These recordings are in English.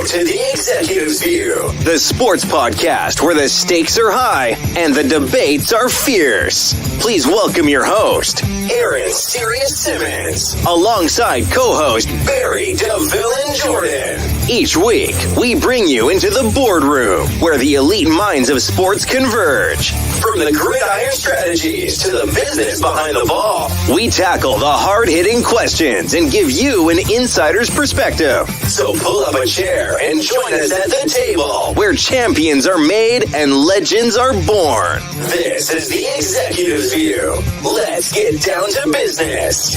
Welcome to the Executive's View, the sports podcast where the stakes are high and the debates are fierce. Please welcome your host, Aaron Sirius Simmons, alongside co-host Barry DeVille and Jordan. Each week, we bring you into the boardroom where the elite minds of sports converge. From the gridiron strategies to the business behind the ball, we tackle the hard-hitting questions and give you an insider's perspective. So pull up a chair and join us at the table where champions are made and legends are born. This is the Executive's View. Let's get down to business.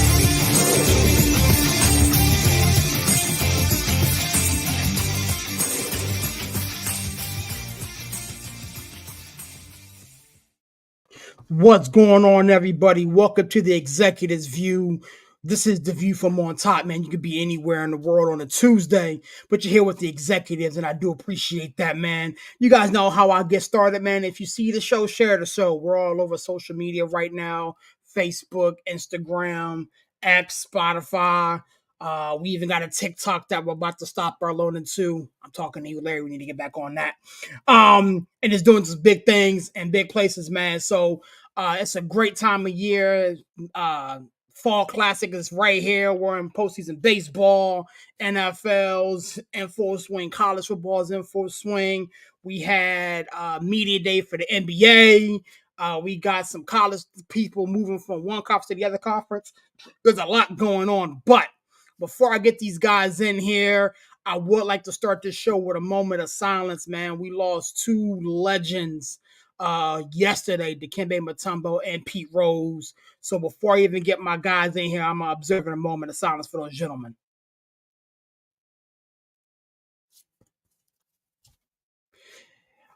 What's going on, everybody? Welcome to the Executive's View. This is the view from on top, man. You could be anywhere in the world on a Tuesday, but you're here with the executives, and I do appreciate that, man. You guys know how I get started, man. If you see the show, share the show. We're all over social media right now. Facebook, Instagram, X, Spotify. We even got a TikTok that we're about to start loading too. I'm talking to you, Larry. We need to get back on that. And it's doing some big things and big places, man. So it's a great time of year. Fall Classic is right here. We're in postseason baseball, NFL's in full swing, college football's in full swing. We had media day for the NBA. We got some college people moving from one conference to the other conference. There's a lot going on. But before I get these guys in here, I would like to start this show with a moment of silence, man. We lost two legends yesterday, Dikembe Mutombo and Pete Rose. So before I even get my guys in here, I'm observing a moment of silence for those gentlemen.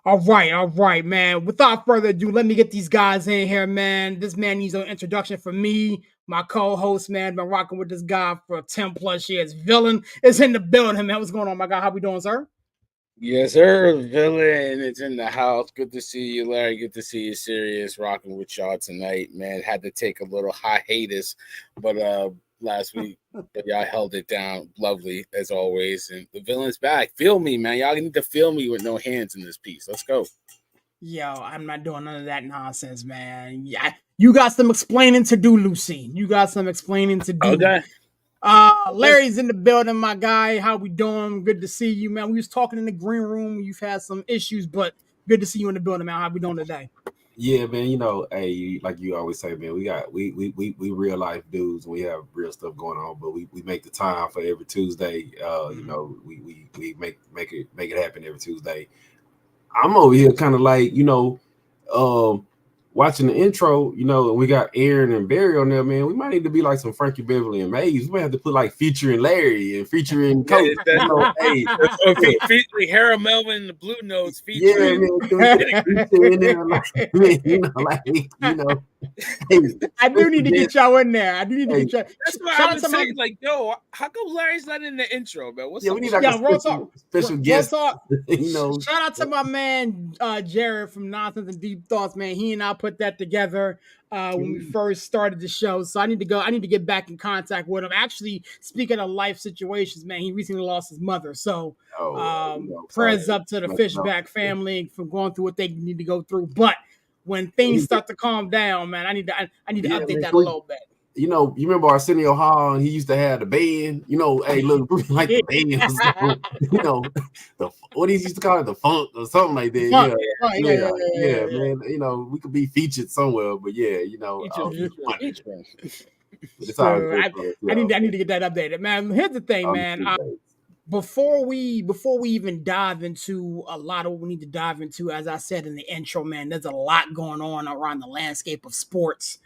All right, man. Without further ado, let me get these guys in here, man. This man needs an introduction from me. My co-host, man, been rocking with this guy for 10 plus years. Villain is in the building, man. What's going on, my guy? How we doing, sir? Yes, sir. Villain is in the house. Good to see you, Larry. Good to see you, Sirius. Rocking with y'all tonight, man. Had to take a little hiatus, but last week, but y'all held it down. Lovely as always. And the villain's back. Feel me, man. Y'all need to feel me with no hands in this piece. Let's go. Yo, I'm not doing none of that nonsense, man. Yeah, you got some explaining to do, Lucy. You got some explaining to do. Okay. Larry's in the building, my guy. How we doing? Good to see you, man. We was talking in the green room. You've had some issues, but good to see you in the building, man. How we doing today? Yeah, man. You know, hey, like you always say, man, we real life dudes. We have real stuff going on, but we make the time for every Tuesday. You know, we make it happen every Tuesday. I'm over here kind of like, you know, watching the intro, you know, and we got Aaron and Barry on there, man. We might need to be like some Frankie Beverly and Maze. We might have to put like featuring Larry and featuring Coach. Yeah, you know, hey, featuring Harold Melvin and the Blue Notes. Featuring. I do need to get y'all in there. I do need to get y'all. That's why I was saying, like, yo, how come Larry's not in the intro, man? What's up? We need like a special guest. You know, shout out to my man Jared from Nonsense and Deep Thoughts, man. He and I put that together when we first started the show. So I need to get back in contact with him. Actually, speaking of life situations, man, he recently lost his mother. So prayers up to the Fishback family for going through what they need to go through. But when things start to calm down, man, I need to update that a little bit. You know, you remember Arsenio Hall, and he used to have the band, you know, hey, look, like the band, you know, what he used to call it, the funk or something like that. Yeah, man. You know, we could be featured somewhere, but yeah, you know, it's all good, I need to get that updated, man. Here's the thing, man. Before we even dive into a lot of what we need to dive into, as I said in the intro, man, there's a lot going on around the landscape of sports.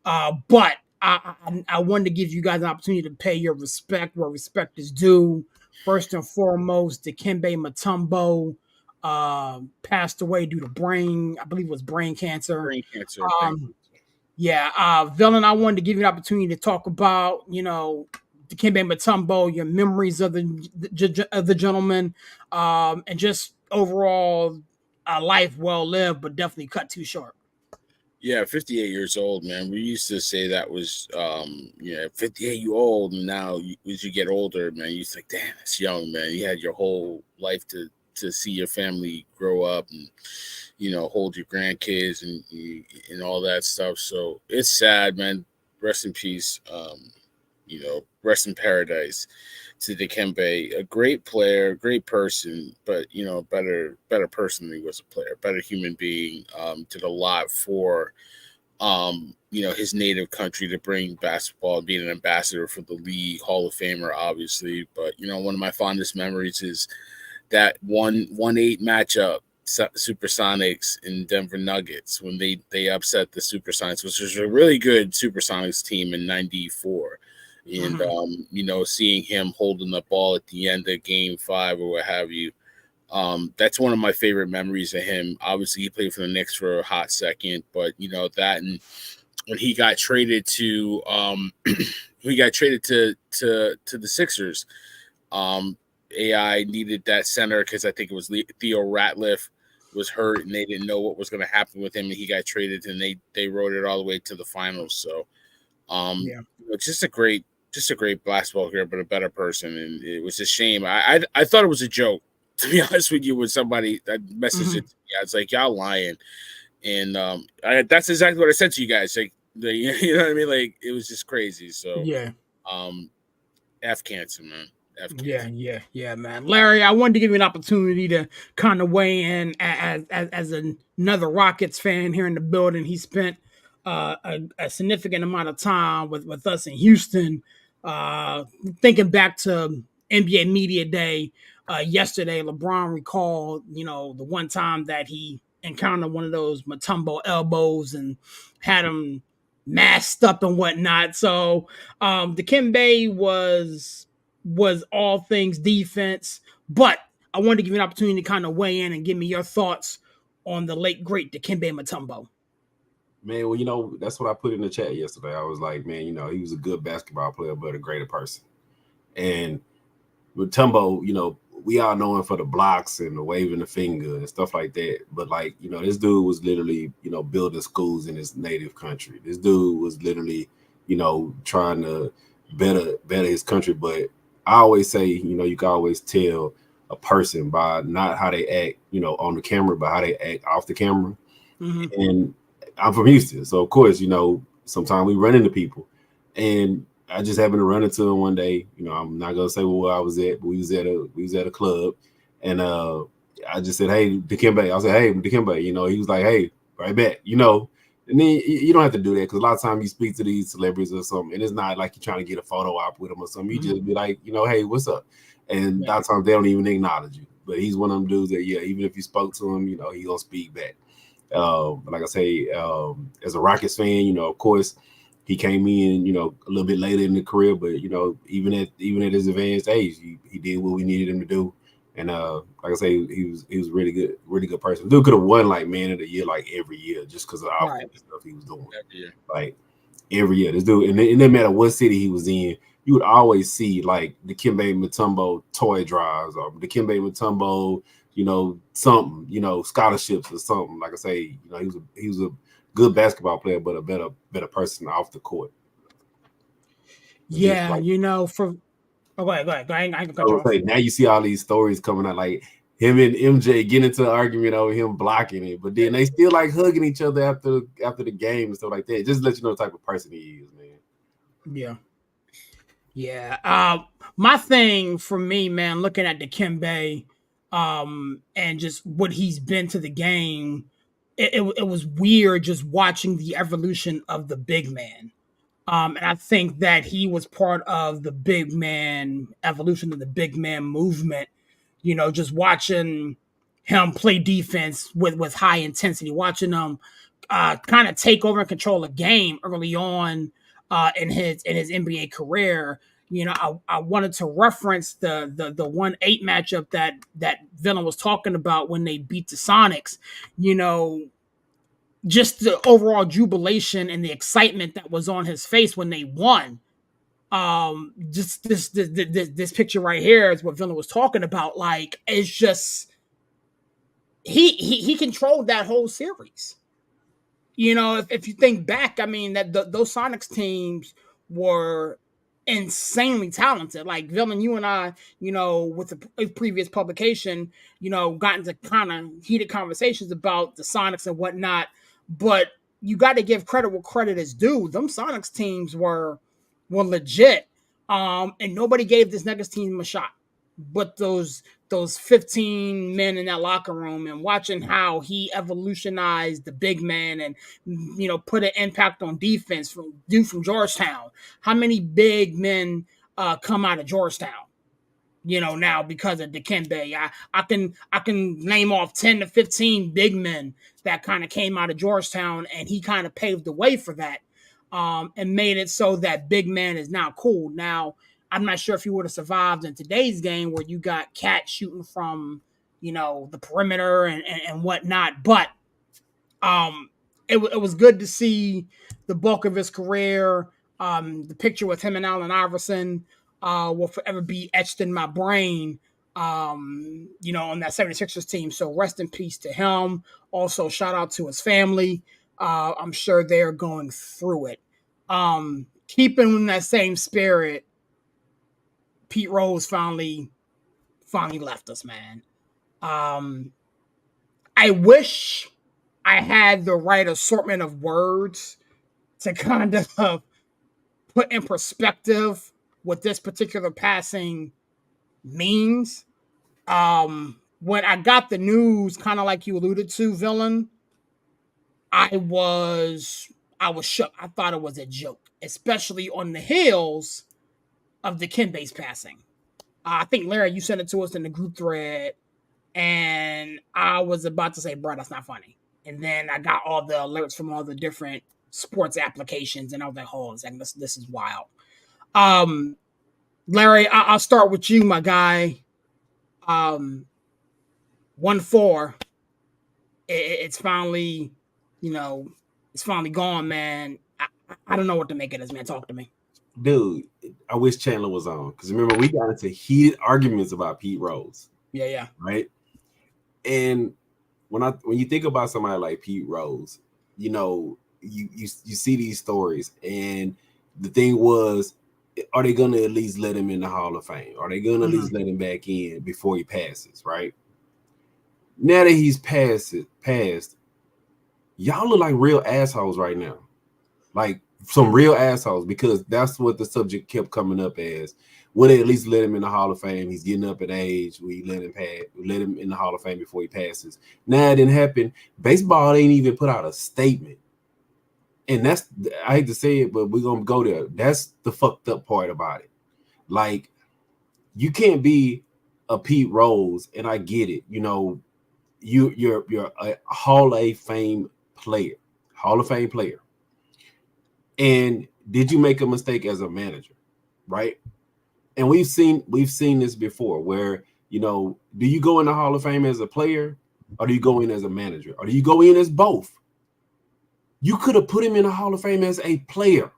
But I wanted to give you guys an opportunity to pay your respect where respect is due. First and foremost, Dikembe Mutombo passed away due to brain cancer. Brain cancer. Villain, I wanted to give you an opportunity to talk about, you know, Dikembe Mutombo, your memories of the gentleman, and just overall a life well lived, but definitely cut too short. Yeah, 58 years old, man. We used to say that was, 58 you old, and now as you get older, man, you think, damn, it's young, man. You had your whole life to see your family grow up and hold your grandkids and all that stuff. So it's sad, man. Rest in peace. Rest in paradise to Dikembe, a great player, great person, but better person than he was a player, better human being. Did a lot for his native country to bring basketball, being an ambassador for the league, Hall of Famer, obviously. But one of my fondest memories is that 1-8 matchup, Supersonics and Denver Nuggets, when they upset the Supersonics, which was a really good Supersonics team in '94. And seeing him holding the ball at the end of Game 5 or what have you, that's one of my favorite memories of him. Obviously, he played for the Knicks for a hot second, but that, and when he got traded to to the Sixers, AI needed that center because I think it was Theo Ratliff was hurt and they didn't know what was going to happen with him, and he got traded, and they rode it all the way to the finals. So, just a great basketball career, but a better person, and it was a shame. I thought it was a joke, to be honest with you, when somebody that messaged it to me. I was like, y'all lying, and that's exactly what I said to you guys. Like, you know what I mean? Like, it was just crazy. So F cancer, man. Yeah, man. Larry, I wanted to give you an opportunity to kind of weigh in as another Rockets fan here in the building. He spent a significant amount of time with us in Houston. Thinking back to NBA Media Day yesterday, LeBron recalled, the one time that he encountered one of those Mutombo elbows and had him masked up and whatnot. So Dikembe was all things defense, but I wanted to give you an opportunity to kind of weigh in and give me your thoughts on the late great Dikembe Mutombo. Man, well, that's what I put in the chat yesterday. I was like, man, he was a good basketball player, but a greater person. And with Mutombo, we all know him for the blocks and the waving the finger and stuff like that. But this dude was literally, building schools in his native country. This dude was literally, trying to better his country. But I always say, you can always tell a person by not how they act, on the camera, but how they act off the camera. Mm-hmm. And I'm from Houston, so of course, sometimes we run into people, and I just happened to run into him one day. I'm not gonna say where I was at, but we was at a club, and I just said, "Hey, Dikembe." I said, "Hey, Dikembe." He was like, "Hey, right back." And then you don't have to do that because a lot of times you speak to these celebrities or something, and it's not like you're trying to get a photo op with them or something. You just be like, "Hey, what's up?" And a lot of times they don't even acknowledge you. But he's one of them dudes that, even if you spoke to him, he gonna speak back. Like I say, as a Rockets fan, of course, he came in, a little bit later in the career, but even at his advanced age, he did what we needed him to do. And like I say, he was really good person. Dude could have won like Man of the Year like every year just because of the offensive stuff he was doing. Like every year, this dude, and it didn't matter what city he was in, you would always see like Dikembe Mutombo toy drives or Dikembe Mutombo, something, scholarships or something. Like I say, he was a good basketball player, but a better person off the court. Yeah, go ahead. Now you see all these stories coming out, like him and MJ getting into an argument over him blocking it, but then they still like hugging each other after the game and stuff like that. Just to let you know the type of person he is, man. Yeah. My thing for me, man, looking at Dikembe, and just what he's been to the game, it was weird just watching the evolution of the big man. And I think that he was part of the big man evolution of the big man movement, just watching him play defense with high intensity, watching him kind of take over and control a game early on in his NBA career. I wanted to reference the 1-8 matchup that Villain was talking about when they beat the Sonics. Just the overall jubilation and the excitement that was on his face when they won. Just this picture right here is what Villain was talking about. Like, it's just he controlled that whole series. You know, if you think back, I mean, that those Sonics teams were insanely talented. Like Villain, you and I, you know, with the previous publication, you know, got into kind of heated conversations about the Sonics and whatnot. But you got to give credit where credit is due. Them Sonics teams were legit, and nobody gave this Nuggets team a shot. But those 15 men in that locker room, and watching how he evolutionized the big man and, you know, put an impact on defense from Georgetown. How many big men come out of Georgetown, you know, now because of Dikembe? I can name off 10 to 15 big men that kind of came out of Georgetown, and he kind of paved the way for that, and made it so that big man is now cool. Now, I'm not sure if he would have survived in today's game where you got Cat shooting from, you know, the perimeter and whatnot. But it was good to see the bulk of his career. The picture with him and Allen Iverson will forever be etched in my brain, you know, on that 76ers team. So rest in peace to him. Also, shout out to his family. I'm sure they're going through it. Keeping in that same spirit, Pete Rose finally left us, man. I wish I had the right assortment of words to kind of put in perspective what this particular passing means. When I got the news, kind of like you alluded to, Villain, I was shook. I thought it was a joke, especially on the heels of Dikembe's passing. I think, Larry, you sent it to us in the group thread, and I was about to say, bro, that's not funny. And then I got all the alerts from all the different sports applications, and I was like, hold on a second, this is wild. Larry, I'll start with you, my guy. 1-4. It's finally, you know, it's finally gone, man. I don't know what to make of this, man. Talk to me. Dude, I wish Chandler was on, because remember, we got into heated arguments about Pete Rose. Yeah. Right? And when you think about somebody like Pete Rose, you know, you see these stories, and the thing was, are they going to at least let him in the Hall of Fame? Are they going to at least let him back in before he passes, right? Now that he's passed, y'all look like real assholes right now. Like some real assholes, because that's what the subject kept coming up as. Would they at least let him in the Hall of Fame? He's getting up in age. We let him in the Hall of Fame before he passes. Now it didn't happen. Baseball ain't even put out a statement. And that's, I hate to say it, but we're gonna go there. That's the fucked up part about it. Like, you can't be a Pete Rose, and I get it. You know, you're a Hall of Fame player. And did you make a mistake as a manager, right? And we've seen this before, where, you know, do you go in the Hall of Fame as a player, or do you go in as a manager, or do you go in as both? You could have put him in the Hall of Fame as a player,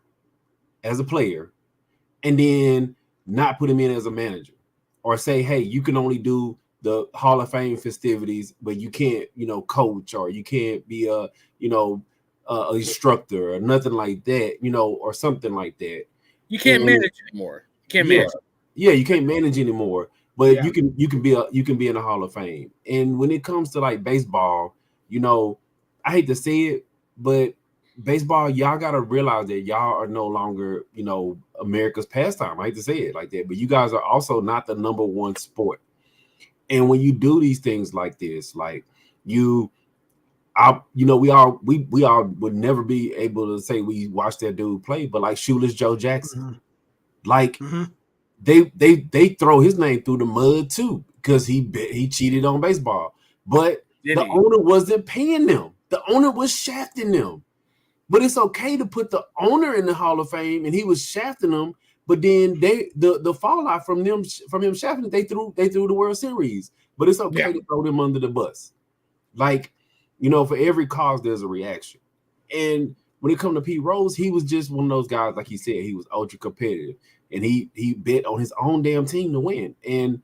and then not put him in as a manager, or say, hey, you can only do the Hall of Fame festivities, but you can't, you know, coach, or you can't be a, you know, an instructor or nothing like that, you know, or something like that. You can't manage anymore. You can't manage anymore. But you can be in the Hall of Fame. And when it comes to like baseball, you know, I hate to say it, but baseball, y'all gotta realize that y'all are no longer, you know, America's pastime. I hate to say it like that, but you guys are also not the number one sport. And when you do these things like this, like we all would never be able to say we watched that dude play, but like Shoeless Joe Jackson, like they throw his name through the mud too, because he cheated on baseball, but owner wasn't paying them. The owner was shafting them. But it's okay to put the owner in the Hall of Fame, and he was shafting them. But then the fallout from him shafting, they threw the World Series. But it's okay to throw them under the bus. Like, you know, for every cause there's a reaction. And when it comes to Pete Rose, he was just one of those guys, like he said, he was ultra competitive, and he bet on his own damn team to win. And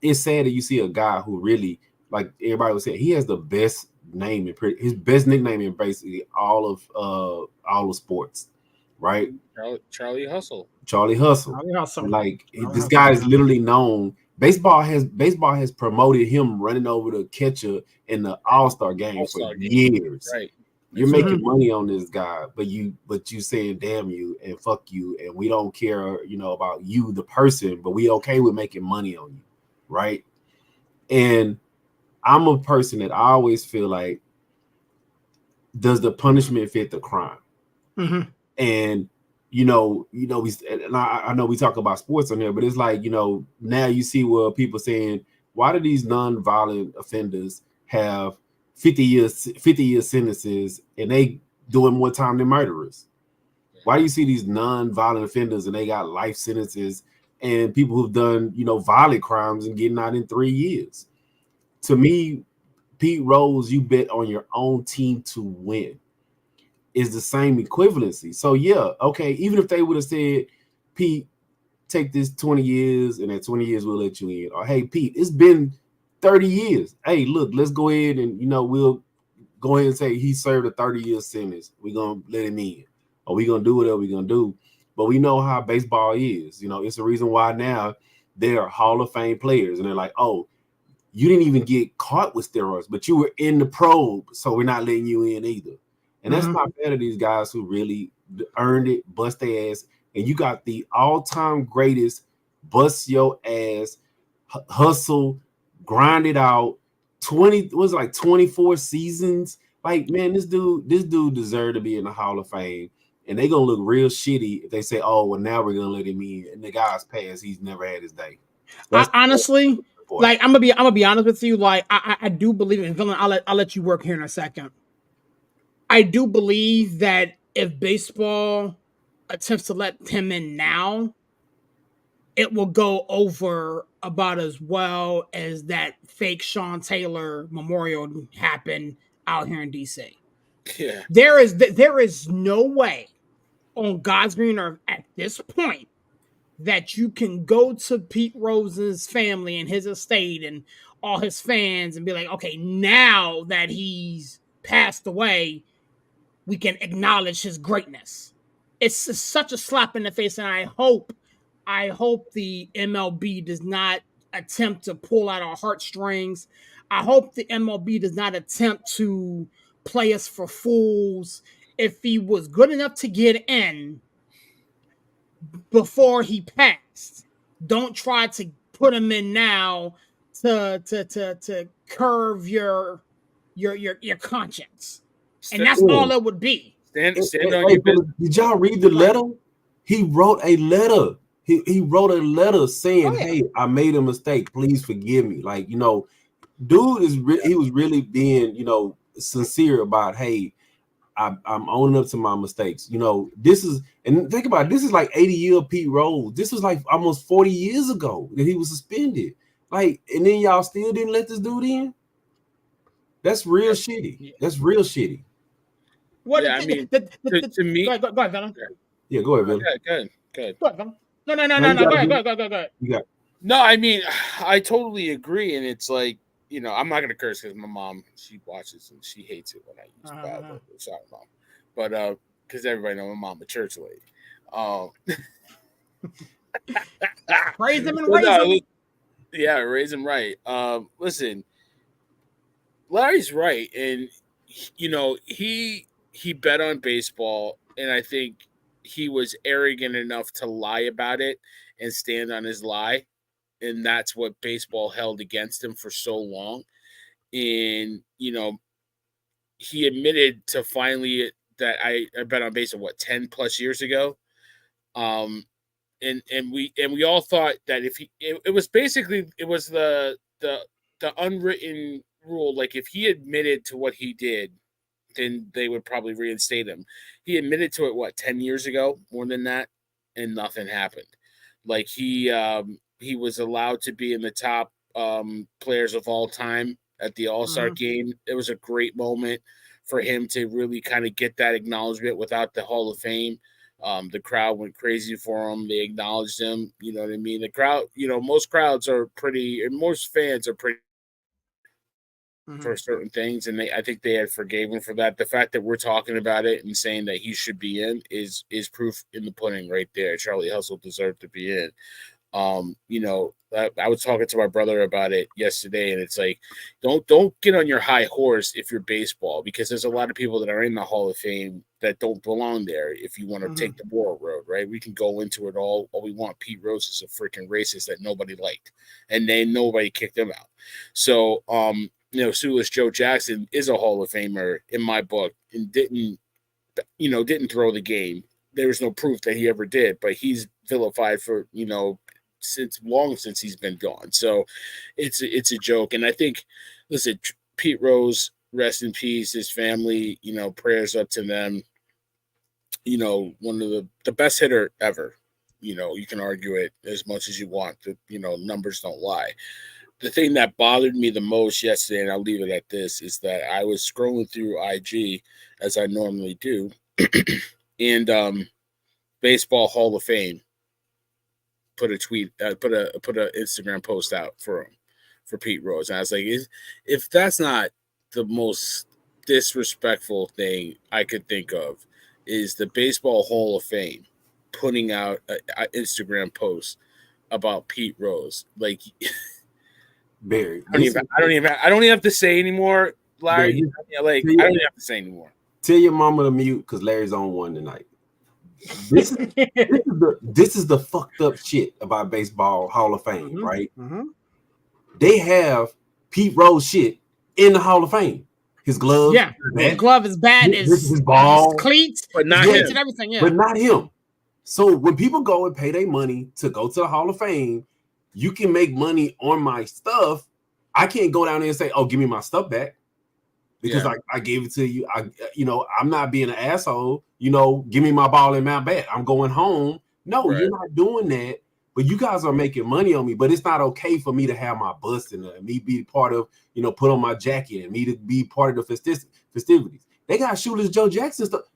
it's sad that you see a guy who really, like everybody was saying, he has the best name his best nickname in basically all of sports, right? Charlie Hustle. Charlie Hustle. Like this guy is literally known. Baseball has promoted him running over the catcher in the All-Star game for years. Right. You're making money on this guy, but you saying damn you and fuck you, and we don't care, about you, the person, but we okay with making money on you, right? And I'm a person that I always feel like, does the punishment fit the crime? Mm-hmm. And I know we talk about sports on here, but it's like, now you see where people saying, why do these non-violent offenders have 50 year sentences and they doing more time than murderers? Why do you see these non-violent offenders and they got life sentences, and people who've done, violent crimes and getting out in 3 years? To me, Pete Rose, you bet on your own team to win, is the same equivalency. So yeah, okay, even if they would have said, Pete, take this 20 years and at 20 years we'll let you in, or hey Pete, it's been 30 years. Hey, look, let's go ahead and we'll go ahead and say he served a 30-year sentence. We're gonna let him in, or we're gonna do whatever we're gonna do. But we know how baseball is. It's the reason why now they're Hall of Fame players, and they're like, oh, you didn't even get caught with steroids, but you were in the probe, so we're not letting you in either. And that's not fair to these guys who really earned it, bust their ass. And you got the all-time greatest bust your ass, hustle, grind it out, 24 seasons. Like, man, this dude deserved to be in the Hall of Fame. And they're gonna look real shitty if they say, oh, well, now we're gonna let him in. And the guy's passed, he's never had his day. Honestly, like I'm gonna be honest with you. Like I do believe in villain. I'll let you work here in a second. I do believe that if baseball attempts to let him in now, it will go over about as well as that fake Sean Taylor memorial happened out here in DC. Yeah. There is no way on God's green earth at this point that you can go to Pete Rose's family and his estate and all his fans and be like, okay, now that he's passed away, we can acknowledge his greatness. It's such a slap in the face, and I hope the MLB does not attempt to pull out our heartstrings. I hope the MLB does not attempt to play us for fools. If he was good enough to get in before he passed, don't try to put him in now to curve your conscience. And that's all it would be. Stand on your business. Did y'all read the letter? He wrote a letter. He wrote a letter saying, hey, I made a mistake. Please forgive me. Like, dude he was really being, sincere about, hey, I'm owning up to my mistakes. This is, and think about it, this is like 80-year Pete Rose. This was like almost 40 years ago that he was suspended. Like, and then y'all still didn't let this dude in? That's real shitty. That's real shitty. What? Yeah, I mean, to me, go ahead, Venom. Yeah, go ahead, Venom. Go ahead. Go ahead, Venom. No. Go ahead. No, I mean, I totally agree, and it's like, I'm not gonna curse because my mom, she watches and she hates it when I use bad words. Sorry, mom, but because everybody knows my mom a church lady. Praise him and raise him. Yeah, raise him right. Listen, Larry's right, and he bet on baseball, and I think he was arrogant enough to lie about it and stand on his lie. And that's what baseball held against him for so long. And, he admitted to finally that I bet on baseball, 10 plus years ago. And we all thought that if it was basically, it was the unwritten rule. Like if he admitted to what he did, then they would probably reinstate him. He admitted to it, 10 years ago, more than that, and nothing happened. Like he was allowed to be in the top players of all time at the All-Star game. It was a great moment for him to really kind of get that acknowledgement without the Hall of Fame. The crowd went crazy for him. They acknowledged him. You know what I mean? The crowd, most crowds are pretty, and most fans are pretty for certain things, and I think they had forgave him for that. The fact that we're talking about it and saying that he should be in is proof in the pudding right there. Charlie Hustle deserved to be in. You know, I was talking to my brother about it yesterday, and it's like, don't get on your high horse if you're baseball, because there's a lot of people that are in the Hall of Fame that don't belong there. If you want to take the moral road, right? We can go into it all we want. Pete Rose is a freaking racist that nobody liked, and then nobody kicked him out. So, you know, Shoeless Joe Jackson is a Hall of Famer in my book, and didn't throw the game. There was no proof that he ever did, but he's vilified for, you know, since he's been gone. So it's a joke. And I think, listen, Pete Rose, rest in peace, his family, you know, prayers up to them. You know, one of the best hitter ever. You know, you can argue it as much as you want. You know, numbers don't lie. The thing that bothered me the most yesterday, and I'll leave it at this, is that I was scrolling through IG as I normally do, and Baseball Hall of Fame put a tweet, put a Instagram post out for Pete Rose, and I was like, if that's not the most disrespectful thing I could think of, is the Baseball Hall of Fame putting out an Instagram post about Pete Rose. Like, Barry, I don't even have to say anymore, Larry. Barry, I don't even have to say anymore. Tell your mama to mute because Larry's on one tonight. This is the fucked up shit about Baseball Hall of Fame, right? They have Pete Rose shit in the Hall of Fame. His glove, his glove, his bat, his ball, his cleats, but not him. And everything. Yeah, but not him. So when people go and pay their money to go to the Hall of Fame, you can make money on my stuff. I can't go down there and say, "Oh, give me my stuff back," because I gave it to you. I'm not being an asshole. You know, give me my ball and my bat. I'm going home. No, You're not doing that. But you guys are making money on me. But it's not okay for me to have my bust and me be part of, put on my jacket and me to be part of the festivities. They got Shoeless Joe Jackson stuff.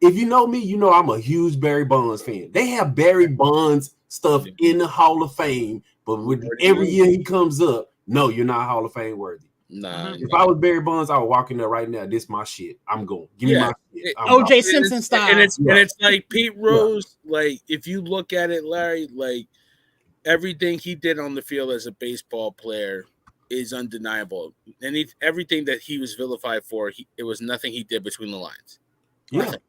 If you know me, you know I'm a huge Barry Bonds fan. They have Barry Bonds stuff in the Hall of Fame, but every year he comes up, no, you're not Hall of Fame worthy. Nah. If I was Barry Bonds, I would walk in there right now. This my shit. I'm going. Give me my shit. OJ Simpson style. And it's like Pete Rose. Like, if you look at it, Larry, like everything he did on the field as a baseball player is undeniable. And everything that he was vilified for, it was nothing he did between the lines. Yeah. Nothing.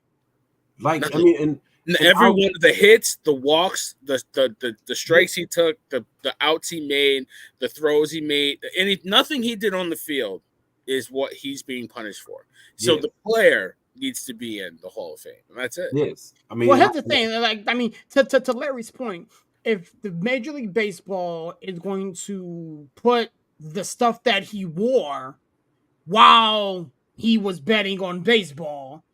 Like, nothing. I mean, and every one of the hits, the walks, the strikes he took, the outs he made, the throws he made, nothing he did on the field is what he's being punished for. So the player needs to be in the Hall of Fame, and that's it. Yes, I mean, well, here's the thing. To Larry's point, if the Major League Baseball is going to put the stuff that he wore while he was betting on baseball,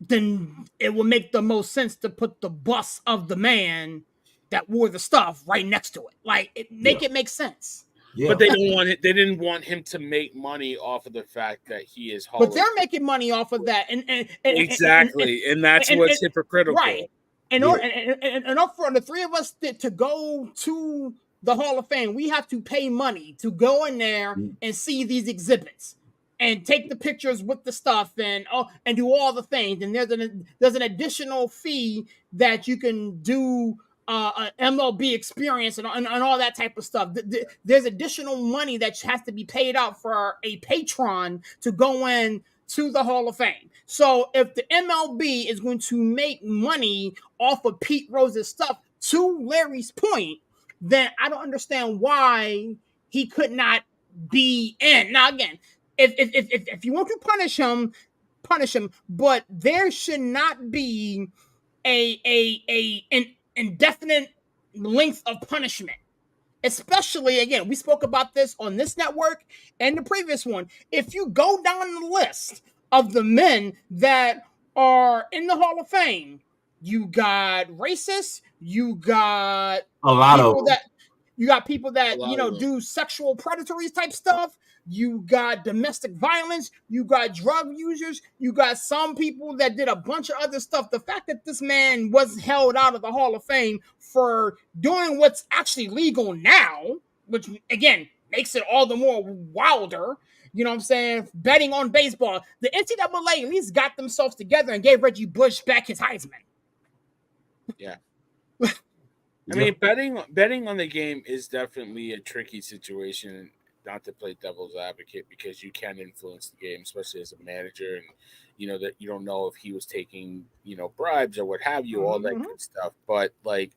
then it will make the most sense to put the bust of the man that wore the stuff right next to it. Like, it make sense. Yeah. But they didn't want him to make money off of the fact that he is Hall. But they're making money off of that, and that's what's hypocritical, right? And for the three of us to go to the Hall of Fame, we have to pay money to go in there and see these exhibits and take the pictures with the stuff and do all the things. And there's an additional fee that you can do an MLB experience and all that type of stuff. There's additional money that has to be paid out for a patron to go in to the Hall of Fame. So if the MLB is going to make money off of Pete Rose's stuff, to Larry's point, then I don't understand why he could not be in. Now, again, if you want to punish him, but there should not be an indefinite length of punishment. Especially, again, we spoke about this on this network and the previous one. If you go down the list of the men that are in the Hall of Fame, you got racists, you got a lot of people that do sexual predatory type stuff. You got domestic violence. You got drug users. You got some people that did a bunch of other stuff. The fact that this man was held out of the Hall of Fame for doing what's actually legal now, which, again, makes it all the more wilder. You know what I'm saying? Betting on baseball. The NCAA at least got themselves together and gave Reggie Bush back his Heisman. Yeah. I mean, betting on the game is definitely a tricky situation, not to play devil's advocate, because you can influence the game, especially as a manager, and you know that you don't know if he was taking, bribes or what have you, all that good stuff. But like,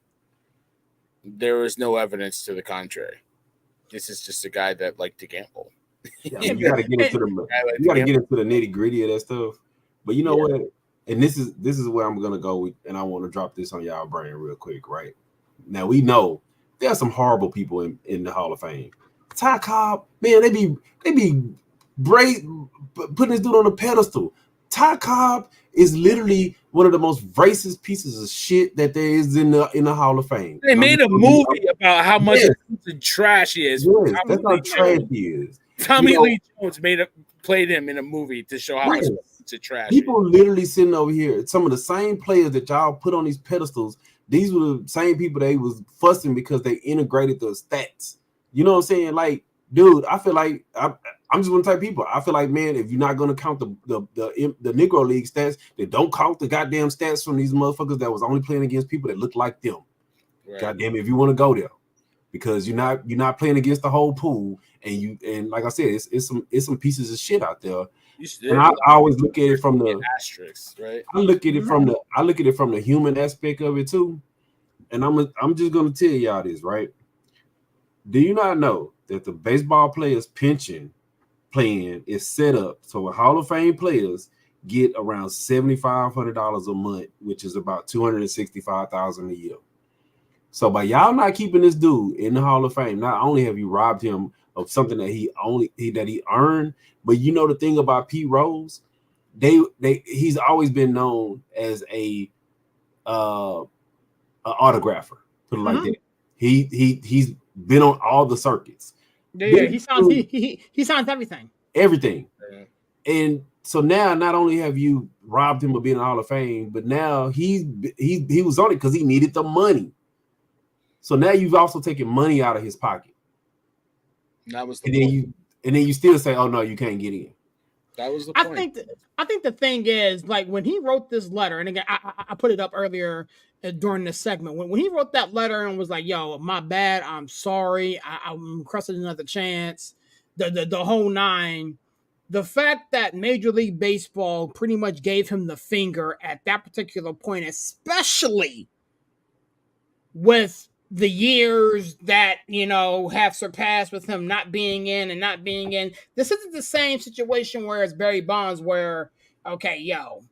there is no evidence to the contrary. This is just a guy that liked to gamble. Yeah, you got to get into the nitty gritty of that stuff. But you know what? And this is where I'm gonna go with, and I want to drop this on y'all brain real quick, right? Now we know there are some horrible people in the Hall of Fame. Ty Cobb, man, they be putting this dude on a pedestal. Ty Cobb is literally one of the most racist pieces of shit that there is in the Hall of Fame. They made a movie about how much trash he is. Yes, that's how trash he is. Tommy Lee Jones played him in a movie to show how much trash. People literally sitting over here. Some of the same players that y'all put on these pedestals. These were the same people they was fussing because they integrated the stats. You know what I'm saying? Like, dude, I feel like I'm just one type of people. I feel like, man, if you're not gonna count the Negro League stats, then don't count the goddamn stats from these motherfuckers that was only playing against people that look like them. Right. Goddamn, if you want to go there, because you're not playing against the whole pool, and like I said, it's some pieces of shit out there. And I always look at it from the asterisk, right? I look at it from the human aspect of it too. And I'm just gonna tell y'all this, right? Do you not know that the baseball players' pension plan is set up so Hall of Fame players get around $7,500 a month, which is about $265,000 a year. So by y'all not keeping this dude in the Hall of Fame, not only have you robbed him of something that he earned, but you know the thing about Pete Rose, he's always been known as a autographer, put it like that. He's been on all the circuits. Yeah, he signs everything. Everything. Yeah. And so now not only have you robbed him of being in the Hall of Fame, but now he was on it because he needed the money. So now you've also taken money out of his pocket. That was the point. And then you still say, "Oh no, you can't get in." That was the point. I think the thing is, like, when he wrote this letter, and again, I put it up earlier during this segment. When he wrote that letter and was like, "Yo, my bad, I'm sorry, I'm requesting another chance," the whole nine. The fact that Major League Baseball pretty much gave him the finger at that particular point, especially with the years that, have surpassed with him not being in and not being in. This isn't the same situation where it's Barry Bonds where, okay, yo,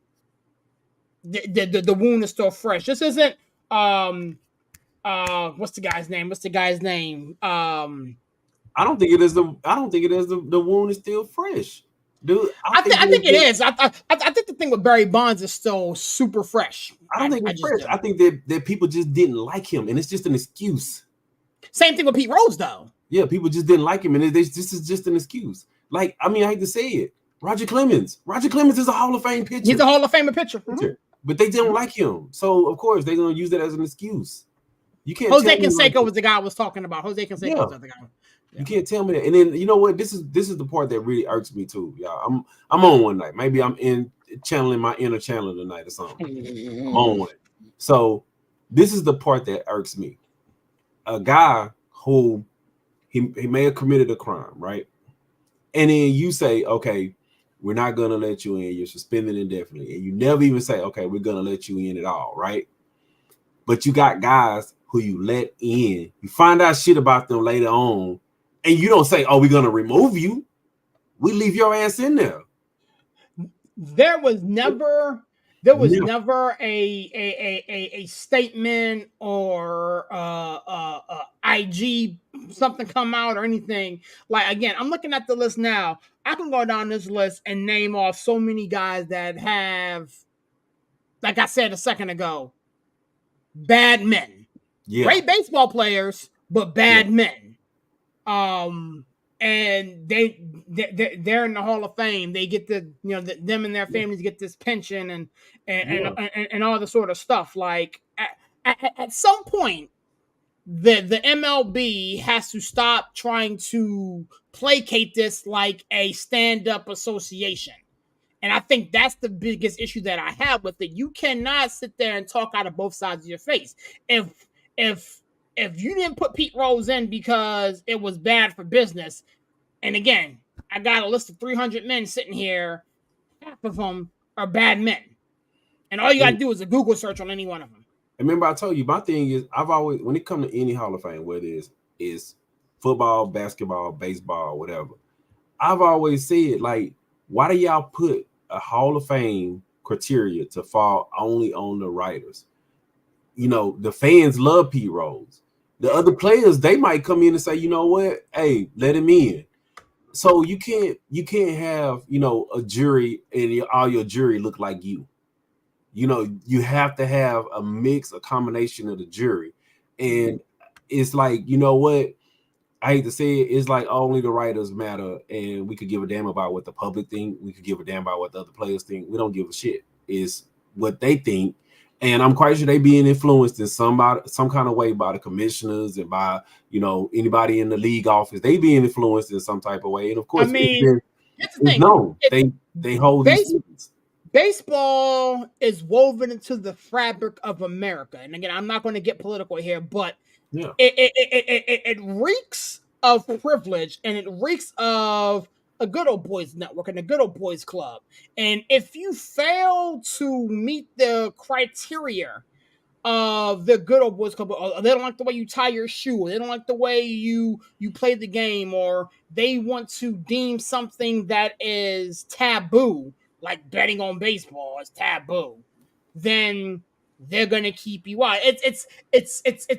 the wound is still fresh. This isn't, what's the guy's name? I don't think it is the wound is still fresh. Dude, I think it is. I think the thing with Barry Bonds is still super fresh. I don't think it's fresh. I think that people just didn't like him, and it's just an excuse. Same thing with Pete Rose, though. Yeah, people just didn't like him, and this is just an excuse. Like, I mean, I hate to say it, Roger Clemens is a Hall of Fame pitcher. He's a Hall of Fame pitcher. Mm-hmm. But they don't like him, so of course they're gonna use that as an excuse. You can't. Jose Canseco was the guy I was talking about. Jose Canseco was the guy. Yeah. You can't tell me that. And then you know what? This is the part that really irks me too, y'all. I'm on one night. Maybe I'm channeling my inner channel tonight or something. I'm on one. So this is the part that irks me. A guy who he may have committed a crime, right? And then you say, okay, we're not gonna let you in. You're suspended indefinitely, and you never even say, okay, we're gonna let you in at all, right? But you got guys who you let in. You find out shit about them later on. And you don't say, "Oh, we're gonna remove you." We leave your ass in there. There was never a statement or IG something come out or anything. Like, again, I'm looking at the list now. I can go down this list and name off so many guys that have, like I said a second ago, bad men. Yeah. Great baseball players, but bad men. And they're in the Hall of Fame. They get them and their families get this pension and all the sort of stuff. Like at some point, the MLB has to stop trying to placate this like a stand-up association. And I think that's the biggest issue that I have with it. You cannot sit there and talk out of both sides of your face. If if if you didn't put Pete Rose in because it was bad for business, and again, I got a list of 300 men sitting here, half of them are bad men. And all you got to do is a Google search on any one of them. Remember, I told you, my thing is, I've always, when it comes to any Hall of Fame, whether it's football, basketball, baseball, whatever, I've always said, like, why do y'all put a Hall of Fame criteria to fall only on the writers? You know, the fans love Pete Rose. The other players, they might come in and say, you know what, hey, let him in. So you can't have, you know, a jury and all your jury look like you. You know, you have to have a mix, a combination of the jury. And it's like, you know what? I hate to say it, it's like only the writers matter, and we could give a damn about what the public think. We could give a damn about what the other players think. We don't give a shit. It's what they think. And I'm quite sure they being influenced in some kind of way by the commissioners and by, you know, anybody in the league office. They being influenced in some type of way. And of course, I mean, it's known. They hold these things. Baseball is woven into the fabric of America. And again, I'm not going to get political here, but yeah, it reeks of privilege, and it reeks of a good old boys network and a good old boys club. And if you fail to meet the criteria of the good old boys club, or they don't like the way you tie your shoe, or they don't like the way you play the game, or they want to deem something that is taboo, like betting on baseball is taboo, then they're gonna keep you out. It's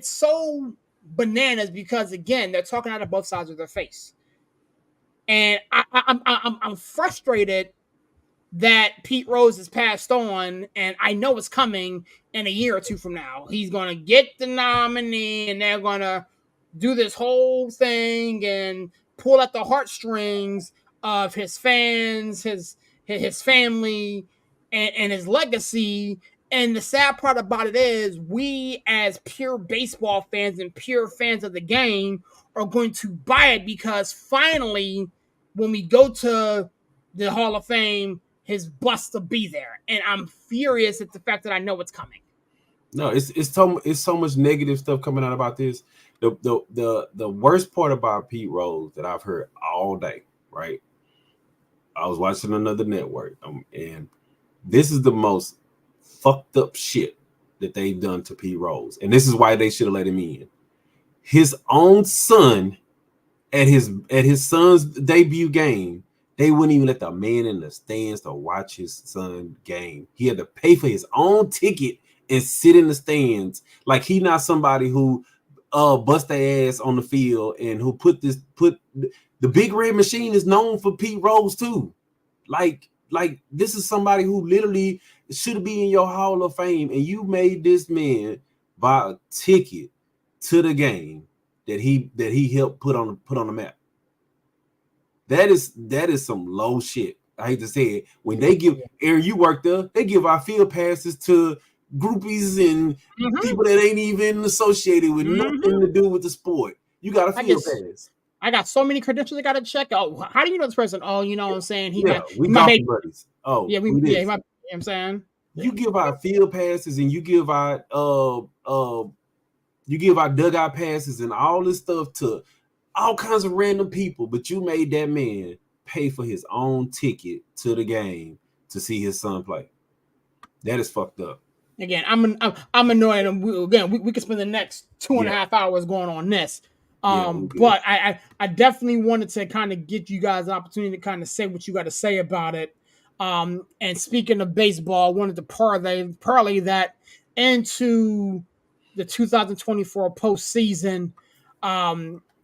so bananas because again, they're talking out of both sides of their face, and I'm frustrated that Pete Rose has passed on, and I know it's coming in a year or two from now. He's gonna get the nominee, and they're gonna do this whole thing and pull at the heartstrings of his fans, his family, and his legacy. And the sad part about it is we as pure baseball fans and pure fans of the game are going to buy it because finally when we go to the Hall of Fame, his bust will be there. And I'm furious at the fact that I know it's coming. No, it's so much negative stuff coming out about this. The worst part about Pete Rose that I've heard all day, right? I was watching another network, and this is the most fucked up shit that they've done to Pete Rose, and this is why they should have let him in. His own son, at his son's debut game, they wouldn't even let the man in the stands to watch his son game. He had to pay for his own ticket and sit in the stands. Like he not somebody who bust their ass on the field and who put the Big Red Machine is known for Pete Rose too. Like this is somebody who literally should be in your Hall of Fame, and you made this man buy a ticket to the game that he helped put on the map. That is some low shit. I hate to say it. When they give Aaron, you work there, they give our field passes to groupies and people that ain't even associated with nothing to do with the sport. You got a field pass. I got so many credentials I got to check. Oh, how do you know this person? Oh, you know what I'm saying? We golfing buddies. Oh, yeah, you know what I'm saying? You give out field passes and you give out dugout passes and all this stuff to all kinds of random people, but you made that man pay for his own ticket to the game to see his son play. That is fucked up. Again, I'm annoyed, and we could spend the next 2.5 hours going on this. But I definitely wanted to kind of get you guys an opportunity to kind of say what you got to say about it. And speaking of baseball, I wanted to parlay that into the 2024 postseason.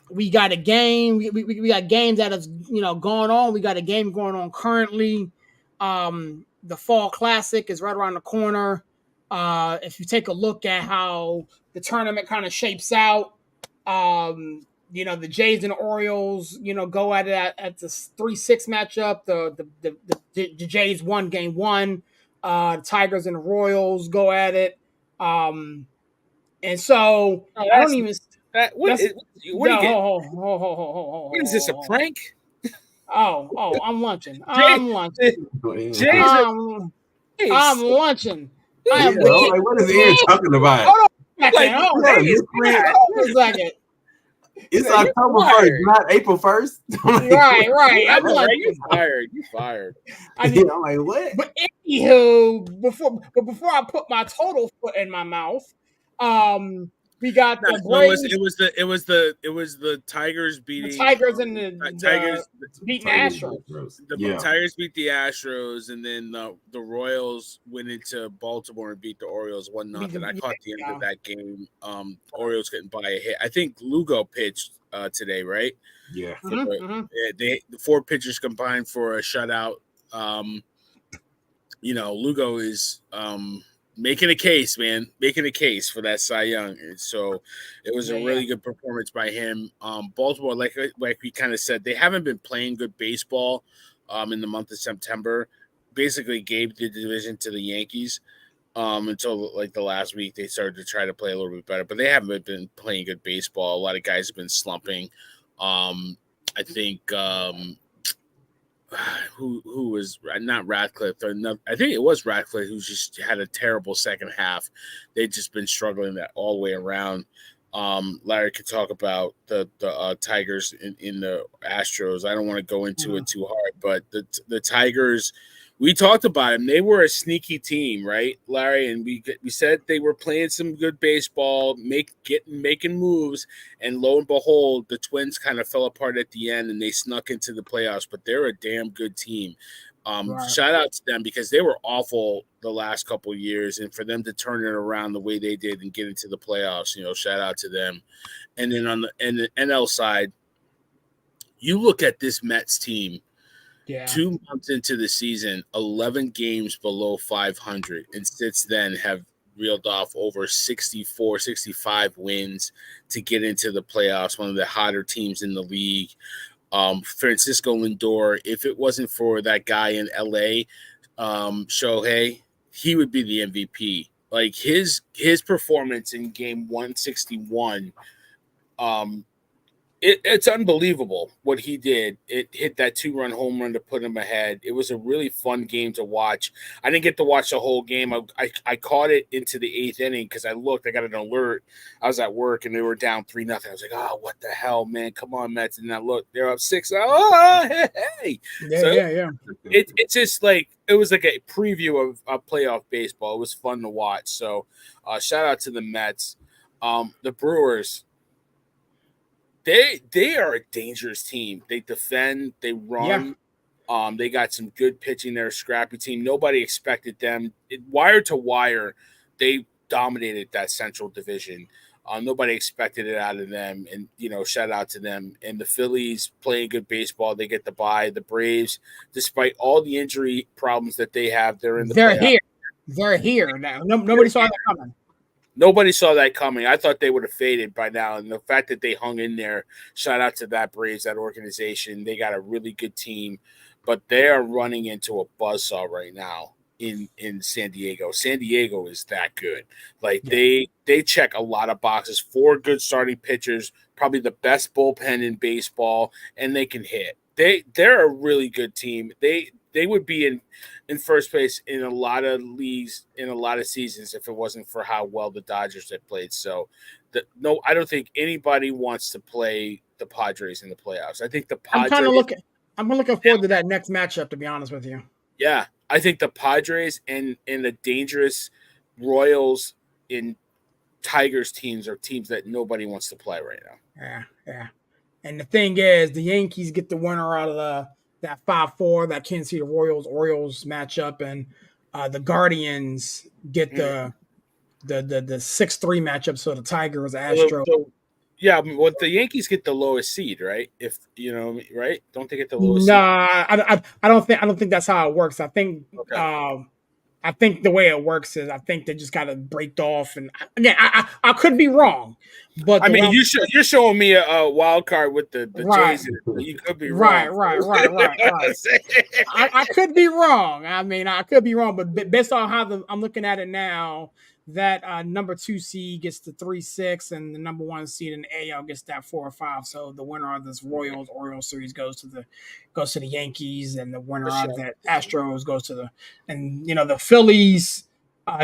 We got a game. We got games that is going on. We got a game going on currently. The Fall Classic is right around the corner. If you take a look at how the tournament kind of shapes out, the Jays and the Orioles, go at it at the 3-6 matchup. The Jays won game 1. The Tigers and the Royals go at it. And so I don't even. What That's are you getting? What is this, a ho. prank? I'm lunching. Jay, I'm lunching. Jay's a I'm face. lunching. I Yeah, am the I'm king. like, what is Aaron talking about? Hold on a Like, second. Hold what on. day is that? Hold on a second. It's You're October 1st, fired. not April 1st. Right. I'm That's right. You lunching. fired. You fired. I need, I'm like, what? but anywho, before I put my total foot in my mouth, we got the No, Braves, it was the Tigers the beating Tigers, and the Tigers. beating the Tigers, Astros. The yeah. Tigers beat the Astros, and then the Royals went into Baltimore and beat the Orioles 1-0. I caught the end of that game. Orioles getting by a hit. I think Lugo pitched today, right? Yeah. The 4 pitchers combined for a shutout. Lugo is making a case, man, making a case for that Cy Young. And so it was a really good performance by him. Baltimore, like we kind of said, they haven't been playing good baseball in the month of September. Basically gave the division to the Yankees until like the last week. They started to try to play a little bit better, but they haven't been playing good baseball. A lot of guys have been slumping. I think who was not Radcliffe? I think it was Radcliffe who just had a terrible second half. They've just been struggling that all the way around. Larry could talk about the Tigers in the Astros. I don't want to go into it too hard, but the Tigers, we talked about them. They were a sneaky team, right, Larry? And we said they were playing some good baseball, making moves, and lo and behold, the Twins kind of fell apart at the end, and they snuck into the playoffs. But they're a damn good team. Shout out to them because they were awful the last couple of years, and for them to turn it around the way they did and get into the playoffs, shout out to them. And then on the NL side, you look at this Mets team. Yeah. 2 months into the season, 11 games below 500, and since then have reeled off over 64, 65 wins to get into the playoffs, one of the hotter teams in the league. Francisco Lindor, if it wasn't for that guy in LA, Shohei, he would be the MVP. Like his performance in game 161, it's unbelievable what he did. It hit that 2-run home run to put him ahead. It was a really fun game to watch. I didn't get to watch the whole game. I caught it into the 8th inning because I got an alert. I was at work and they were down 3-0. I was like, oh, what the hell, man? Come on, Mets. And I look, they're up 6. Oh, hey. Yeah. It's just like it was like a preview of playoff baseball. It was fun to watch. So shout out to the Mets. The Brewers. They are a dangerous team. They defend, they run. Yeah. They got some good pitching. They're a scrappy team. Nobody expected them. Wire to wire, they dominated that Central Division. Nobody expected it out of them. And, shout out to them. And the Phillies playing good baseball. They get the bye. The Braves, despite all the injury problems that they have, they're in the playoffs. They're here now. Nobody saw that coming. Nobody saw that coming. I thought they would have faded by now. And the fact that they hung in there, shout out to that Braves, that organization. They got a really good team, but they are running into a buzzsaw right now in San Diego. San Diego is that good. Like they check a lot of boxes. 4 good starting pitchers, probably the best bullpen in baseball, and they can hit. They're a really good team. They would be in first place in a lot of leagues in a lot of seasons if it wasn't for how well the Dodgers have played. So, I don't think anybody wants to play the Padres in the playoffs. I think the Padres. I'm looking forward to that next matchup, to be honest with you. Yeah, I think the Padres and the dangerous Royals and Tigers teams are teams that nobody wants to play right now. Yeah. And the thing is, the Yankees get the winner out of that 5-4, that Kansas City Orioles matchup, and the Guardians get the 6-3 matchup. So the Tigers, Astros. Well, the Yankees get the lowest seed, right? If right? Don't they get the lowest? No, I don't think that's how it works. I think I think the way it works is I think they just got to break off. And again, I could be wrong, but I mean, you're showing me a wild card with the Jays. You could be wrong. Right. I could be wrong. I mean, I could be wrong, but based on how I'm looking at it now, that number 2 seed gets the 3-6, and the number 1 seed in the AL gets that 4 or 5. So the winner of this Royals Orioles series goes to the Yankees, and the winner of that Astros goes to the Phillies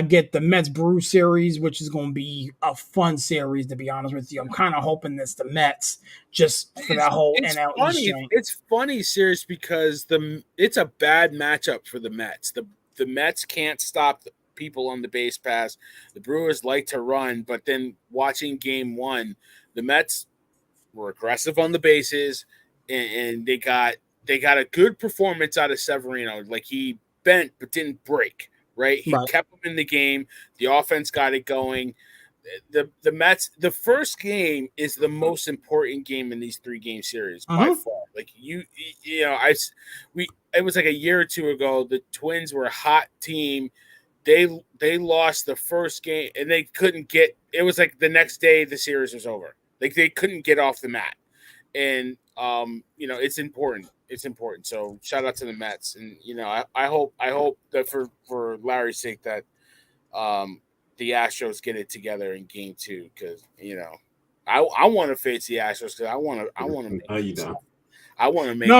get the Mets Brew series, which is going to be a fun series, to be honest with you. I'm kind of hoping it's the Mets just for that whole NL East joint. It's funny, serious, because it's a bad matchup for the Mets. The Mets can't stop the people on the base pass. The Brewers like to run, but then watching game 1, the Mets were aggressive on the bases, and they got a good performance out of Severino. Like, he bent but didn't break. Right, he kept them in the game. The offense got it going. The Mets. The first game is the most important game in these 3-game series by far. Like it was like a year or two ago. The Twins were a hot team. They lost the first game, and they couldn't get. It was like the next day the series was over. Like, they couldn't get off the mat, and it's important. It's important. So shout out to the Mets, and I hope that for Larry's sake that the Astros get it together in game 2, because I want to face the Astros, because I want to make I want to make no.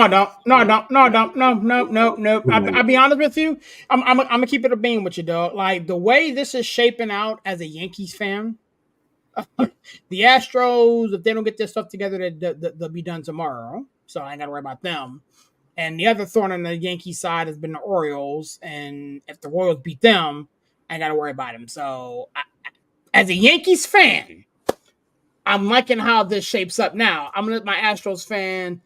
I'll be honest with you. I'm gonna keep it a beam with you, dog. Like, the way this is shaping out as a Yankees fan, the Astros, if they don't get their stuff together, they'll be done tomorrow. So I ain't got to worry about them. And the other thorn on the Yankee side has been the Orioles. And if the Royals beat them, I ain't got to worry about them. So as a Yankees fan, I'm liking how this shapes up now. I'm going to let my Astros fan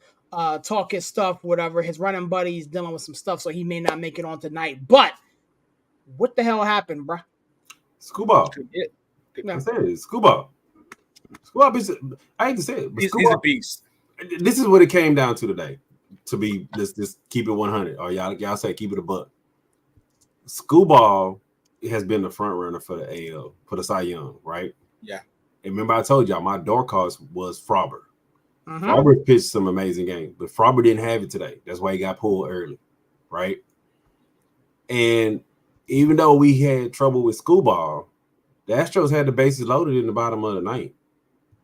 talk his stuff, whatever. His running buddy's dealing with some stuff, so he may not make it on tonight. But what the hell happened, bro? Screwball. I said it. Screwball. Screwball. I hate to say it, but he's a beast. This is what it came down to today. To be just keep it 100, or y'all say keep it a buck. Screwball has been the front runner for the AL, for the Cy Young, right? Yeah. And remember, I told y'all my dark horse was Frauber. Frauber pitched some amazing games, but Frauber didn't have it today. That's why he got pulled early, right? And even though we had trouble with Screwball, the Astros had the bases loaded in the bottom of the ninth.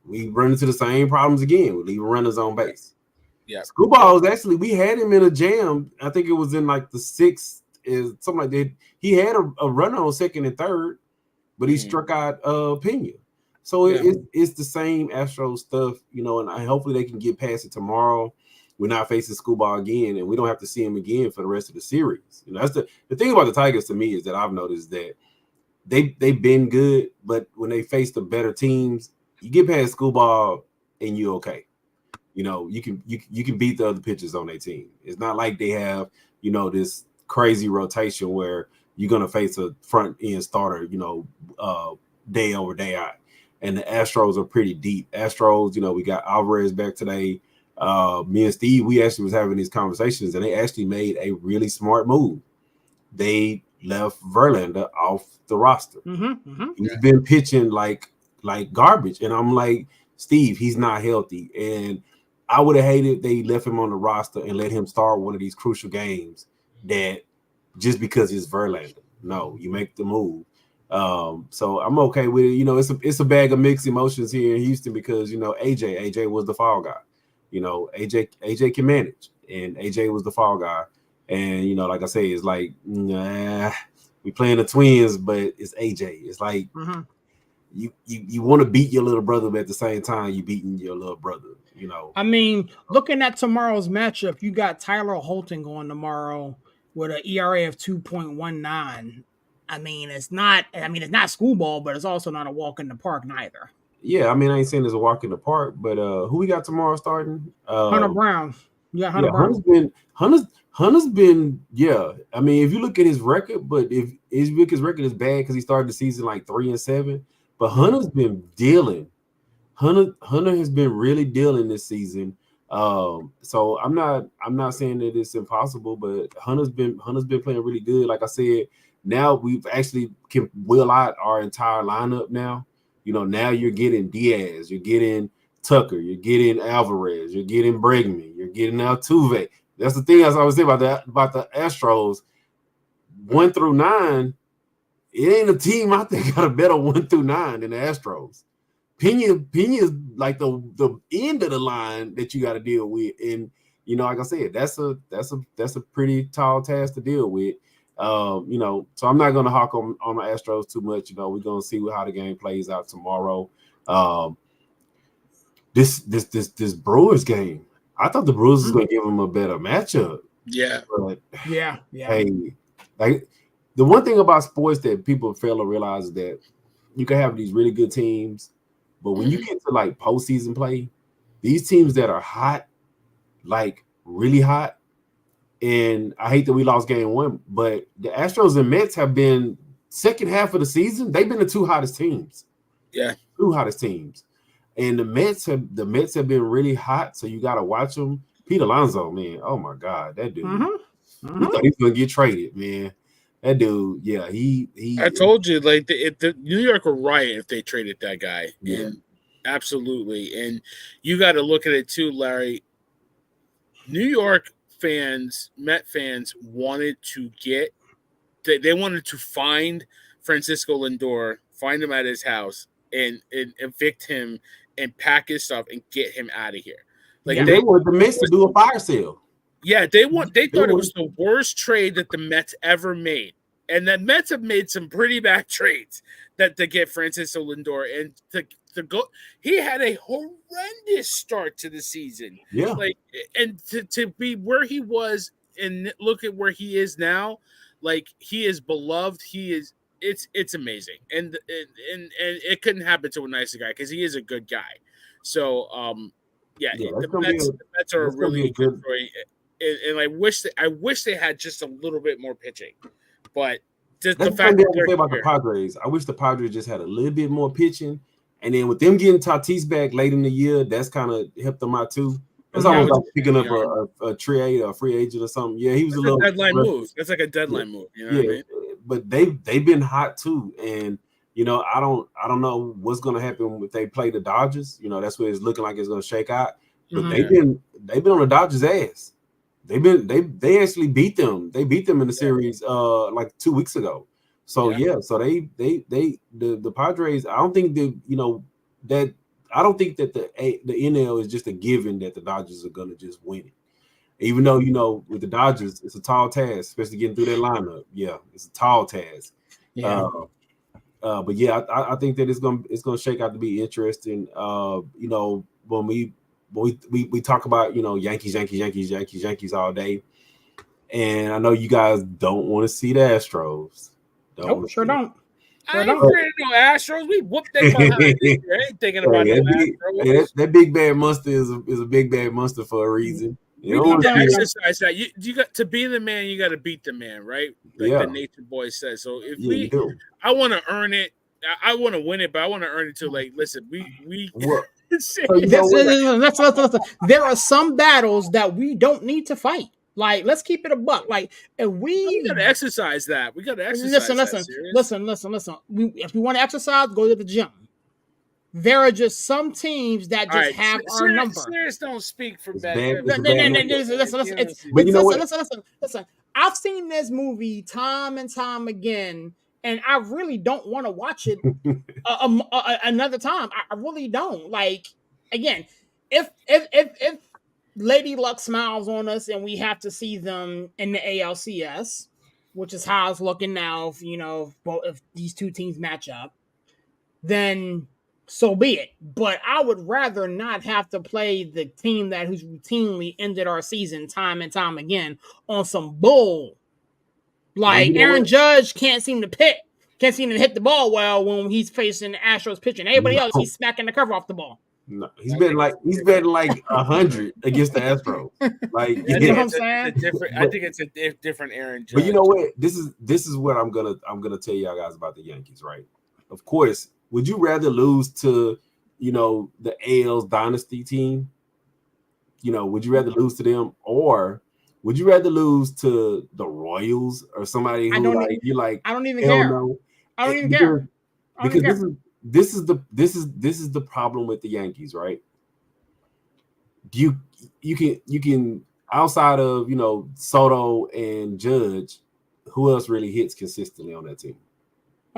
We run into the same problems again with leaving runners on base. Yeah, Screwball was actually, we had him in a jam. I think it was in like the 6th, something like that. He had a runner on 2nd and 3rd, but he struck out Pena. So it's the same Astros stuff, and hopefully they can get past it tomorrow. We're not facing Screwball again, and we don't have to see him again for the rest of the series. That's the thing about the Tigers to me, is that I've noticed that they've been good, but when they face the better teams, you get past Screwball and you're okay. You can beat the other pitchers on their team. It's not like they have, this crazy rotation where you're gonna face a front end starter, day over day out. And the Astros are pretty deep. Astros, we got Alvarez back today. Me and Steve, we actually was having these conversations, and they actually made a really smart move. They left Verlander off the roster. He's been pitching like garbage, and I'm like, Steve, he's not healthy. And I would have hated they left him on the roster and let him start one of these crucial games that just because it's Verlander. No, you make the move. So I'm okay with it. It's a bag of mixed emotions here in Houston because AJ was the fall guy. AJ can manage, and AJ was the fall guy. And like I say, it's like we playing the Twins, but it's AJ. It's like you want to beat your little brother, but at the same time you beating your little brother. I mean, looking at tomorrow's matchup, you got Tyler Holton going tomorrow with an ERA of 2.19. I mean, it's not Screwball, but it's also not a walk in the park neither. Yeah, I mean, I ain't saying it's a walk in the park, but who we got tomorrow starting? Hunter Brown. Yeah, Hunter Brown. Hunter's been, yeah. I mean, if you look at his record, but if his record is bad because he started the season like 3-7, but Hunter's been dealing. Hunter has been really dealing this season. So I'm not saying that it's impossible, but Hunter's been playing really good. Like I said, now we've actually can will out our entire lineup now. Now you're getting Diaz, you're getting Tucker, you're getting Alvarez, you're getting Bregman, you're getting Altuve. That's the thing, as I was saying about the Astros, 1 through 9, it ain't a team I think got a better 1 through 9 than the Astros. Pena's like the end of the line that you got to deal with, and like I said, that's a pretty tall task to deal with. So I'm not gonna hawk on the Astros too much. We're gonna see how the game plays out tomorrow. This Brewers game, I thought the Brewers was gonna give them a better matchup. Yeah, but yeah. Hey, like the one thing about sports that people fail to realize is that you can have these really good teams, but when you get to like postseason play, these teams that are hot, like really hot, and I hate that we lost game 1, but the Astros and Mets have been second half of the season. They've been the 2 hottest teams. Yeah, 2 hottest teams, and the Mets have been really hot. So you got to watch them. Pete Alonso, man, oh my God, that dude. We thought he was gonna get traded, man. That dude, yeah, he. I told you, like the New York were right if they traded that guy. Yeah. And absolutely, and you got to look at it too, Larry. New York fans, Met fans wanted to get. They wanted to find Francisco Lindor, find him at his house, and evict him, and pack his stuff and get him out of here. Like they wanted the Mets to do a fire sale. Yeah, they thought it was the worst trade that the Mets ever made. And the Mets have made some pretty bad trades to get Francisco Lindor. And to go, he had a horrendous start to the season. Yeah. And to be where he was and look at where he is now, like he is beloved. It's amazing. And it couldn't happen to a nicer guy because he is a good guy. So the Mets are a really good story. And I wish they had just a little bit more pitching, but just the fact that say about the Padres, I wish the Padres just had a little bit more pitching, and then with them getting Tatis back late in the year, that's kind of helped them out too. That's almost like picking up a trade or a free agent or something. Yeah, he was a little deadline move. That's like a deadline move. You know what I mean? But they've been hot too, and I don't know what's going to happen if they play the Dodgers. That's where it's looking like it's going to shake out. But they've been on the Dodgers' ass. They actually beat them. They beat them in the series like 2 weeks ago. So so the Padres. I don't think that I don't think that the NL is just a given that the Dodgers are gonna just win it. Even though with the Dodgers, it's a tall task, especially getting through their lineup. Yeah, it's a tall task. Yeah. But I think that it's gonna shake out to be interesting. When we talk about Yankees all day, and I know you guys don't want to see the Astros. Nope, sure don't. I ain't afraid of no Astros. We whooped their behind. I ain't thinking about Astros. That big bad monster is a big bad monster for a reason. You need to exercise that. You got to be the man. You got to beat the man, right? Like the Nature Boy says. So if I want to earn it. I want to win it, but I want to earn it too. Like, listen, we. Listen. There are some battles that we don't need to fight. Like, let's keep it a buck. Like, if we got to exercise that. We got to exercise. Listen. If we want to exercise, go to the gym. There are just some teams that just have our number. Serious don't speak for bad. Listen. I've seen this movie time and time again, and I really don't want to watch it another time. I really don't. Like, again, if Lady Luck smiles on us and we have to see them in the ALCS, which is how it's looking now, if these two teams match up, then so be it. But I would rather not have to play the team who's routinely ended our season time and time again on some bull. Like, Aaron Judge can't seem to hit the ball well when he's facing the Astros pitching. Everybody else, he's smacking the cover off the ball. No, he's betting like 100 against the Astros. Like, you know what I'm saying? I think it's a different Aaron Judge. But you know what? This is what I'm gonna tell y'all guys about the Yankees, right? Of course, would you rather lose to the AL's dynasty team? Would you rather lose to them, or would you rather lose to the Royals or somebody who I don't even care. No. I don't even care. Because this is the problem with the Yankees, right? You can outside of Soto and Judge, who else really hits consistently on that team?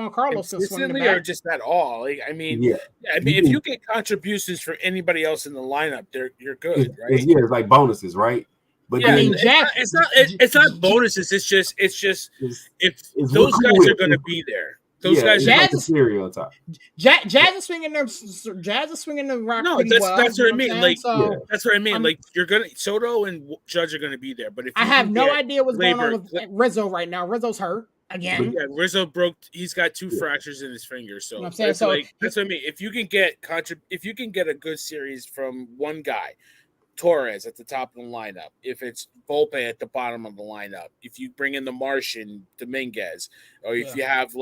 Juan Carlos can swing the consistently bat. or just at all. Like, I mean, Yeah. if you get contributions for anybody else in the lineup, you're good, right? It's like bonuses, right? But yeah, I mean, it's not bonuses. It's just if those guys are going to be there. Those guys are Jazz like a stereotype. Jazz is swinging the rock. No, pretty well, that's what I mean. Like, so, that's what I mean. Like, you're gonna Soto and Judge are going to be there, but if I have no idea what's going on with Rizzo right now. Rizzo's hurt again. Yeah, Rizzo broke. He's got 2 fractures in his finger. So you know what I'm saying? that's what I mean. If you can get a good series from one guy, Torres at the top of the lineup, if it's Volpe at the bottom of the lineup, if you bring in the Martian Dominguez, or if you have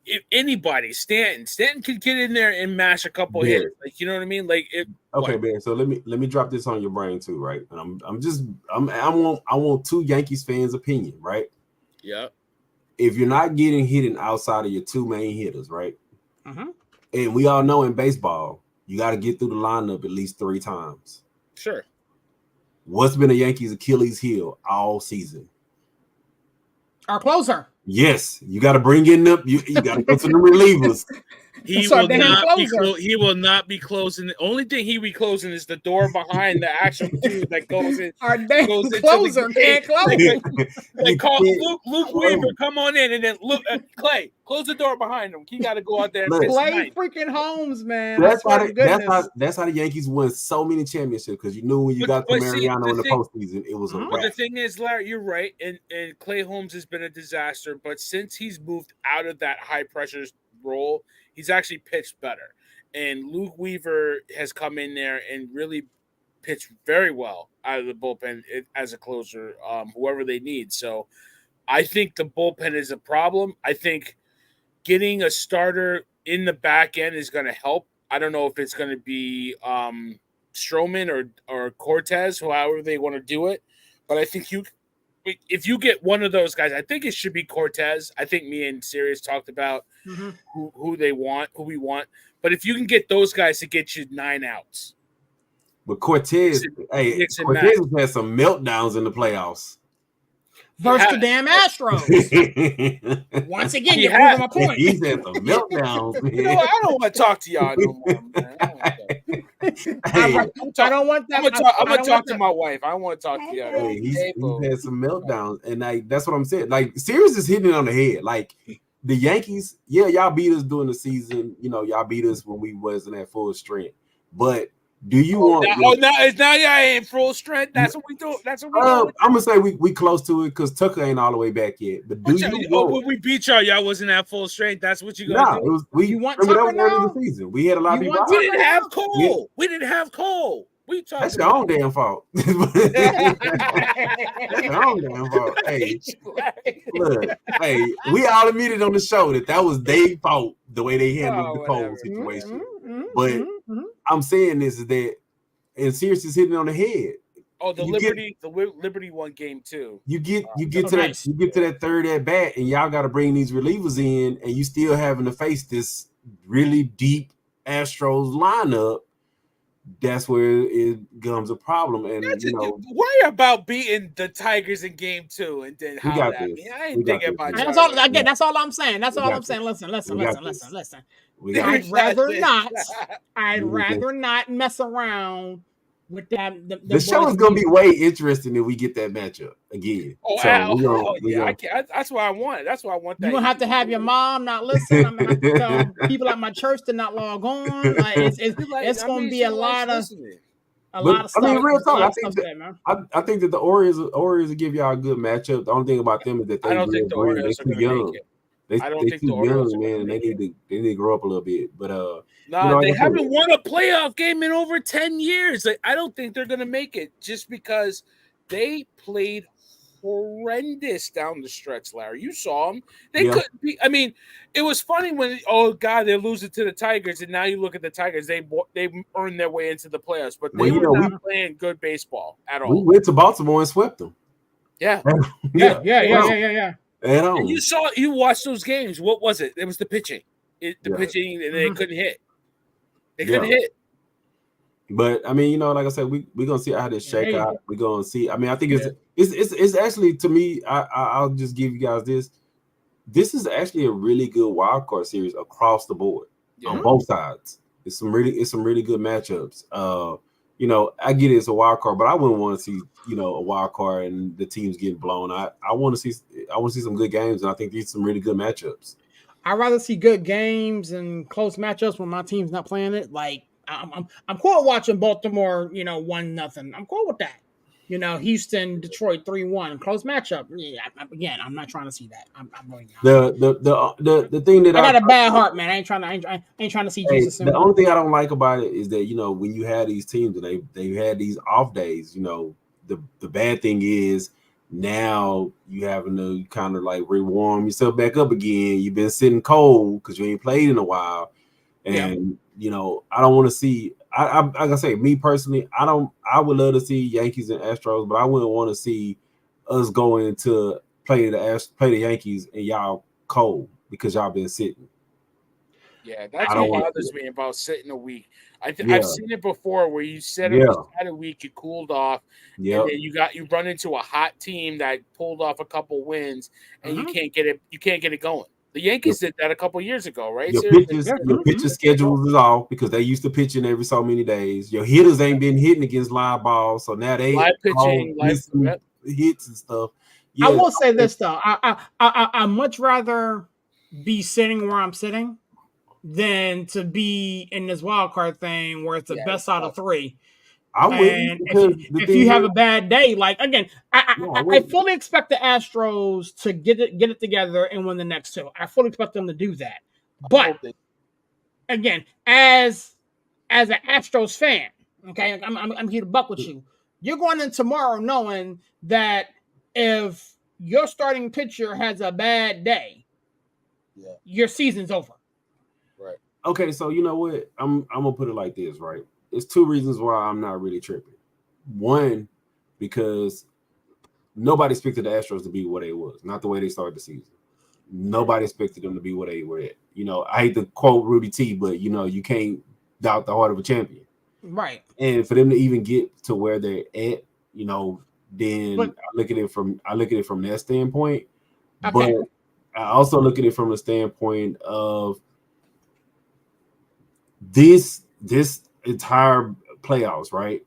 if anybody, Stanton could get in there and mash a couple hits. Like, you know what I mean? Like okay, man. So let me drop this on your brain too, right? And I want 2 Yankees fans' opinion, right? Yeah. If you're not getting hitting outside of your 2 main hitters, right? Mm-hmm. And we all know in baseball, you got to get through the lineup at least 3 times. Sure. What's been a Yankees' Achilles heel all season? Our closer. Yes, you got to bring in the you got to go to the relievers. He will not be closing. The only thing he be closing is the door behind the actual dude that goes in. Our damn closer can't close. Call Luke Weaver, come on in, and then look Clay, close the door behind him. He got to go out there and Clay freaking Holmes, man. That's how the Yankees won so many championships, because you knew when you got to Mariano in the postseason, it was a wrap. But the thing is, Larry, you're right, and Clay Holmes has been a disaster. But since he's moved out of that high pressure role, he's actually pitched better. And Luke Weaver has come in there and really pitched very well out of the bullpen as a closer, whoever they need. So I think the bullpen is a problem. I think getting a starter in the back end is going to help. I don't know if it's going to be Stroman or Cortez, however they want to do it. But I think if you get one of those guys, I think it should be Cortez. I think me and Sirius talked about who we want. But if you can get those guys to get you 9 outs. But Cortez has had some meltdowns in the playoffs. Versus the damn Astros. Once again, you're proving my point. He's had some meltdowns, man. You know what? I don't want to talk to y'all no more, man. I don't want that. I'm gonna talk to my wife. I don't want to talk to y'all. Hey, he's had some meltdowns, and that's what I'm saying. Like, Sirius is hitting it on the head. Like, the Yankees, y'all beat us during the season. You know, y'all beat us when we wasn't at full strength. But do you want? Now y'all ain't full strength. That's what we do. That's what we do. I'm gonna say we close to it because Tucker ain't all the way back yet. But when we beat y'all wasn't at full strength. That's what you gonna do. You want Tucker now? The season. We had a lot of people. We didn't have Cole. We didn't have Cole. That's your own damn fault. That's your own damn fault. Hey, look, we all admitted on the show that was their fault, the way they handled the Cole situation. But I'm saying this is that, and Sirius is hitting on the head. Oh, the Liberty won game 2. You get to that third at bat, and y'all got to bring these relievers in, and you still having to face this really deep Astros lineup. That's where it becomes a problem. And worry about beating the Tigers in game 2 and then how that. I ain't thinking about that. That's all I'm saying. That's all I'm saying. Listen. I'd rather not mess around with that. The show is gonna be way interesting if we get that matchup again. That's what I want. That's why I want that. You're gonna have to have your mom not listen. I'm gonna have to tell people at my church to not log on. Like, it's gonna be a lot of stuff. I mean, real talk. I think that the Orioles will give y'all a good matchup. The only thing about them is that I don't think the Orioles are gonna make it. I don't think the Orioles young, man. They need to grow up a little bit. But they haven't won a playoff game in over 10 years. Like, I don't think they're gonna make it just because they played horrendous down the stretch, Larry. You saw them. They couldn't be. I mean, it was funny when they're losing to the Tigers, and now you look at the Tigers. They earned their way into the playoffs, but they were not playing good baseball at all. We went to Baltimore and swept them. Yeah. And you watched those games. What was it? It was the pitching. Pitching, and they couldn't hit. They couldn't hit. But I mean, like I said, we're gonna see how this shake out. We're gonna see. I mean, I think it's actually, to me. I'll just give you guys this. this is actually a really good wild card series across the board on both sides. It's some really good matchups. I get it's a wild card, but I wouldn't want to see, a wild card and the teams getting blown. I want to see some good games, and I think these are some really good matchups. I'd rather see good games and close matchups when my team's not playing it. Like I'm cool watching Baltimore, 1-0. I'm cool with that. Houston, Detroit 3-1, close matchup. Yeah, I'm not trying to see that. I'm really not. The thing that I got a bad heart, man. I ain't trying to see Jesus. The only thing I don't like about it is that when you have these teams and they had these off days, the bad thing is now you having to kind of like rewarm yourself back up again. You've been sitting cold because you ain't played in a while, and I don't want to see. I like I say, me personally, I would love to see Yankees and Astros, but I wouldn't want to see us going to play the Yankees and y'all cold because y'all been sitting. Yeah, that's what bothers me about sitting a week. I've seen it before where you sat a week, you cooled off, and then you run into a hot team that pulled off a couple wins, and you can't get it going. The Yankees did that a couple years ago, right? Your pitcher schedules is off because they used to pitch in every so many days. Your hitters ain't been hitting against live balls, so now they live pitching, hits and stuff. Yeah. I will say this though, I much rather be sitting where I'm sitting than to be in this wild card thing where it's the best out of three. If you have a bad day, like again, I fully expect the Astros to get it together and win the next two. I fully expect them to do that. But again, as an Astros fan, okay, I'm here to buck with you. You're going in tomorrow knowing that if your starting pitcher has a bad day, your season's over. Right. Okay, so you know what? I'm gonna put it like this, right? There's two reasons why I'm not really tripping. One, because nobody expected the Astros to be what they was, not the way they started the season. Nobody expected them to be what they were at. I hate to quote Rudy T, but you can't doubt the heart of a champion. Right. And for them to even get to where they're at, then I look at it from that standpoint. Okay. But I also look at it from the standpoint of this entire playoffs, right?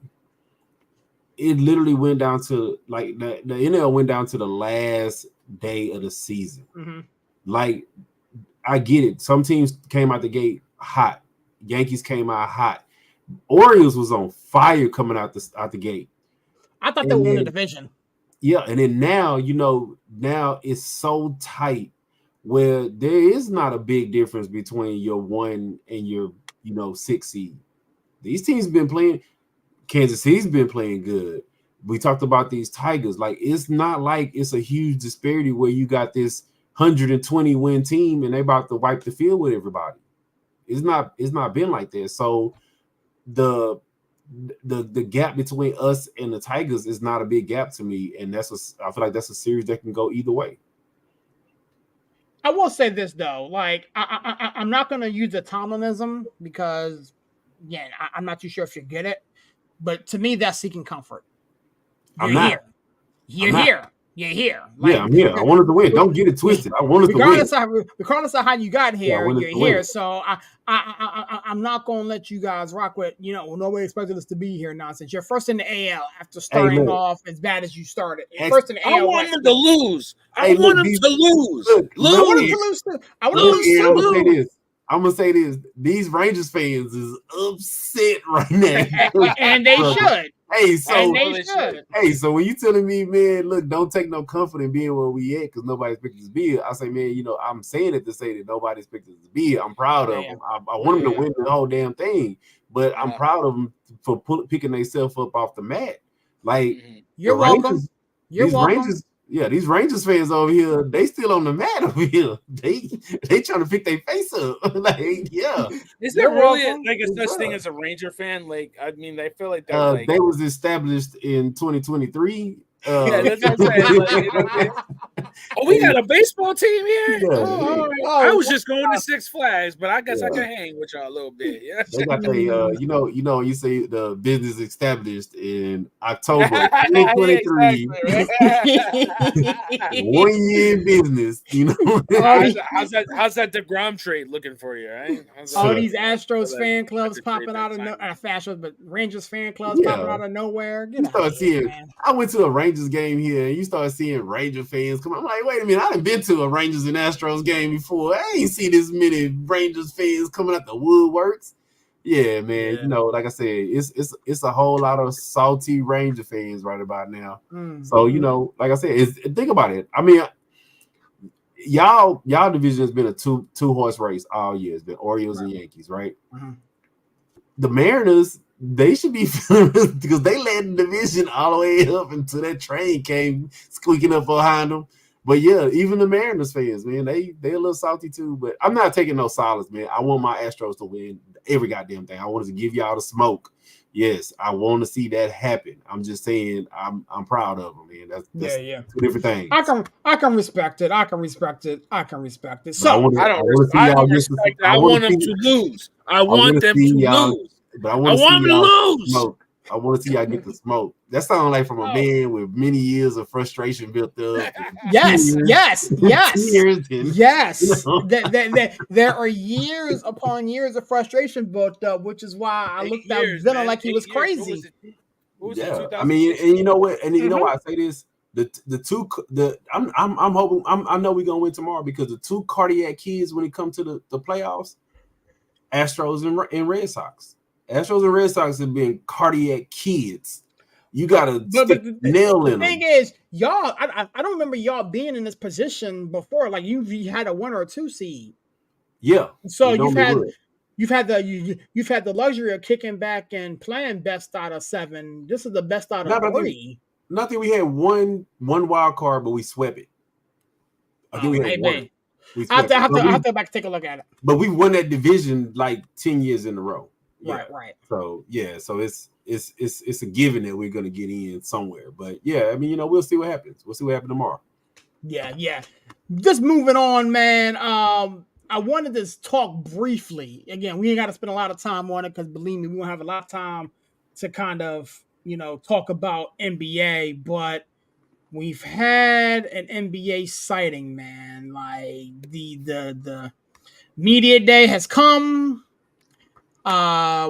It literally went down to like the NL went down to the last day of the season. Mm-hmm. Like, I get it. Some teams came out the gate hot. Yankees came out hot. Orioles was on fire coming out the gate. I thought they won the division. Yeah, and then now it's so tight where there is not a big difference between your 1 and your 6 seed. These teams been playing. Kansas City's been playing good. We talked about these Tigers. Like, it's not like it's a huge disparity where you got this 120 win team and they about to wipe the field with everybody. It's not been like that. So the gap between us and the Tigers is not a big gap to me, and I feel like that's a series that can go either way. I will say this though, like I'm not going to use the Tomlinism because, again, I'm not too sure if you get it, but to me that's seeking comfort. You're here. Like, I'm here. I wanted to win. Don't get it twisted. I wanted to win. Regardless of how you got here, you're here. So I'm not going to let you guys rock with, nobody expected us to be here nonsense. You're first in the AL after starting off as bad as you started. First in the AL. I want them to lose. I want them to lose. I want them to lose too. I want them to lose. I'm gonna say this: these Rangers fans is upset right now, and they should. So when you telling me, man, look, don't take no comfort in being where we at because nobody expected us to be here. I say, man, I'm saying it to say that nobody expected us to be here. I'm proud of them. I want them to win the whole damn thing, but I'm proud of them for picking themselves up off the mat. Like, you're welcome. You're welcome. These Rangers fans over here, they still on the mat over here. They trying to pick their face up. Is there really a such thing as a Ranger fan? Like, I mean, I feel like they was established in 2023. That's what I'm saying. we got a baseball team here. Yeah, All right. I was just going to Six Flags, but I guess I can hang with y'all a little bit. Yeah, they got you say the business established in October 2023. Exactly. 1 year in business, How's that DeGrom trade looking for you? Right? All these Astros fan clubs popping out of Astros, but Rangers fan clubs popping out of nowhere. You start seeing. I went to a Rangers game here, and you start seeing Ranger fans come. I'm like, wait a minute, I done been to a Rangers and Astros game before. I ain't seen this many Rangers fans coming out the woodworks. Yeah, man. Yeah. Like I said, it's a whole lot of salty Ranger fans right about now. So like I said, think about it. I mean, y'all division has been a two horse race all year. It's been Orioles and Yankees, right? The Mariners, they should be because they led the division all the way up until that train came squeaking up behind them. But yeah, even the Mariners fans, man, they a little salty too. But I'm not taking no solace, man. I want my Astros to win every goddamn thing. I wanted to give y'all the smoke. Yes, I want to see that happen. I'm just saying, I'm proud of them, man. That's two different things. I can respect it. I can respect it. So I want them to lose. I want them to lose. But I want them to lose. Smoke. I want to see y'all get the smoke. That sounds like from a man with many years of frustration built up. Yes. There are years upon years of frustration built up, which is why I looked at Villa like he was crazy. I mean, and you know what? And you know why I say this? I'm hoping I know we're gonna win tomorrow because the two cardiac kids when it comes to the playoffs, Astros and Red Sox. Astros and Red Sox have been cardiac kids. You gotta nail in them. The thing is, y'all, I don't remember y'all being in this position before. Like you had a 1 or 2 seed. Yeah. So you've had the luxury of kicking back and playing best out of 7. This is the best out of 3. Nothing. We had one wild card, but we swept it. I think we had one. I have to go back and take a look at it. But we won that division like 10 years in a row. Yeah. Right. So it's a given that we're gonna get in somewhere. But yeah, I mean, we'll see what happens. We'll see what happens tomorrow. Yeah. Just moving on, man. I wanted to talk briefly. Again, we ain't got to spend a lot of time on it because believe me, we won't have a lot of time to kind of talk about NBA. But we've had an NBA sighting, man. Like the media day has come.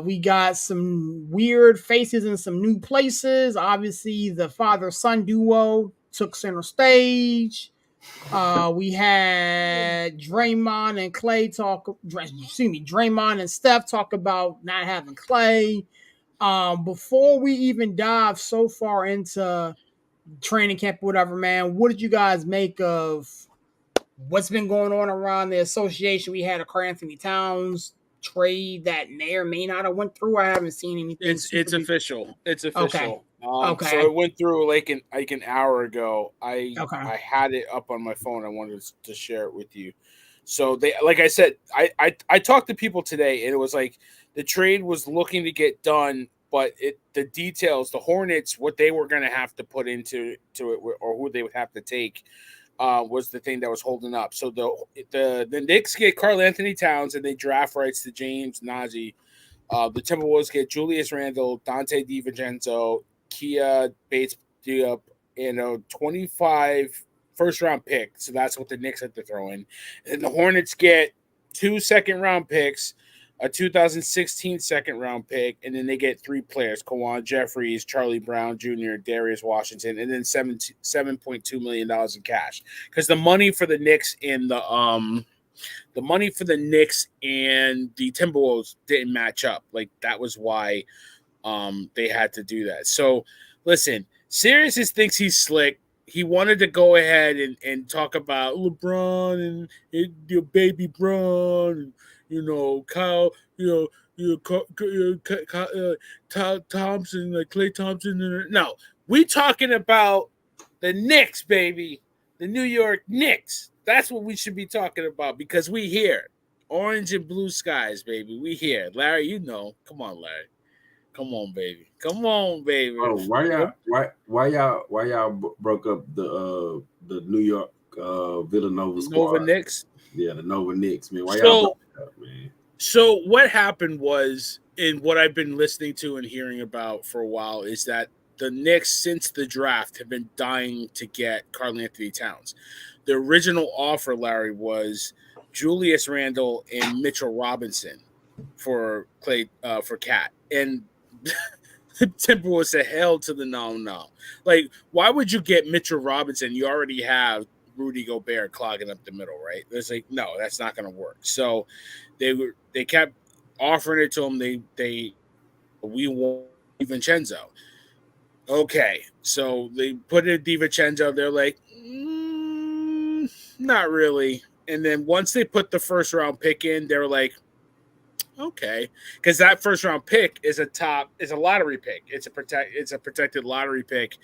We got some weird faces in some new places. Obviously, the father-son duo took center stage. We had Draymond and Steph talk about not having Clay. Before we even dive so far into training camp, whatever, man, what did you guys make of what's been going on around the association? We had a Karl-Anthony Towns trade that may or may not have went through. I haven't seen anything. It's official. It's official. Okay. So it went through like an hour ago. I had it up on my phone. I wanted to share it with you. So they, like I said, I talked to people today, and it was like the trade was looking to get done, but the details, the Hornets, what they were going to have to put into it, or who they would have to take. Was the thing that was holding up. So the Knicks get Karl-Anthony Towns and they draft rights to James Naji. The Timberwolves get Julius Randle, Dante DiVincenzo, Kia Bates-Diop, and a 25 first-round pick. So that's what the Knicks had to throw in. And the Hornets get 2 second-round picks, a 2016 second-round pick, and then they get 3 players: Kawan Jeffries, Charlie Brown Jr., Darius Washington, and then $7.2 million in cash. Because the money for the Knicks and the Timberwolves didn't match up. Like that was why they had to do that. So listen, Sirius thinks he's slick. He wanted to go ahead and talk about LeBron and your baby Bron. Kyle, Thompson, like Klay Thompson. No, we talking about the Knicks, baby. The New York Knicks. That's what we should be talking about because we here. Orange and blue skies, baby. We here. Larry, Come on, Larry. Come on, baby. Oh, why y'all broke up the New York Villanova squad. Nova Knicks. Yeah, the Nova Knicks, man. Why y'all So, that, man? so what happened was, in what I've been listening to and hearing about for a while, is that the Knicks, since the draft, have been dying to get Karl-Anthony Towns. The original offer, Larry, was Julius Randle and Mitchell Robinson for Cat, and the Timberwolves said hell to the no. Like, why would you get Mitchell Robinson? You already have Rudy Gobert clogging up the middle, right? It's like, no, that's not going to work. So they kept offering it to him. We want DiVincenzo. Okay, so they put in DiVincenzo. They're like, not really. And then once they put the first round pick in, they were like, okay, because that first round pick is a lottery pick. It's a protected lottery pick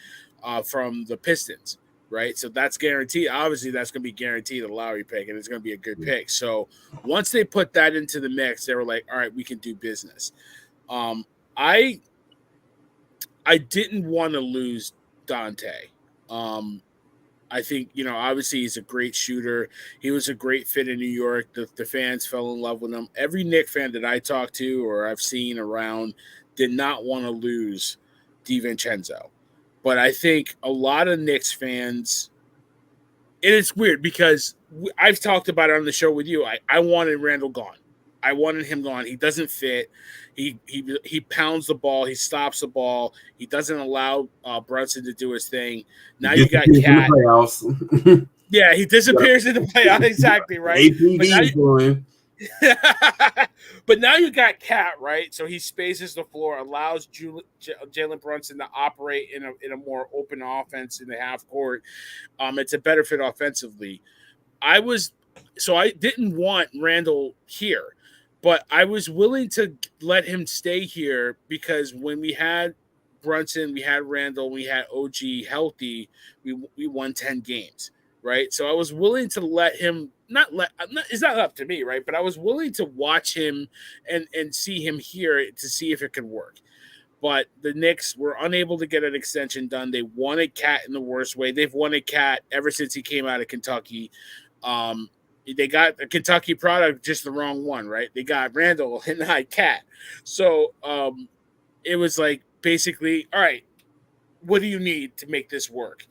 from the Pistons, right? So that's guaranteed. Obviously, that's going to be guaranteed a lottery pick, and it's going to be a good pick. So once they put that into the mix, they were like, all right, we can do business. I didn't want to lose Dante. I think, obviously he's a great shooter. He was a great fit in New York. The fans fell in love with him. Every Knicks fan that I talked to or I've seen around did not want to lose DiVincenzo. But I think a lot of Knicks fans, and it's weird because I've talked about it on the show with you. I wanted Randle gone. I wanted him gone. He doesn't fit. He pounds the ball. He stops the ball. He doesn't allow Brunson to do his thing. Now you got Cat. Yeah, he disappears in the playoffs. Exactly, right? But now you got Cat, right? So he spaces the floor, allows Jalen Brunson to operate in a more open offense in the half court. It's a better fit offensively. I didn't want Randle here. But I was willing to let him stay here because when we had Brunson, we had Randle, we had OG healthy, we won 10 games, right? So I was willing to let him it's not up to me, right? But I was willing to watch him and see him here to see if it could work. But the Knicks were unable to get an extension done. They wanted Cat in the worst way. They've wanted Cat ever since he came out of Kentucky. They got a Kentucky product, just the wrong one, right? They got Randle and not Cat. So it was like basically, all right, what do you need to make this work?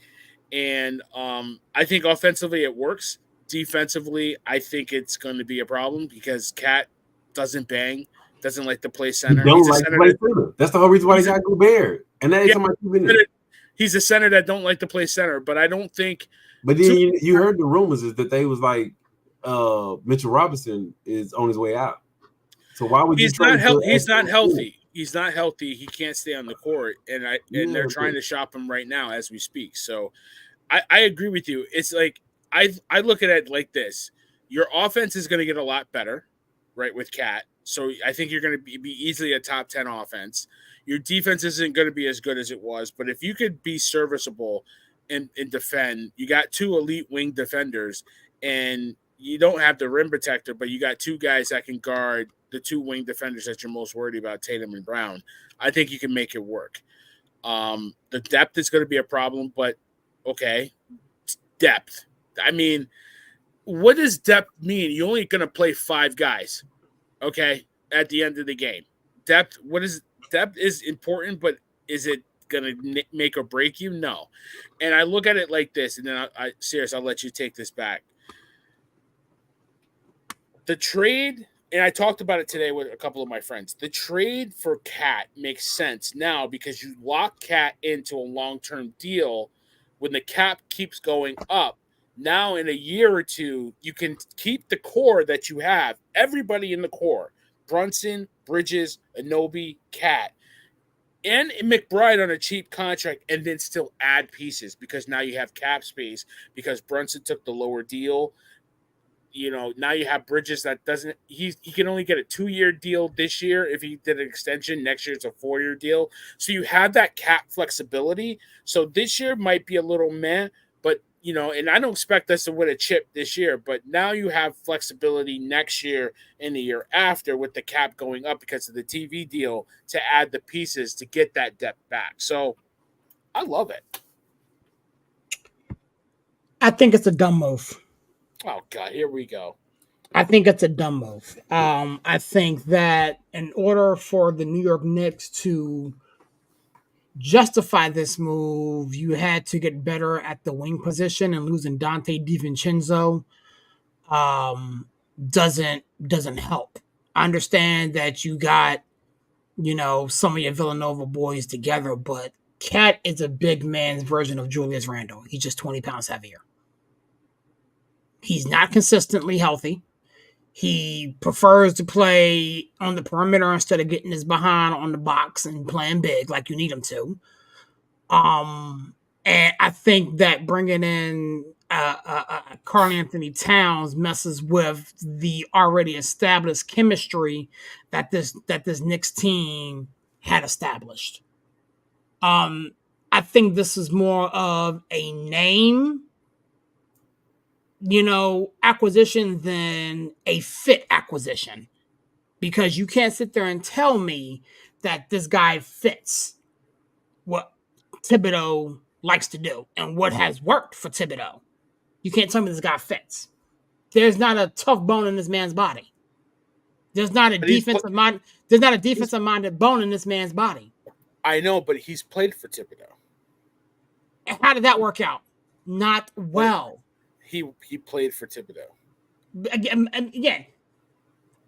And I think offensively it works. Defensively, I think it's going to be a problem because Cat doesn't bang, doesn't like to play center. That's the whole reason why he got Gobert. And that ain't somebody he's a center that don't like to play center, but I don't think. But then you heard the rumors is that they was like, Mitchell Robinson is on his way out. So why would he's not healthy? He's not healthy. He's not healthy. He can't stay on the court, and they're trying to shop him right now as we speak. So I agree with you. It's like I look at it like this: your offense is going to get a lot better, right, with Cat. So I think you're going to be easily a top 10 offense. Your defense isn't going to be as good as it was, but if you could be serviceable and defend, you got two elite wing defenders, and you don't have the rim protector, but you got two guys that can guard the two wing defenders that you're most worried about, Tatum and Brown. I think you can make it work. The depth is going to be a problem, but okay, depth. I mean, what does depth mean? You're only going to play 5 guys, okay, at the end of the game. Depth is important, but is it going to make or break you? No. And I look at it like this, and then I'll let you take this back. The trade, and I talked about it today with a couple of my friends, the trade for Cat makes sense now because you lock Cat into a long-term deal. When the cap keeps going up, now in a year or two, you can keep the core that you have, everybody in the core, Brunson, Bridges, Anunoby, Cat, and McBride on a cheap contract, and then still add pieces because now you have cap space because Brunson took the lower deal. Now you have Bridges that doesn't – he can only get a 2-year deal this year. If he did an extension, next year it's a 4-year deal. So you have that cap flexibility. So this year might be a little meh, but, and I don't expect us to win a chip this year, but now you have flexibility next year and the year after with the cap going up because of the TV deal to add the pieces to get that depth back. So I love it. I think it's a dumb move. Oh God, here we go. I think it's a dumb move. I think that in order for the New York Knicks to justify this move, you had to get better at the wing position, and losing Dante DiVincenzo doesn't help. I understand that you got, some of your Villanova boys together, but Cat is a big man's version of Julius Randle. He's just 20 pounds heavier. He's not consistently healthy. He prefers to play on the perimeter instead of getting his behind on the box and playing big like you need him to. And I think that bringing in Karl Anthony Towns messes with the already established chemistry that this Knicks team had established. I think this is more of a name, acquisition than a fit acquisition, because you can't sit there and tell me that this guy fits what Thibodeau likes to do and what has worked for Thibodeau. You can't tell me this guy fits. There's not a tough bone in this man's body. There's not a defensive minded bone in this man's body. I know, but he's played for Thibodeau. And how did that work out? Not well. He played for Thibodeau. Again,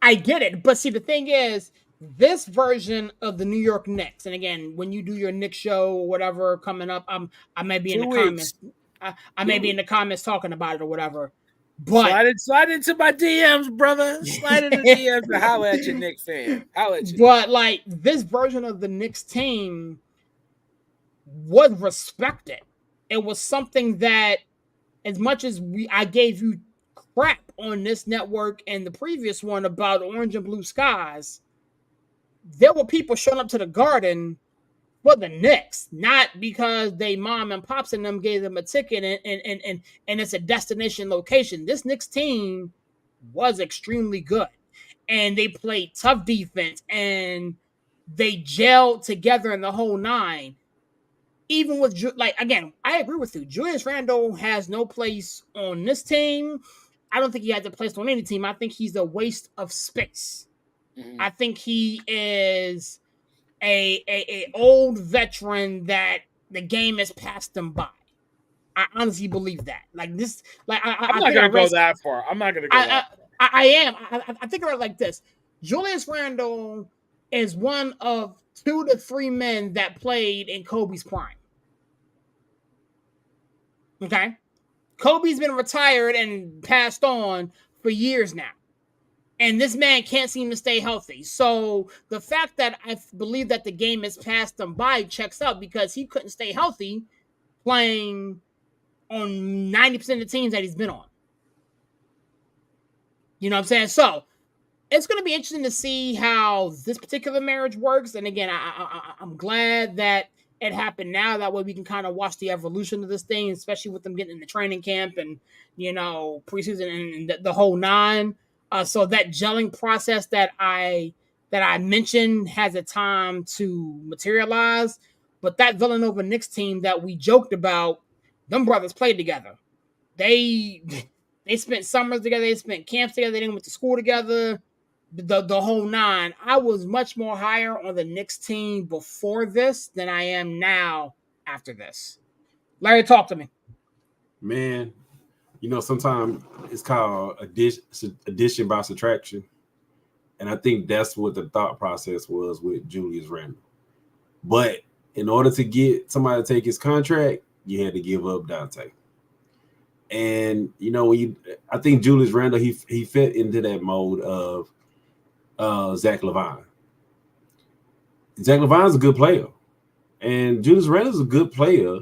I get it. But see, the thing is, this version of the New York Knicks, and again, when you do your Knicks show or whatever coming up, I may be in the comments. I may be in the comments talking about it or whatever. But slide into my DMs, brother. Slide into the DMs and holler at your Knicks fan. Holler at you. But like this version of the Knicks team was respected. It was something that, as much as I gave you crap on this network and the previous one about orange and blue skies, there were people showing up to the Garden for the Knicks, not because they mom and pops and them gave them a ticket and it's a destination location. This Knicks team was extremely good, and they played tough defense, and they gelled together in the whole nine. Even with, again, I agree with you. Julius Randle has no place on this team. I don't think he has a place on any team. I think he's a waste of space. Mm-hmm. I think he is a old veteran that the game has passed him by. I honestly believe that. Like this, I'm not gonna go that far. I'm not gonna go that far. I am. I think about it like this. Julius Randle is one of 2 to 3 men that played in Kobe's prime. Okay? Kobe's been retired and passed on for years now. And this man can't seem to stay healthy. So the fact that I believe that the game has passed him by checks out, because he couldn't stay healthy playing on 90% of the teams that he's been on. You know what I'm saying? So it's going to be interesting to see how this particular marriage works. And again, I'm glad that it happened now. That way we can kind of watch the evolution of this thing, especially with them getting in the training camp and, preseason and the whole nine. So that gelling process that I mentioned has a time to materialize. But that Villanova Knicks team that we joked about, them brothers played together. They spent summers together. They spent camps together. They went to school together. The whole nine. I was much more higher on the Knicks team before this than I am now after this. Larry, talk to me. Man, sometimes it's called addition by subtraction. And I think that's what the thought process was with Julius Randle. But in order to get somebody to take his contract, you had to give up Dante. And, I think Julius Randle, he fit into that mode of Zach LaVine. Zach LaVine's a good player. And Julius Randle's a good player,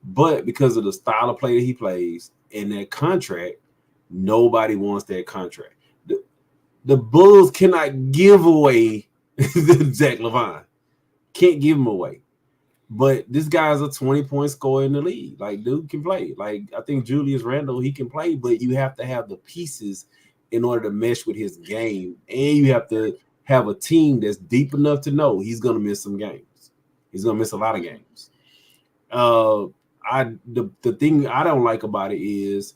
but because of the style of play that he plays and that contract, nobody wants that contract. The Bulls cannot give away Zach LaVine. Can't give him away. But this guy's a 20-point scorer in the league. Like, dude can play. Like, I think Julius Randle, he can play, but you have to have the pieces in order to mesh with his game. And you have to have a team that's deep enough to know he's going to miss some games. He's going to miss a lot of games. the thing I don't like about it is,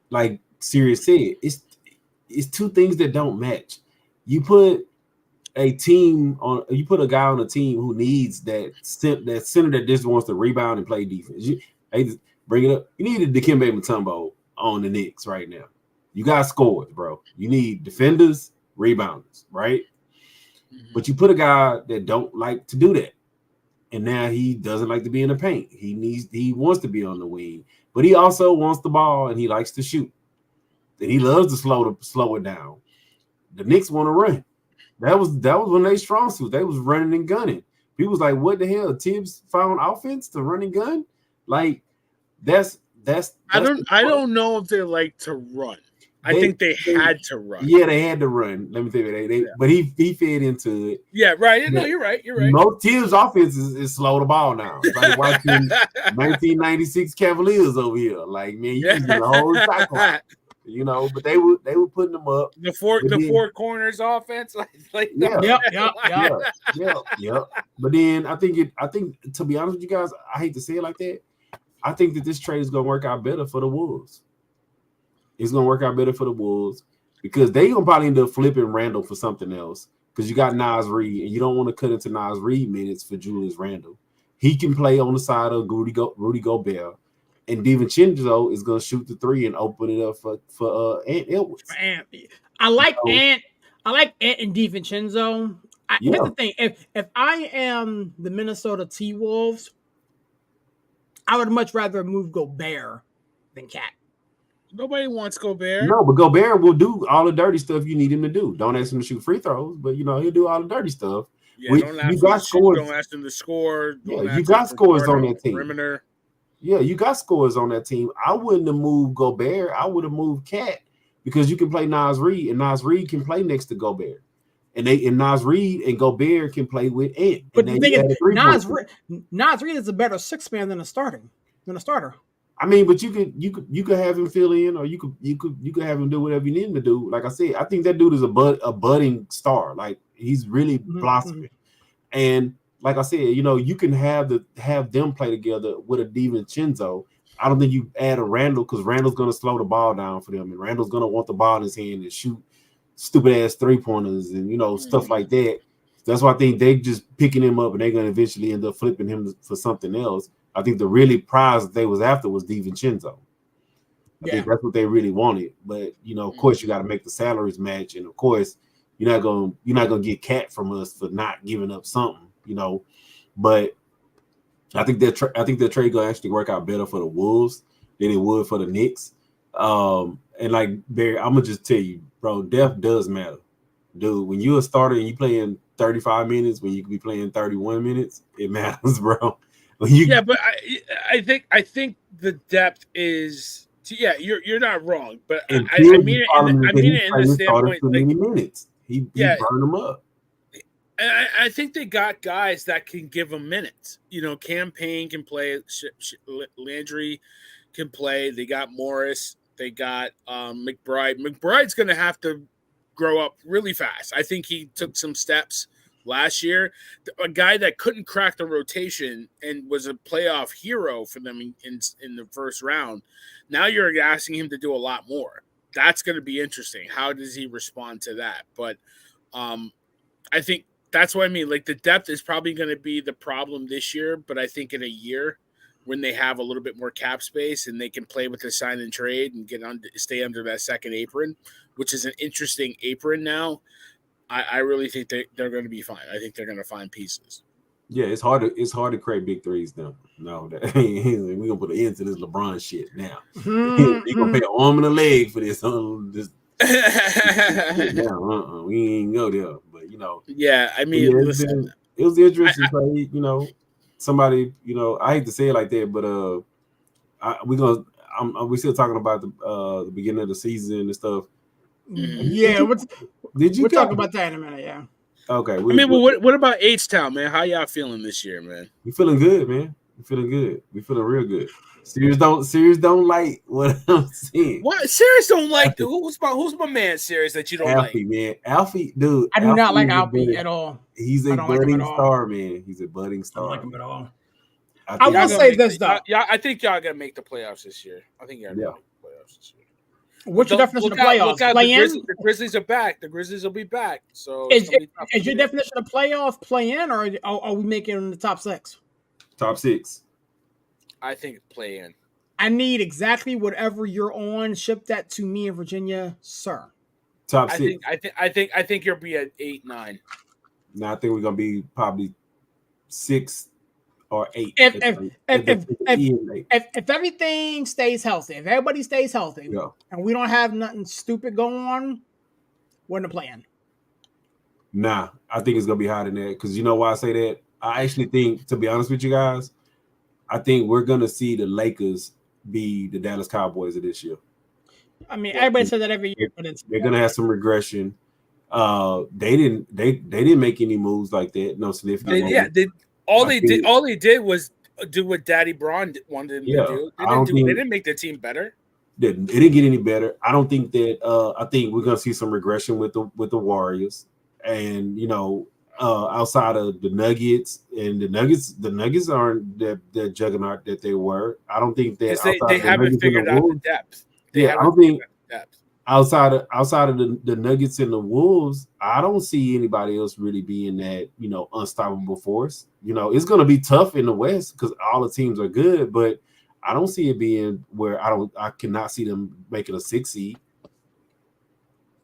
like Sirius said, it's two things that don't match. You put a guy on a team who needs that center that just wants to rebound and play defense. Just bring it up. You need a Dikembe Mutombo on the Knicks right now. You got scores, bro. You need defenders, rebounders, right? Mm-hmm. But you put a guy that don't like to do that, and now he doesn't like to be in the paint. He wants to be on the wing, but he also wants the ball and he likes to shoot. And he loves to slow it down. The Knicks want to run. That was when they strong suit. They was running and gunning. People was like, "What the hell?" Tibbs found offense to run and gun. Like that's I don't know if they like to run. I think they had to run. Yeah, they had to run. Let me tell you, but he fed into it. Yeah, right. No, you're right. Most Tibbs' offense is slow the ball now. It's like watching 1996 Cavaliers over here. Like, man, you can get a whole cycle. You know, but they were putting them up. The four corners offense, yeah. But then I think to be honest with you guys, I hate to say it like that. I think that this trade is gonna work out better for the Wolves. It's gonna work out better for the Wolves because they gonna probably end up flipping Randall for something else because you got Naz Reid and you don't want to cut into Naz Reid minutes for Julius Randle. He can play on the side of Rudy Gobert. And DiVincenzo is going to shoot the three and open it up for Ant Edwards. I like Ant and DiVincenzo. Here's the thing: if I am the Minnesota T-Wolves, I would much rather move Gobert than Cat. Nobody wants Gobert. No, but Gobert will do all the dirty stuff you need him to do. Don't ask him to shoot free throws, but he'll do all the dirty stuff. Yeah, don't ask him to score. Yeah, you got scores on that team. Perimeter. Yeah, you got scores on that team. I wouldn't have moved Gobert. I would have moved Cat because you can play Naz Reid, and Naz Reid can play next to Gobert. And Naz Reid and Gobert can play with Ant. But the thing is, Naz Reid is a better sixth man than a starter. I mean, but you could have him fill in, or you could have him do whatever you need him to do. Like I said, I think that dude is a budding star. Like he's really blossoming. And like I said, you can have them play together with a DiVincenzo. I don't think you add a Randall because Randall's going to slow the ball down for them, and Randall's going to want the ball in his hand and shoot stupid ass 3-pointers and stuff like that. That's why I think they just picking him up and they're going to eventually end up flipping him for something else. I think the really prize that they was after was DiVincenzo. I think that's what they really wanted. But of course, you got to make the salaries match, and of course, you're not gonna get Cat from us for not giving up something. But I think that trade gonna actually work out better for the Wolves than it would for the Knicks. And like Barry, I'm gonna just tell you, bro, depth does matter, dude. When you're a starter and you playing 35 minutes, when you could be playing 31 minutes, it matters, bro. But I think the depth is. Yeah, you're not wrong, but I mean it in the standpoint. Many minutes. He burned them up. And I think they got guys that can give them minutes. Cam Payne can play. Landry can play. They got Morris. They got McBride. McBride's going to have to grow up really fast. I think he took some steps last year. A guy that couldn't crack the rotation and was a playoff hero for them in the first round. Now you're asking him to do a lot more. That's going to be interesting. How does he respond to that? But I think that's what I mean. Like the depth is probably going to be the problem this year, but I think in a year when they have a little bit more cap space and they can play with the sign and trade and stay under that second apron, which is an interesting apron now, I really think they're going to be fine. I think they're going to find pieces. Yeah, it's hard to create big threes now. No, we're gonna put an end to this LeBron shit now. You're gonna pay an arm and a leg for this. We ain't go there, but Yeah, I mean, listen, it was interesting. Somebody, I hate to say it like that, but we still talking about the beginning of the season and stuff. Yeah, we'll talk about that in a minute. Yeah. Okay. What about H-Town, man? How y'all feeling this year, man? We feeling good, man. We feeling good. We feeling real good. Sirius don't like what I'm seeing. What? Sirius don't like? Who's my man, Sirius, that you don't Alfie, like? Man, Alfie, dude. I do not like Alfie at all. He's a budding star, man. He's a budding star. I don't like him at all. I will say this though. Yeah, I think y'all gonna make the playoffs this year. I think y'all gonna make the playoffs this year. What's your definition of playoffs? Look out, play in? The Grizzlies are back. The Grizzlies will be back. So is your definition of playoff play in, or are we making it in the top 6? Top 6. I think play in. I need exactly whatever you're on. Ship that to me in Virginia, sir. Top 6. I think you'll be at 8, 9. No, I think we're gonna be probably 6 or 8. If everything stays healthy, if everybody stays healthy, and we don't have nothing stupid going on, we're in the plan. Nah, I think it's gonna be higher than that. Because you know why I say that? I actually think, to be honest with you guys, I think we're gonna see the Lakers be the Dallas Cowboys of this year. I mean, everybody says that every year, but they're gonna have some regression. They didn't make any moves like that. No significant. All they did was do what Daddy Braun wanted them to do. They didn't make the team better. It didn't get any better. I don't think that. I think we're gonna see some regression with the Warriors, and outside of the Nuggets, and the Nuggets aren't the juggernaut that they were. I don't think that they haven't figured out the depth. I don't think outside of the Nuggets and the Wolves, I don't see anybody else really being that unstoppable force. It's going to be tough in the West because all the teams are good, but I don't see it being where I cannot see them making a 6 seed.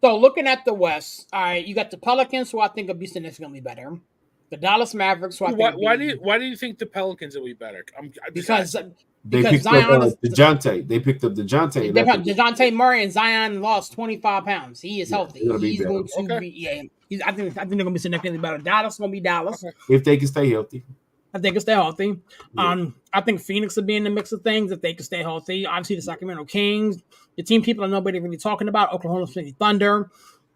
So looking at the West, all right, you got the Pelicans, who I think will be significantly better. The Dallas Mavericks, who I think why do you think the Pelicans will be better? Because they picked Zion up DeJounte. They picked up DeJounte. DeJounte Murray, and Zion lost 25 pounds. He is healthy. He's going to be. I think they're going to be significantly better. Dallas is going to be Dallas if they can stay healthy. I think it's stay healthy. Yeah. I think Phoenix will be in the mix of things if they can stay healthy. Obviously, the Sacramento Kings, the team people that nobody really talking about, Oklahoma City Thunder.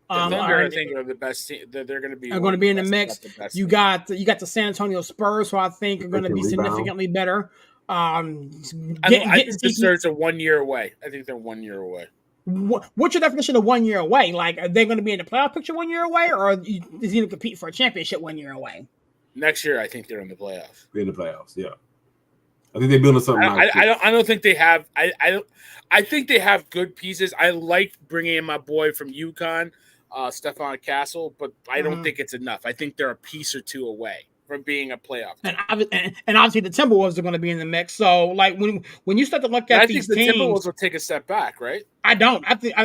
I think are the best team. They're going to be. Are going to be in the mix. You got the San Antonio Spurs, who I think are going to be significantly better. I think the Spurs are 1 year away. I think they're 1 year away. What's your definition of 1 year away? Like, are they going to be in the playoff picture 1 year away, or is he going to compete for a championship 1 year away? Next year, I think they're in the playoffs. In the playoffs, yeah. I think they're building something. I don't think they have. I think they have good pieces. I like bringing in my boy from UConn, Stephon Castle, but I don't think it's enough. I think they're a piece or two away from being a playoff team. And obviously the Timberwolves are going to be in the mix. So, like when you start to look at these teams, the Timberwolves will take a step back, right? I don't. I think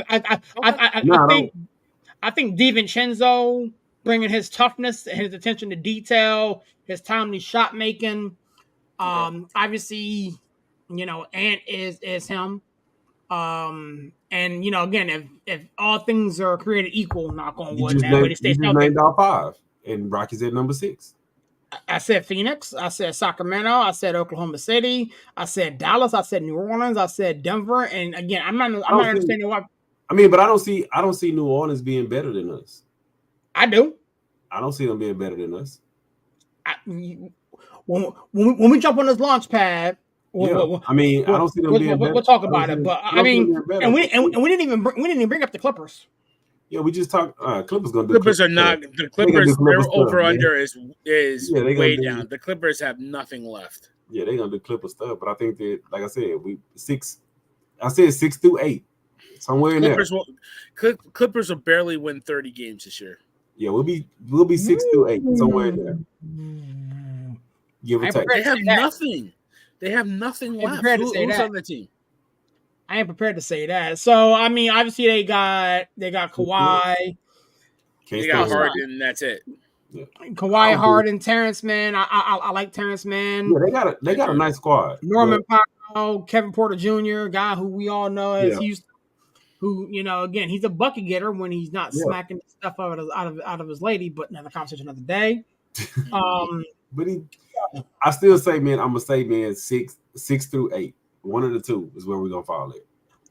I think DiVincenzo, bringing his toughness, his attention to detail, his timely shot making. Obviously, Ant is him. And again, if all things are created equal, knock on wood, everybody stays healthy. Named all 5, and Rockies at number 6. I said Phoenix. I said Sacramento. I said Oklahoma City. I said Dallas. I said New Orleans. I said Denver. And again, I'm not understanding why. I mean, but I don't see New Orleans being better than us. I do. I don't see them being better than us. When we jump on this launch pad, I don't see them being better. We'll talk about it, but and we didn't even bring up the Clippers. Yeah, we just talked. Clippers gonna do. Clippers are not the Clippers. Their over under is way down. The Clippers have nothing left. Yeah, they're gonna do Clipper stuff, but I think that, like I said, 6 through 8, somewhere in there. Clippers will barely win 30 games this year. Yeah, we'll be 6 through 8, somewhere in there. Give or take. They have nothing. They have nothing left. Who's on the team? I ain't prepared to say that. So I mean, obviously they got Kawhi, they got Harden. That's it. Yeah. Kawhi, Harden, Terrence Mann. I like Terrence Mann. Yeah, they got a nice squad. Norman Powell, Kevin Porter Jr., guy who we all know as Houston. Who again, he's a bucket getter when he's not smacking stuff out of his lady. But another conversation another day. But I still say, man, I'm gonna say, man, 6 through 8. One of the two is where we're gonna fall at.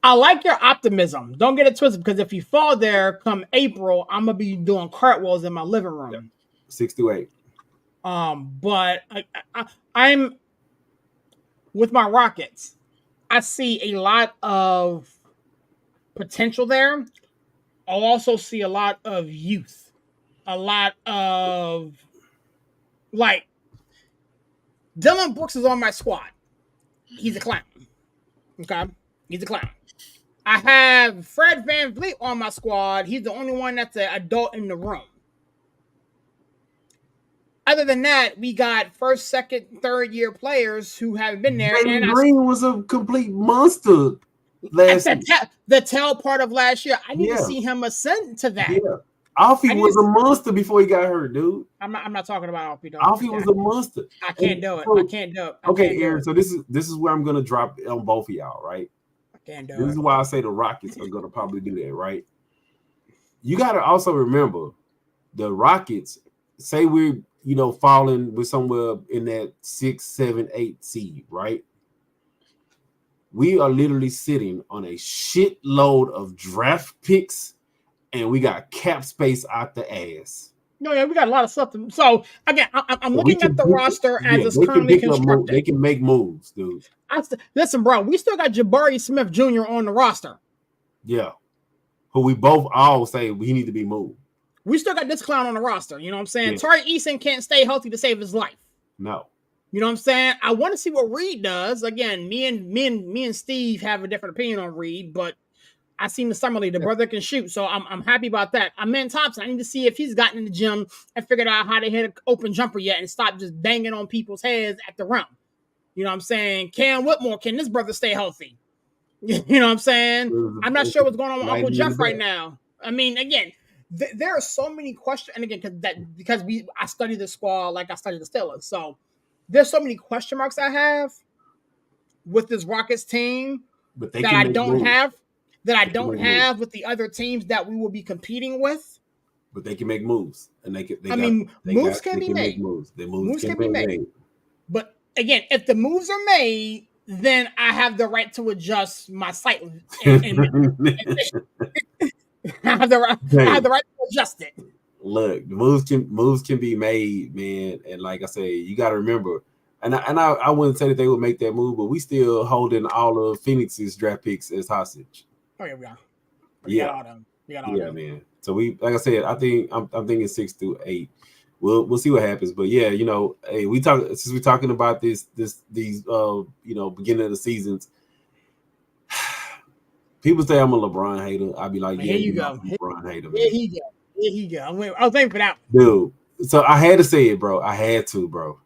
I like your optimism. Don't get it twisted, because if you fall there come April, I'm gonna be doing cartwheels in my living room. Yep. 6 through 8. But I'm with my Rockets. I see a lot of potential there. I'll also see a lot of youth, a lot of Dylan Brooks is on my squad. He's a clown. Okay, he's a clown. I have Fred VanVleet on my squad. He's the only one that's an adult in the room. Other than that, we got first, second, third year players who haven't been there. Jalen Green was a complete monster last year. The tail part of last year. I need to see him ascend to that. Yeah. Alfie was a monster before he got hurt, dude. I'm not talking about Alfie. Alfie was a monster. I can't do it. I can't do it. Okay, Aaron. So this is where I'm gonna drop on both of y'all, right? I can't do it. This is why I say the Rockets are gonna probably do that, right? You gotta also remember the Rockets. Say we're falling with somewhere in that 6, 7, 8 seed, right? We are literally sitting on a shitload of draft picks, and we got cap space out the ass. No, yeah, we got a lot of stuff. So again, I'm looking at the roster as it's currently constructed. They can make moves, dude. Listen, bro, we still got Jabari Smith Jr. on the roster. Yeah, who we both all say we need to be moved. We still got this clown on the roster. You know what I'm saying? Yeah. Tari Eason can't stay healthy to save his life. No. You know what I'm saying? I want to see what Reed does. Again, me and Steve have a different opinion on Reed, but I seen the summer league. The brother can shoot, so I'm happy about that. I'm in Thompson. I need to see if he's gotten in the gym and figured out how to hit an open jumper yet and stop just banging on people's heads at the rim. You know what I'm saying? Cam Whitmore, can this brother stay healthy? You know what I'm saying? I'm not sure what's going on with Uncle Jeff right now. I mean, again, there are so many questions, and again, because I study the squad like I study the Steelers, so there's so many question marks I have with this Rockets team that I don't have with the other teams that we will be competing with. But they can make moves, and moves can be made. Moves can be made. But again, if the moves are made, then I have the right to adjust my site. I have the right to adjust it. Look, moves can be made, man. And like I say, you got to remember. And I wouldn't say that they would make that move, but we still holding all of Phoenix's draft picks as hostage. Oh yeah, we are. We got all them. Man. So like I said, I'm thinking 6 through 8. We'll see what happens. But yeah, hey, since we're talking about these beginning of the seasons. People say I'm a LeBron hater. I'd be like, yeah, here you go. LeBron hater. Man. Here you go. I was waiting for that. Dude, so I had to say it, bro. I had to, bro.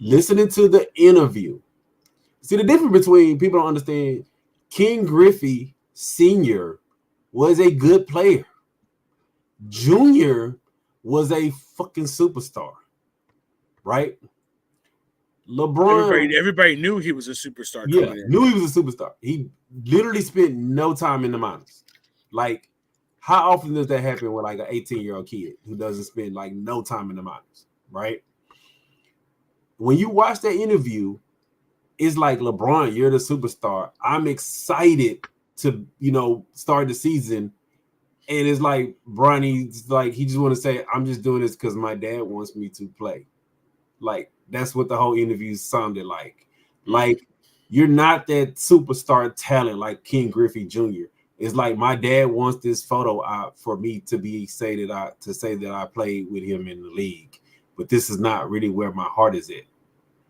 Listening to the interview. See, the difference between people don't understand, Ken Griffey Sr. was a good player. Junior was a fucking superstar, right? LeBron. Everybody knew he was a superstar. Yeah, knew he was a superstar. He literally spent no time in the minors. Like, how often does that happen with like an 18-year-old kid who doesn't spend like no time in the minors, right? When you watch that interview, it's like, LeBron, you're the superstar. I'm excited to, start the season. And it's like, Bronny's like, he just want to say, I'm just doing this because my dad wants me to play. Like, that's what the whole interview sounded like. Like, you're not that superstar talent like Ken Griffey Jr. It's like, my dad wants this photo op for me to say that I played with him in the league. But this is not really where my heart is at.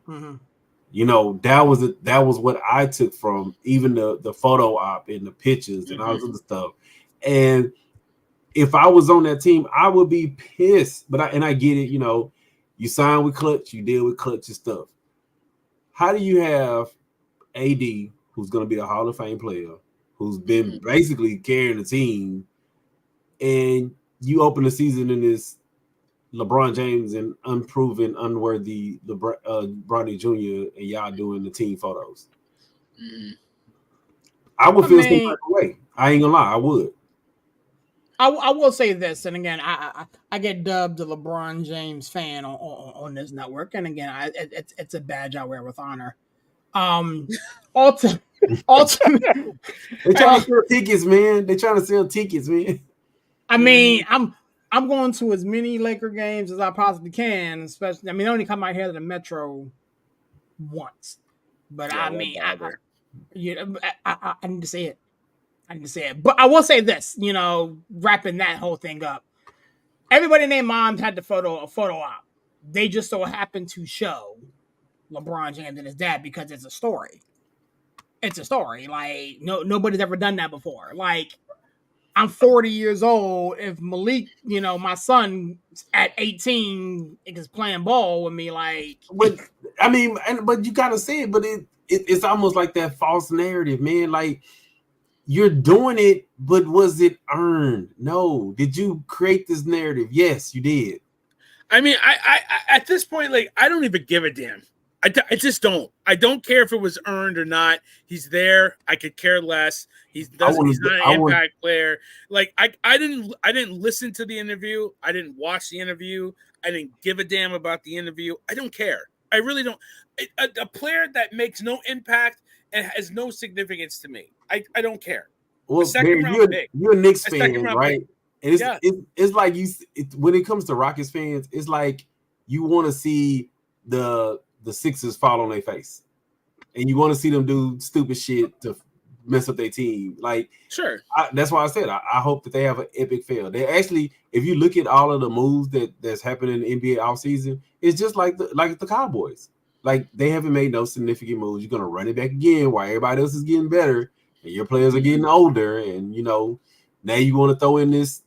Mm-hmm. That was what I took from even the photo op and the pictures and all this other stuff. And if I was on that team, I would be pissed. But I get it, you sign with Clutch, you deal with Clutch and stuff. How do you have AD, who's going to be a Hall of Fame player, who's been basically carrying the team, and you open the season in this LeBron James and unproven, unworthy Bronny Jr. and y'all doing the team photos? I would feel some kind of way. I ain't gonna lie, I would. I will say this, and again, I get dubbed the LeBron James fan on this network, and again, it's a badge I wear with honor. Ultimately, they trying to sell tickets, man. They trying to sell tickets, man. I mean, I'm going to as many Laker games as I possibly can, especially. I mean, they only come out here to the Metro once, but I need to say it. But I will say this, wrapping that whole thing up. Everybody named Mom had a photo op. They just so happened to show LeBron James and his dad because it's a story. It's a story. Like nobody's ever done that before. Like I'm 40 years old. If Malik, my son at 18 is playing ball with me, like. But I mean, but you gotta say it. But it's almost like that false narrative, man. Like you're doing it, but was it earned? No. Did you create this narrative? Yes, you did. I mean, I at this point, like, I don't even give a damn. I just don't. I don't care if it was earned or not. He's there. I could care less. He's not an impact player. Like I didn't listen to the interview. I didn't watch the interview. I didn't give a damn about the interview. I don't care. I really don't. A player that makes no impact and has no significance to me. I don't care. Well, you're a Knicks fan, right? And it's like when it comes to Rockets fans, it's like you want to see the Sixers fall on their face, and you want to see them do stupid shit to mess up their team. Like, sure, that's why I said I hope that they have an epic fail. They actually, if you look at all of the moves that's happening in the NBA offseason, it's just like the Cowboys. Like they haven't made no significant moves. You're gonna run it back again while everybody else is getting better, and your players are getting older, and now you want to throw in this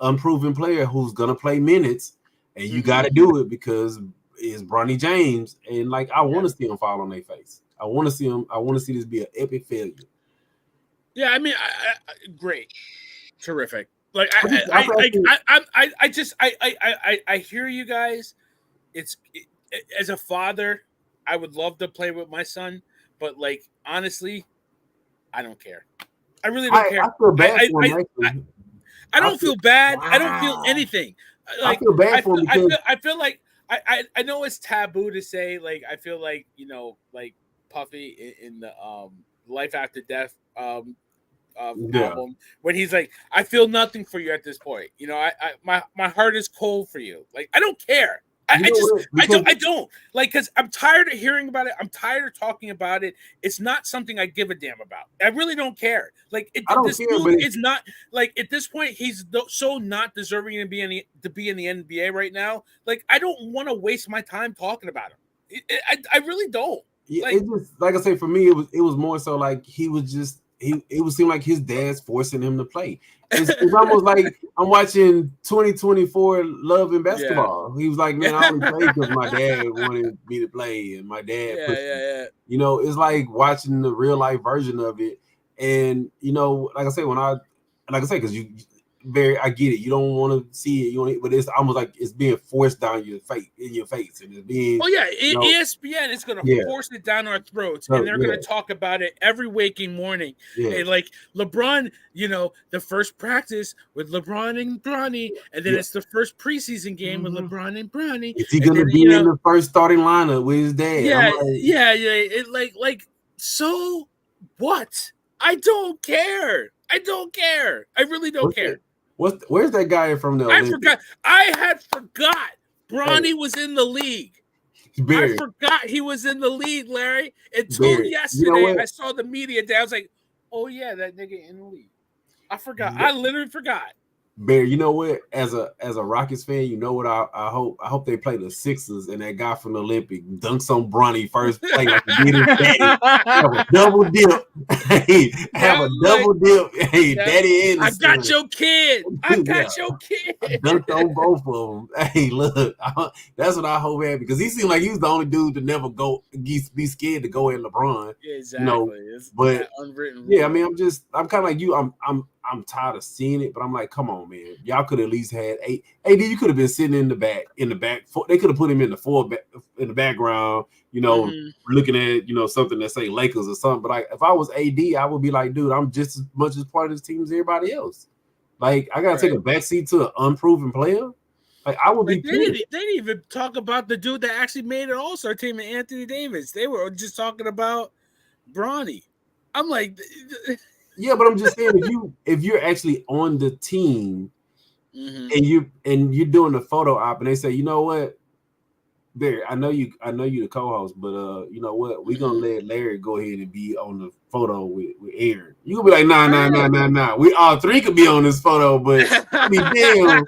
unproven player who's gonna play minutes, and you got to do it because is Bronny James, and like I want to see him fall on their face. I want to see this be an epic failure. Yeah, I mean, great, terrific. Like I hear you guys. As a father, I would love to play with my son, but like honestly, I don't care. I really don't care. I feel bad for him. I don't feel bad. Wow. I don't feel anything. Like, I feel bad for him because I feel like I know it's taboo to say, like, I feel like, like Puffy in the Life After Death album when he's like, I feel nothing for you at this point. My heart is cold for you. Like, I don't care. I don't like, because I'm tired of hearing about it. I'm tired of talking about it. It's not something I give a damn about. I really don't care. Like, this dude is not, like, at this point, he's so not deserving to be in the NBA right now. Like, I don't want to waste my time talking about him. I really don't. Yeah, like, it just, like I say, for me, it was more so like he was just it would seem like his dad's forcing him to play. It's almost like I'm watching 2024 Love and Basketball. Yeah. He was like, man, I only played because my dad wanted me to play, and my dad pushed me. It's like watching the real life version of it. And like I say, because I get it. You don't want to see it. But it's almost like it's being forced down in your face, and it's being. Oh yeah, ESPN is going to force it down our throats, and they're going to talk about it every waking morning. Yeah. And like LeBron, the first practice with LeBron and Bronny, and then it's the first preseason game with LeBron and Bronny. Is he going to be in the first starting lineup with his dad? Yeah, It like so what? I don't care. I really don't care. Where's that guy from the Olympics? I had forgot Bronny was in the league. I forgot he was in the league, Larry. Until yesterday, I saw the media day. I was like, oh yeah, that nigga in the league. I forgot. I literally forgot. Bear, you know what? As a Rockets fan, you know what? I hope they play the Sixers and that guy from the Olympic dunks on Bronny first play like he did his daddy. Have a double dip. Hey, Hey, daddy and I got your kid. I got your kid. Dunked on both of them. Hey, look, that's what I hope, man, because he seemed like he was the only dude to never be scared to go at LeBron. Yeah, exactly. But unwritten rule. I mean, I'm kind of like you. I'm tired of seeing it, but I'm like, come on, man. Y'all could at least had AD. You could have been sitting in the back. They could have put him in the background, looking at, something that say Lakers or something. But like, if I was AD, I would be like, dude, I'm just as much as part of this team as everybody else. Like, I gotta take a backseat to an unproven player. Like, I would be. They didn't even talk about the dude that actually made an All-Star team, Anthony Davis. They were just talking about Bronny. I'm like. Yeah, but I'm just saying, if you're actually on the team and you're doing the photo op and they say, you know what, Barry, I know you the co-host, but you know what, we're gonna let Larry go ahead and be on the photo with Aaron. You gonna be like, nah. We all three could be on this photo, but I be damn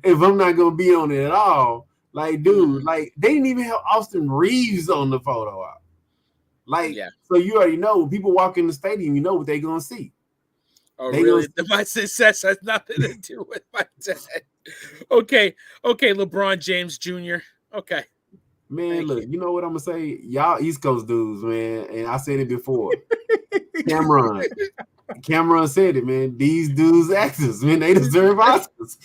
if I'm not gonna be on it at all. Like, dude, like they didn't even have Austin Reeves on the photo op. Like, so you already know when people walk in the stadium, you know what they're gonna see. Oh, really? My success has nothing to do with my dad. Okay, LeBron James Jr. Okay. Man, look, you know what I'm gonna say? Y'all East Coast dudes, man, and I said it before. Cameron said it, man. These dudes actors, man, they deserve Oscars.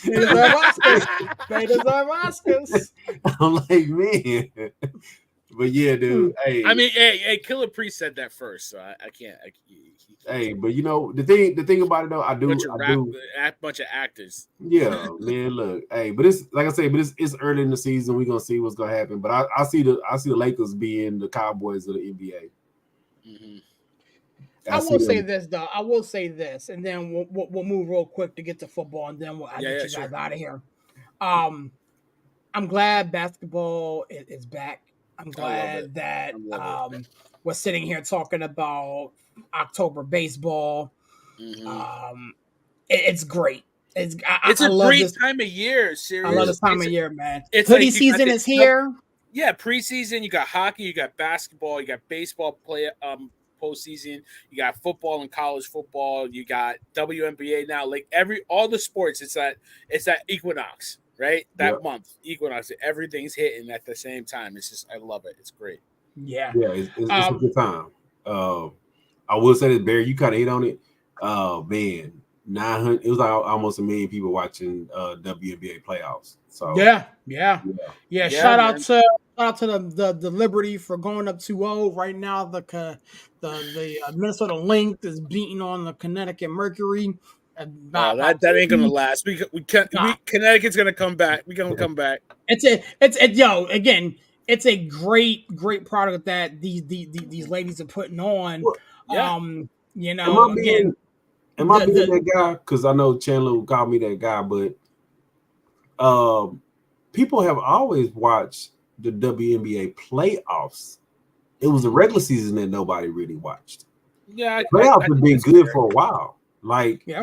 They deserve Oscars. I'm like, man. But yeah, dude. Hey, I mean, hey, Killer Priest said that first, so I can't. Hey, but you know the thing about it though, I do bunch of actors. Yeah, man. Look, hey, but it's like I say, but it's early in the season. We're gonna see what's gonna happen. But I see the Lakers being the Cowboys of the NBA. Mm-hmm. I will say this though. I will say this, and then we'll move real quick to get to football, and then I'll get you guys out of here. I'm glad basketball is back. I'm glad that we're sitting here talking about October baseball. Mm-hmm. It's great. It's a great time of year. Seriously, I love this time of year, man. Hoodie season is here. Yeah, preseason. You got hockey. You got basketball. You got baseball postseason. You got football and college football. You got WNBA now. Like all the sports. It's that equinox, right? That month equinox. Everything's hitting at the same time. It's just I love it. It's great. Yeah, it's a good time. I will say that, Barry, you kind of hit on it. Man, 900. It was like almost 1 million people watching WNBA playoffs. So yeah. Shout out to the Liberty for going up 2-0. Right now, the Minnesota Lynx is beating on the Connecticut Mercury. That ain't gonna last. Connecticut's gonna come back. We're gonna come back. Again, it's a great product that these ladies are putting on. You know, am I being that guy? Because I know Chandler will call me that guy, but people have always watched the WNBA playoffs. It was the regular season that nobody really watched. Yeah, playoffs have been good for a while. Like, I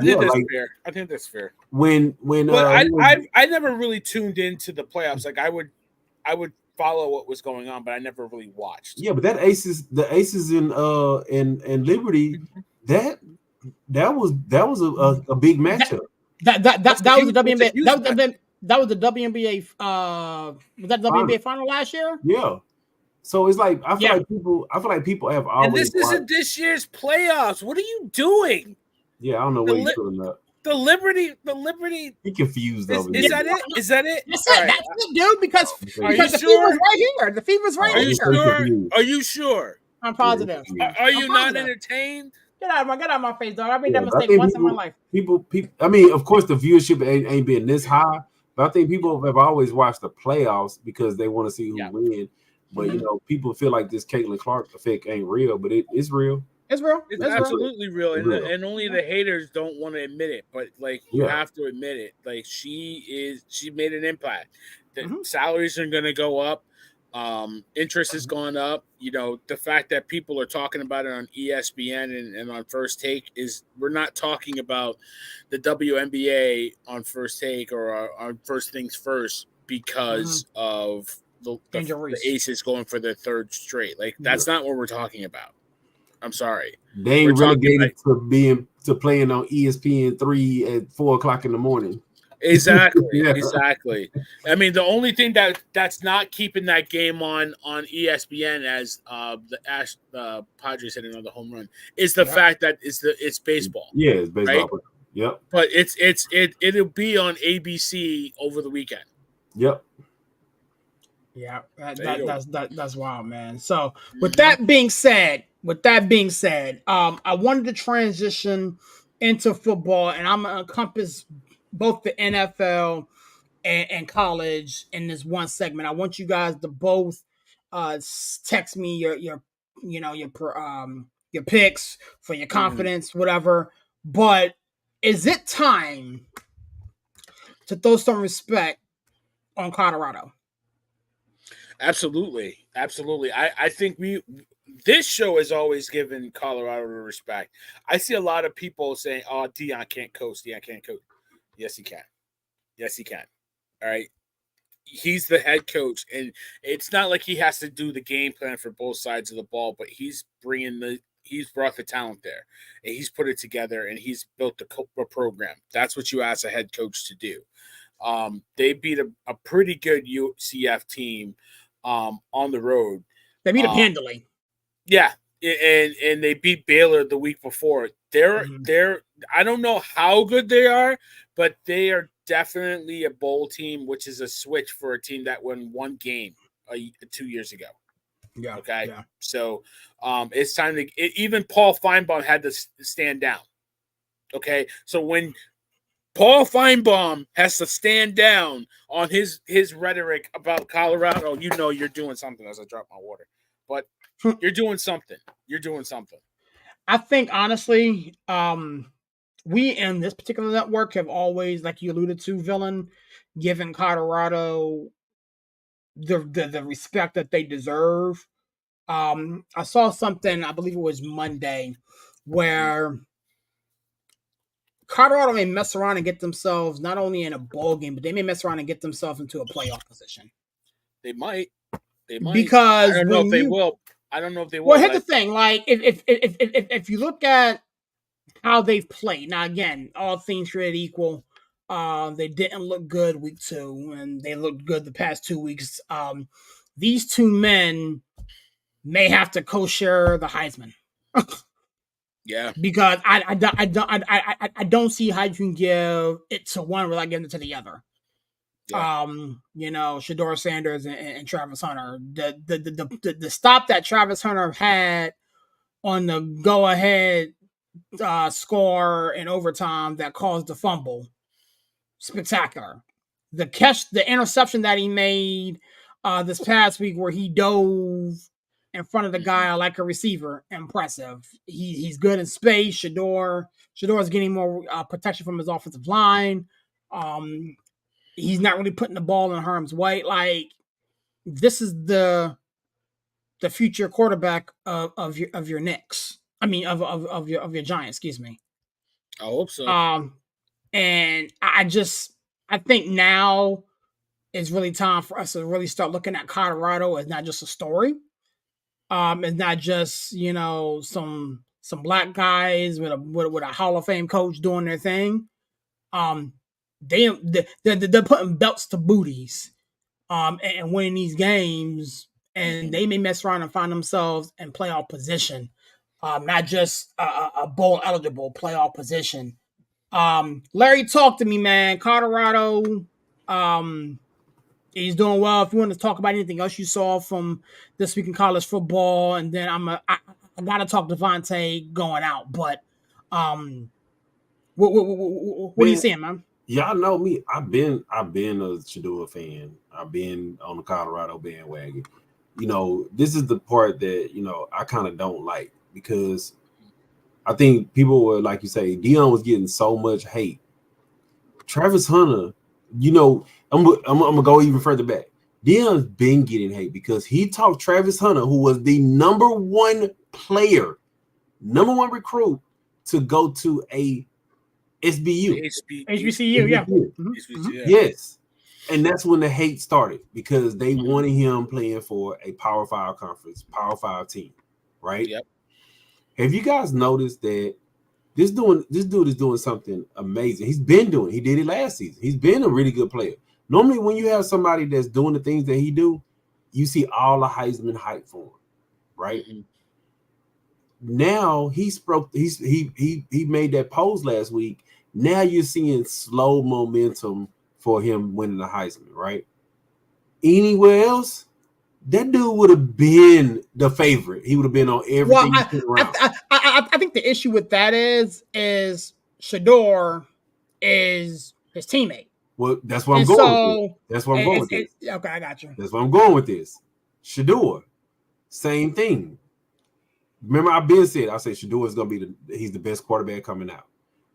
think that's fair. When I never really tuned into the playoffs. Like I would follow what was going on, but I never really watched. Yeah, but the Aces in Liberty, that was a big matchup. That was the WNBA. That was the WNBA. Was that the WNBA final last year? Yeah. So it's like I feel like people have always. And this isn't this year's playoffs. What are you doing? Yeah, I don't know what you're doing up. The Liberty. He confused over Is that it? Is that it? That's it. That's it, dude. Because the fever's right here. The fever's right here. Are you sure? I'm positive. Are you not entertained? Get out of my face, dog. I made that mistake once in my life. People. I mean, of course, the viewership ain't been this high, but I think people have always watched the playoffs because they want to see who win. But you know, people feel like this Caitlin Clark effect ain't real, but it's real. It's real. It's absolutely real. And only the haters don't want to admit it. But like you have to admit it. Like she made an impact. The salaries are gonna go up. Interest has gone up. You know, the fact that people are talking about it on ESPN and on First Take is we're not talking about the WNBA on First Take or on First Things First because of the Aces going for their third straight. Like that's not what we're talking about. I'm sorry. They ain't relegated to playing on ESPN3 at 4:00 in the morning. Exactly. Exactly. I mean, the only thing that's not keeping that game on ESPN as the Padres hitting another home run is the fact that it's baseball. Yeah, it's baseball. Right? Yep. But it'll be on ABC over the weekend. Yep. Yeah, that's wild, man. So with that being said, I wanted to transition into football, and I'm gonna encompass both the NFL and college in this one segment. I want you guys to both text me your picks for your confidence, whatever. But is it time to throw some respect on Colorado? Absolutely. I think this show has always given Colorado respect. I see a lot of people saying, "Oh, Deion can't coach. Deion can't coach." Yes, he can. All right. he's the head coach, and it's not like he has to do the game plan for both sides of the ball, but he's brought the talent there, and he's put it together, and he's built a program. That's what you ask a head coach to do. They beat a pretty good UCF team on the road. They beat them handily. Yeah, and they beat Baylor the week before. They're I don't know how good they are, but they are definitely a bowl team, which is a switch for a team that won one game 2 years ago. Yeah. Okay. Yeah. So it's time to even Paul Feinbaum had to stand down. Okay. So when Paul Feinbaum has to stand down on his rhetoric about Colorado, you're doing something as I drop my water. But you're doing something. You're doing something. I think honestly, we in this particular network have always, like you alluded to, Villain, given Colorado the respect that they deserve. I saw something, I believe it was Monday, where Colorado may mess around and get themselves not only in a bowl game, but they may mess around and get themselves into a playoff position. They might. Because I don't know if they will. I don't know if they will. Well, here's the thing: like, if you look at how they've played, now again, all things created equal, they didn't look good week 2, and they looked good the past 2 weeks. These two men may have to co-share the Heisman. Yeah, because I don't see how you can give it to one without giving it to the other. Yeah. Shedeur Sanders and Travis Hunter. The stop that Travis Hunter had on the go ahead score in overtime that caused the fumble, spectacular. The interception that he made this past week where he dove in front of the guy like a receiver, impressive. He's good in space. Shedeur is getting more protection from his offensive line. He's not really putting the ball in harm's way. Like, this is the future quarterback of your Knicks. I mean, of your Giants. Excuse me. I hope so. And I think now is really time for us to really start looking at Colorado as not just a story. It's not just some black guys with a Hall of Fame coach doing their thing. They're putting belts to booties, and winning these games, and they may mess around and find themselves in playoff position, not just a bowl eligible playoff position. Larry, talk to me, man. Colorado, he's doing well. If you want to talk about anything else you saw from this week in college football, and then I gotta talk Devontae going out, but what are you saying, man? Y'all know me. I've been a Shedeur fan. I've been on the Colorado bandwagon. This is the part that I kind of don't like, because I think people were, like you say, Deion was getting so much hate. Travis Hunter, I'm gonna go even further back. Deion's been getting hate because he talked Travis Hunter, who was the number one player, number one recruit, to go to a SBU. HBCU, yeah. HBCU. Yes. And that's when the hate started, because they wanted him playing for a Power 5 conference, Power 5 team, right? Yep. Have you guys noticed that this dude is doing something amazing? He did it last season. He's been a really good player. Normally, when you have somebody that's doing the things that he do, you see all the Heisman hype for him, right? Mm-hmm. Now he made that pose last week. Now you're seeing slow momentum for him winning the Heisman, right? Anywhere else, that dude would have been the favorite. He would have been on everything. Well, I think the issue with that is Shedeur is his teammate. Well, that's what I'm going with. That's what I'm going with this. Okay, I got you. That's what I'm going with this. Shedeur, same thing. Remember, I've been said, I say Shedeur is going to be he's the best quarterback coming out.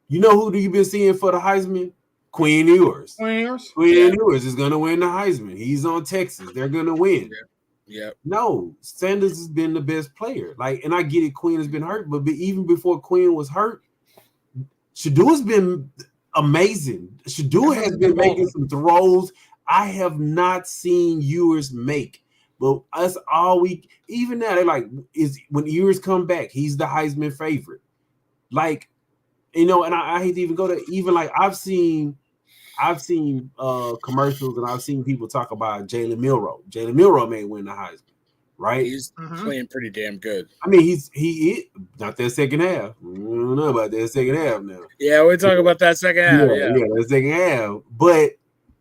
You know who you've been seeing for the Heisman? Quinn Ewers. Quinn Ewers is going to win the Heisman. He's on Texas. They're going to win. Yeah. No, Sanders has been the best player. And I get it, Quinn has been hurt, but even before Quinn was hurt, Shedeur's been amazing. Shedeur has been making some throws I have not seen Ewers make. But us all week, even now, they're like, is when Ewers come back, he's the Heisman favorite. Like, and I hate to even go to even like I've seen commercials and I've seen people talk about Jalen Milroe. Jalen Milroe may win the Heisman, right? He's playing pretty damn good. I mean, he not that second half. I don't know about that second half now. Yeah, we're talking about that second half. Yeah, that second half. But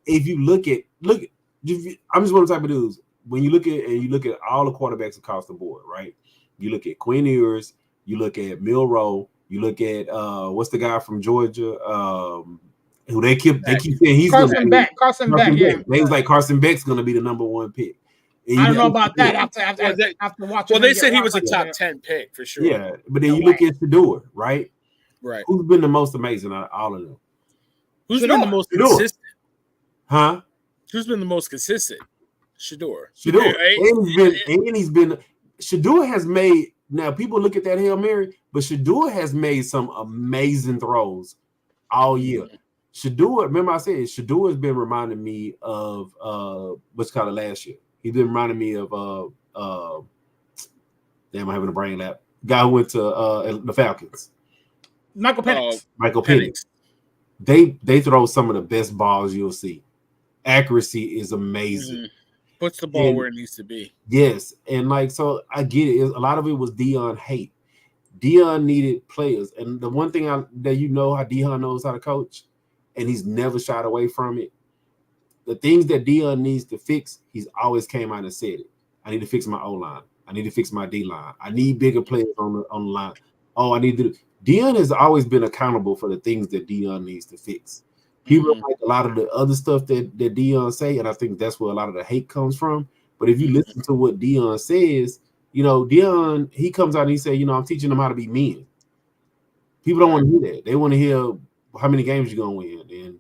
if you look at, I'm just one of the type of dudes. When you look at all the quarterbacks across the board, right? You look at Quinn Ewers, you look at Milroe, you look at what's the guy from Georgia, who they keep saying he's Carson Beck. Carson Beck. Yeah, they was like Carson Beck's going to be the number one pick. I don't know about that after watching. Well, they said he was a top 10 pick for sure. Yeah, but then you look at Shedeur, right? Right. Who's been the most amazing out of all of them? Who's been the most consistent? Huh? Who's been the most consistent? Shedeur. And he's been. Shedeur has made. Now people look at that Hail Mary, but Shedeur has made some amazing throws all year. Shedeur, remember I said Shedeur has been reminding me of what's called last year. He's been reminding me of damn, I'm having a brain lap. Guy who went to the Falcons. Michael Penix. Michael Penix. They throw some of the best balls you'll see. Accuracy is amazing. Puts the ball where it needs to be. Yes, and like so, I get it. A lot of it was Deion hate. Deion needed players, and the one thing that you know how Deion knows how to coach, and he's never shied away from it. The things that Deion needs to fix, he's always came out and said it. I need to fix my O-line. I need to fix my D-line. I need bigger players on the line. Oh, I need to. Deion has always been accountable for the things that Deion needs to fix. People like a lot of the other stuff that Deion say, and I think that's where a lot of the hate comes from. But if you listen to what Deion says, Deion, he comes out and he say, I'm teaching them how to be men. People don't want to hear that. They want to hear how many games you're gonna win, and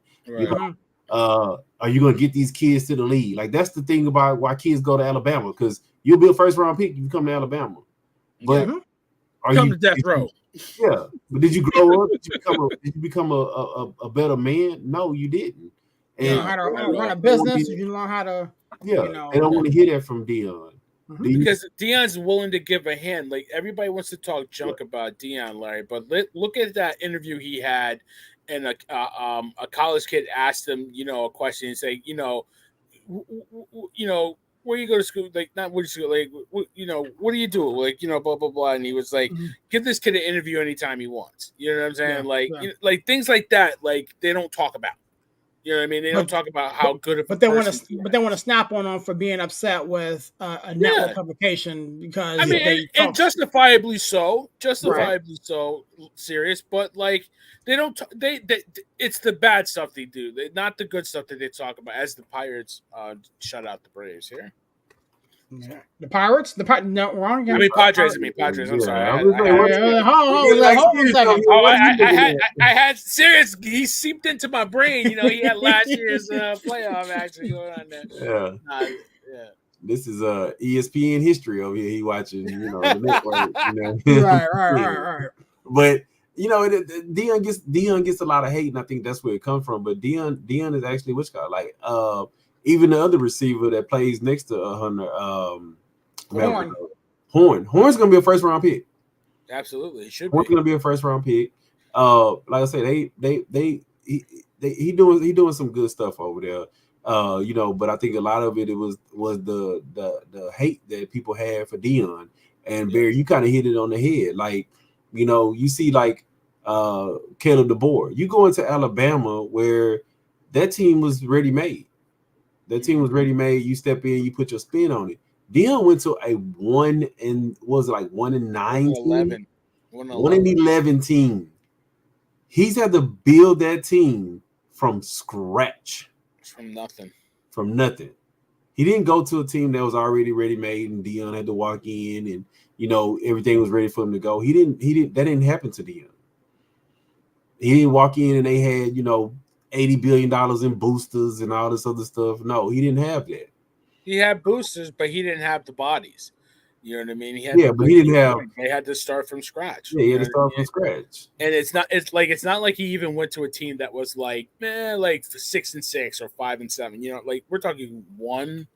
are you gonna get these kids to the league? Like that's the thing about why kids go to Alabama, because you'll be a first round pick if you come to Alabama. But are come you to death row? Yeah, but did you grow up? Did you become a better man? No, you didn't. And you know how to run a business. You learn how to. Yeah, they don't want to hear that from Deion. Because Deion's willing to give a hand. Like everybody wants to talk junk about Deion, Larry, but look at that interview he had, and a college kid asked him, a question and say, where you go to school? Like not where you school, like what do you do? Like blah blah blah. And he was like, give this kid an interview anytime he wants. You know what I'm saying? Like things like that. Like they don't talk about. You know what I mean? They don't talk about how good of. But they want to snap on him for being upset with a network publication because and justifiably so, so serious. But like they don't. It's the bad stuff they do, not the good stuff that they talk about. As the Pirates shut out the Braves here. Yeah. The Pirates? No, wrong. I mean Padres. I'm sorry. I had serious. He seeped into my brain. He had last year's playoff action going on there. Yeah. This is ESPN history over here. He watching, the network. Right. But Deion gets a lot of hate, and I think that's where it comes from. But Deion is actually which guy? Like even the other receiver that plays next to Hunter, Horn's gonna be a first round pick. Absolutely, it should Horn's gonna be a first round pick. Like I said, he doing some good stuff over there. But I think a lot of it was the hate that people had for Deion. And Barry, you kind of hit it on the head. Like, you see like Caleb DeBoer. You go into Alabama where that team was ready made. You step in, you put your spin on it. Deion went to a 1-11 team. He's had to build that team from scratch. From nothing. He didn't go to a team that was already ready made and Deion had to walk in and everything was ready for him to go. That didn't happen to Deion. He didn't walk in and they had, $80 billion in boosters and all this other stuff. No, he didn't have that. He had boosters, but he didn't have the bodies. You know what I mean? But he didn't have. They had to start from scratch. Yeah, he had to start from scratch. And it's not like he even went to a team that was like 6-6 or 5-7. You know, like we're talking 1-11.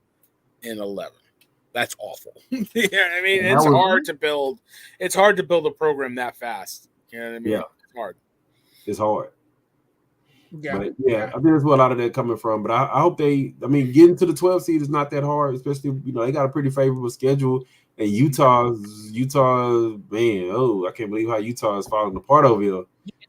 That's awful. You know what I mean? It's hard to build. It's hard to build a program that fast. You know what I mean? Yeah, it's hard. It's hard. Yeah, I think that's where a lot of that coming from. But I hope getting to the 12 seed is not that hard, especially they got a pretty favorable schedule. And Utah, man, I can't believe how Utah is falling apart over here.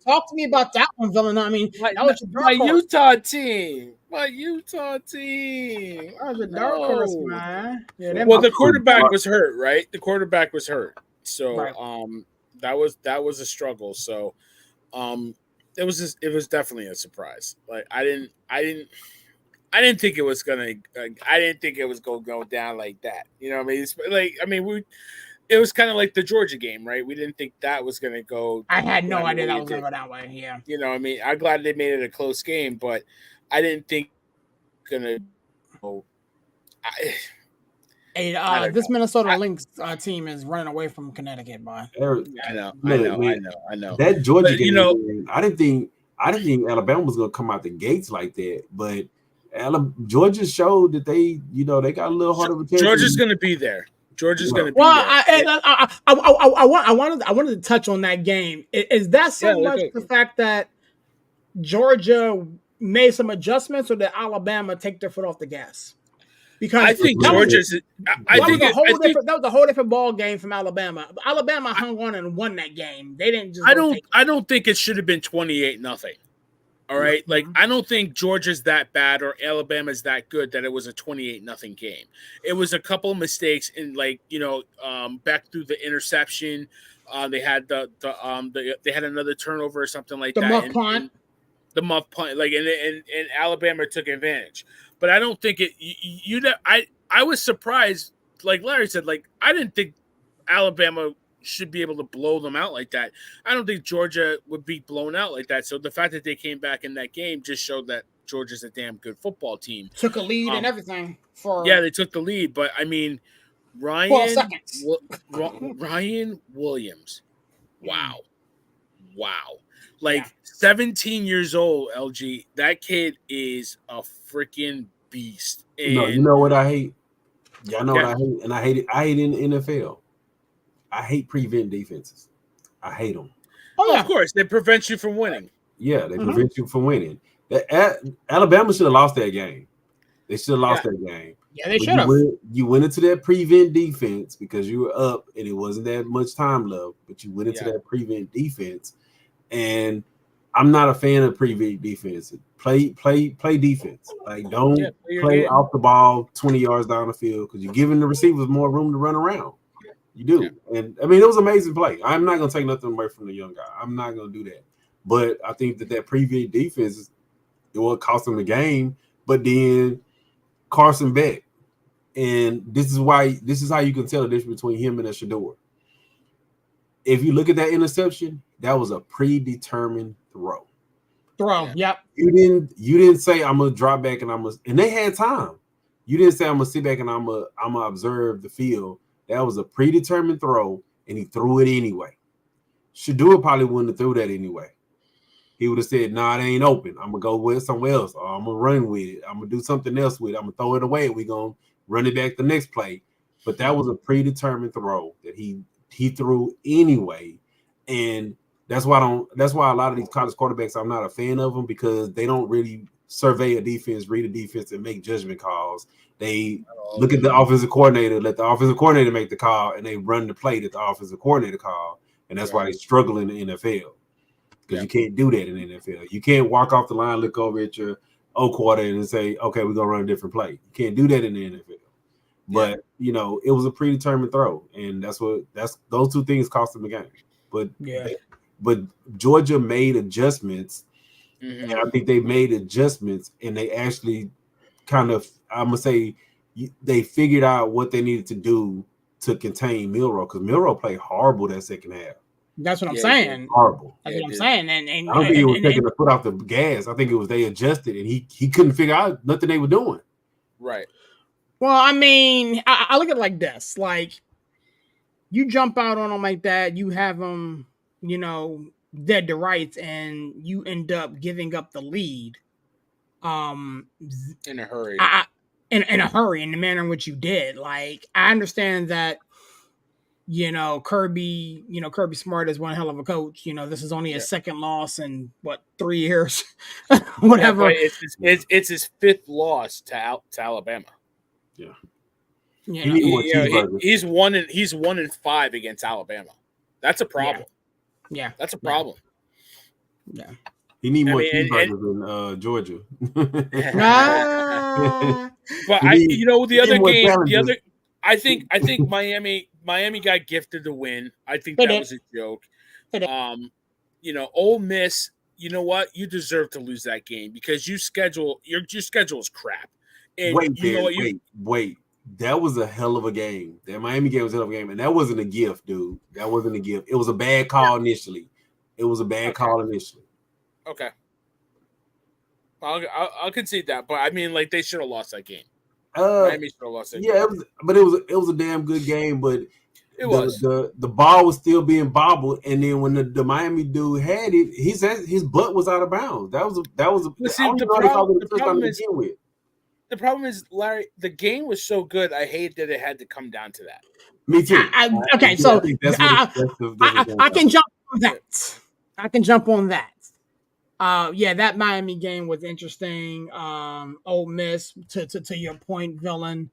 Talk to me about that one, Villanova. I mean, that was my Utah team. My Utah team. That was a dark horse, man. Yeah, well, the quarterback was hurt, right? The quarterback was hurt, so right. that was a struggle. So, it was definitely a surprise. Like I didn't think it was gonna. I didn't think it was gonna go down like that. You know what I mean? It was kind of like the Georgia game, right? We didn't think that was gonna go. I had no idea that was gonna go that way. Yeah. You know, what I mean, I'm glad they made it a close game, but I didn't think gonna go. This Minnesota Lynx team is running away from Connecticut, boy. I know. That Georgia game, I didn't think Alabama was gonna come out the gates like that, but Georgia showed that they got a little harder. Georgia's gonna be there. Georgia's going to be well, there. I wanted to touch on that game. Is that so much the fact that Georgia made some adjustments, or did Alabama take their foot off the gas? Because I think Georgia's. That was a whole different ball game from Alabama. Alabama hung on and won that game. They didn't just. I don't think it should have been 28-0. All right, like I don't think Georgia's that bad or Alabama's that good that it was a 28-0 game. It was a couple of mistakes in back through the interception. They had they had another turnover or something like that. The muff punt, and Alabama took advantage. But I don't think it. I was surprised, like Larry said, I didn't think Alabama should be able to blow them out like that. I don't think Georgia would be blown out like that. So the fact that they came back in that game just showed that Georgia's a damn good football team. Took a lead and everything. They took the lead. But, I mean, Ryan Williams. Wow. 17 years old, LG. That kid is a freaking beast. And you know what I hate? Y'all know what I hate? And I hate it. I hate in the NFL. I hate prevent defenses. I hate them. Oh, of course. They prevent you from winning. Yeah, they prevent you from winning. Alabama should have lost that game. They should have lost that game. Yeah, they should have. You went into that prevent defense because you were up and it wasn't that much time left, but you went into that prevent defense. And I'm not a fan of prevent defense. Play defense. Don't play off the ball 20 yards down the field because you're giving the receivers more room to run around. You do. Yeah. And I mean, it was an amazing play. I'm not going to take nothing away from the young guy. I'm not going to do that. But I think that prevent defense, it will cost them the game. But then Carson Beck, and this is how you can tell the difference between him and a Shedeur. If you look at that interception, that was a predetermined throw. Yep. You didn't say I'm gonna drop back and they had time. You didn't say I'm gonna sit back and I'm gonna observe the field. That was a predetermined throw, and he threw it anyway. Shedeur probably wouldn't have threw that anyway. He would have said, "Nah, it ain't open. I'm gonna go with somewhere else, or I'm gonna run with it. I'm gonna do something else with it. I'm gonna throw it away. We're gonna run it back the next play." But that was a predetermined throw that he threw anyway, and that's why a lot of these college quarterbacks, I'm not a fan of them because they don't really survey a defense, read a defense, and make judgment calls. They look at the offensive coordinator, let the offensive coordinator make the call, and they run the play that the offensive coordinator call. And that's why they struggle in the NFL. Because you can't do that in the NFL. You can't walk off the line, look over at your coordinator and say, okay, we're going to run a different play. You can't do that in the NFL. But, it was a predetermined throw. And those two things cost them the game. But Georgia made adjustments. Mm-hmm. And I think they made adjustments, and they actually kind of, I'm going to say, they figured out what they needed to do to contain Milroe, because Milroe played horrible that second half. That's what I'm saying. Horrible. That's what I'm saying. And I don't think he was taking the foot off the gas. I think it was they adjusted, and he couldn't figure out nothing they were doing. Right. Well, I mean, I look at it like this. Like, you jump out on them like that, you have them, dead to rights, and you end up giving up the lead. In a hurry. In a hurry, in the manner in which you did. Like, I understand that, Kirby Smart is one hell of a coach. This is only his second loss in 3 years, whatever. Yeah, but it's his fifth loss to Alabama. Yeah. He's 1-5 against Alabama. That's a problem. Yeah. That's a problem. Yeah. He need more cheeseburgers in Georgia. But the other game, I think Miami got gifted the win. I think that was a joke. Ole Miss, you know what? You deserve to lose that game because your schedule is crap. And wait. That was a hell of a game. That Miami game was a hell of a game, and that wasn't a gift, dude. That wasn't a gift. It was a bad call initially. Okay. I'll concede that, but I mean, like, they should have lost that game. Miami should have lost that game. It was a damn good game, but the ball was still being bobbled, and then when the Miami dude had it, his butt was out of bounds. The problem is, Larry, the game was so good. I hate that it had to come down to that. Me too. I can jump on that. That Miami game was interesting. Ole Miss, to your point, villain.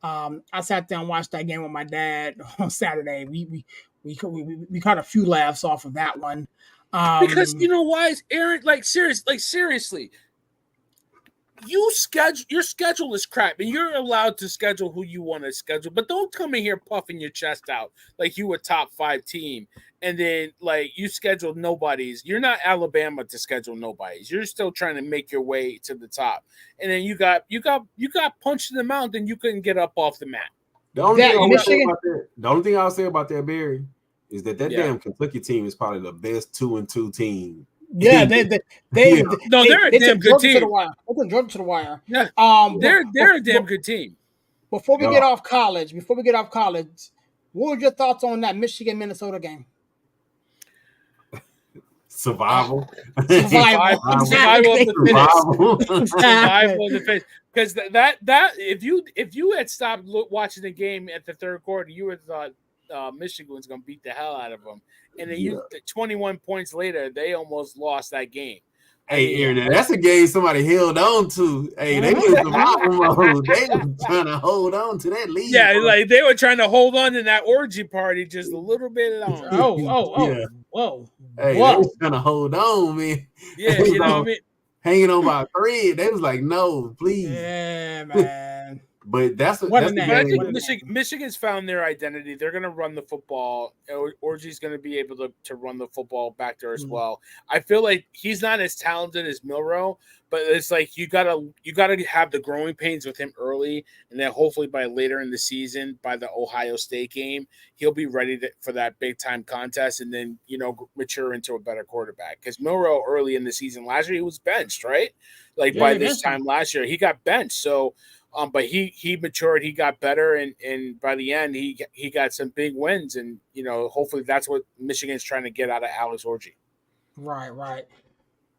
I sat down and watched that game with my dad on Saturday. We caught a few laughs off of that one. Because you know why, Aaron? Seriously. Your schedule is crap, and you're allowed to schedule who you want to schedule, but don't come in here puffing your chest out like you a top 5 team, and then like you schedule nobodies. You're not Alabama to schedule nobodies. You're still trying to make your way to the top, and then you got punched in the mouth, and you couldn't get up off the mat. The only thing I'll say about that, Barry, is that damn Kentucky team is probably the best 2-2 team. Yeah, they're a damn good team. They took Georgia to the wire. Yeah, they're a damn good team. Before we get off college, what were your thoughts on that Michigan-Minnesota game? Survival of the fittest. Because that if you had stopped watching the game at the third quarter, you would have thought Michigan was going to beat the hell out of them. And then 21 points later, they almost lost that game. Hey, Aaron, that's a game somebody held on to. Hey, they was survival mode. They were trying to hold on to that lead. Yeah, like they were trying to hold on to that orgy party just a little bit longer. Whoa. Hey, they was trying to hold on, man. Yeah, you know what I mean? Hanging on by a thread. They was like, no, please. Yeah, man. But I think Michigan's found their identity. They're going to run the football. Orgy's going to be able to run the football back there as well. I feel like he's not as talented as Milroe, but it's like you gotta have the growing pains with him early, and then hopefully by later in the season, by the Ohio State game, he'll be ready for that big time contest, and then mature into a better quarterback. Because Milroe early in the season last year, he was benched, right? By this time last year, he got benched. So. But he matured, he got better, and by the end he got some big wins, and hopefully that's what Michigan's trying to get out of Alex Orji. Right.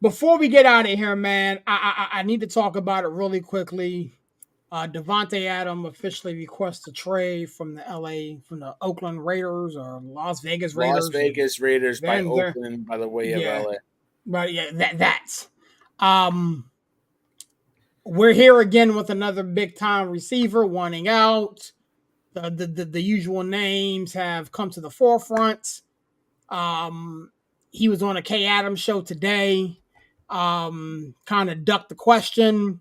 Before we get out of here, man, I need to talk about it really quickly. Devontae Adams officially requests a trade from the Oakland Raiders or Las Vegas Raiders. Las Vegas Raiders by Oakland, by the way of LA. But that's. We're here again with another big time receiver wanting out. The usual names have come to the forefront. He was on a Kay Adams show today. Kind of ducked the question.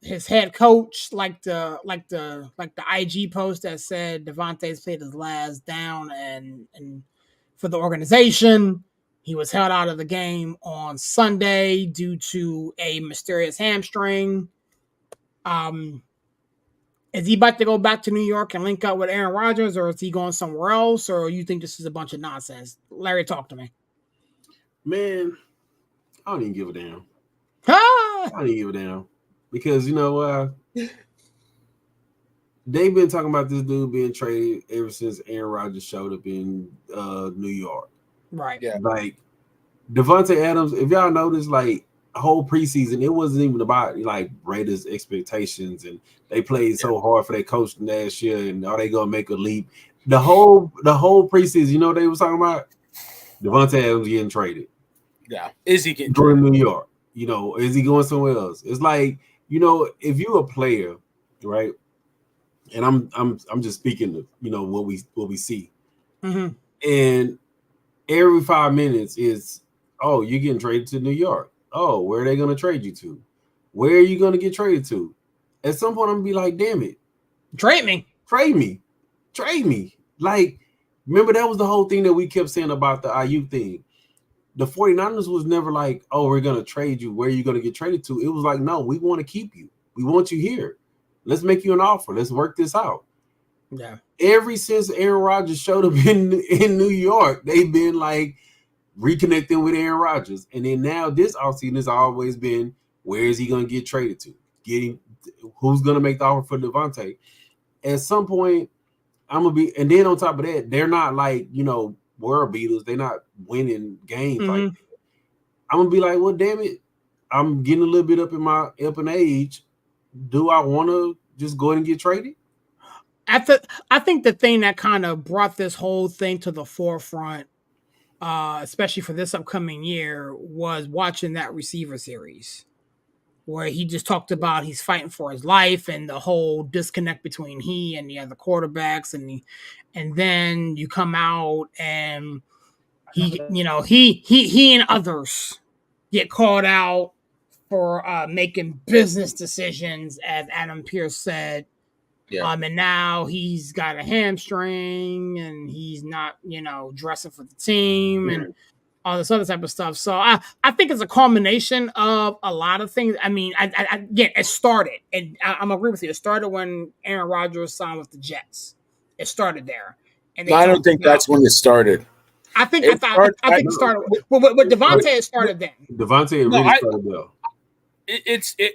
His head coach, like the IG post that said Devontae's played his last down and for the organization. He was held out of the game on Sunday due to a mysterious hamstring. Is he about to go back to New York and link up with Aaron Rodgers, or is he going somewhere else, or you think this is a bunch of nonsense? Larry, talk to me. Man, I don't even give a damn. I Ah! don't even give a damn. Because you know they've been talking about this dude being traded ever since Aaron Rodgers showed up in New York. Right. Yeah. Like Devontae Adams, if y'all notice, like whole preseason, it wasn't even about like Raiders' expectations, and they played so hard for their coach last year, and are they gonna make a leap? The whole preseason, you know what they was talking about? Devontae Adams getting traded. Yeah. Is he getting going to New York? You know, is he going somewhere else? It's like, you know, if you're a player, right? And I'm just speaking of, you know, what we see. Mm-hmm. And every 5 minutes is, oh, you're getting traded to New York. Oh, where are they going to trade you to? Where are you going to get traded to? At some point, I'm going to be like, damn it. Trade me. Trade me. Trade me. Like, remember, that was the whole thing that we kept saying about the Ayuk thing. The 49ers was never like, oh, we're going to trade you. Where are you going to get traded to? It was like, no, we want to keep you. We want you here. Let's make you an offer. Let's work this out. Yeah. Ever since Aaron Rodgers showed up in New York, they've been like reconnecting with Aaron Rodgers. And then now this offseason has always been, where is he going to get traded to? Who's going to make the offer for Devontae? At some point, I'm going to be – and then on top of that, they're not like, you know, world beaters. They're not winning games like that. I'm going to be like, well, damn it. I'm getting a little bit up in age. Do I want to just go ahead and get traded? I think the thing that kind of brought this whole thing to the forefront, especially for this upcoming year, was watching that receiver series where he just talked about he's fighting for his life and the whole disconnect between he and the other quarterbacks, and then you come out and he and others get called out for making business decisions, as Adam Pearce said. Yeah. And now he's got a hamstring and he's not, dressing for the team and all this other type of stuff. So I think it's a culmination of a lot of things. I mean, again, it started, and I'm agree with you. It started when Aaron Rodgers signed with the Jets. It started there. And I don't think that's when it started. I think it started with Devontae. It started then. Devontae really started though.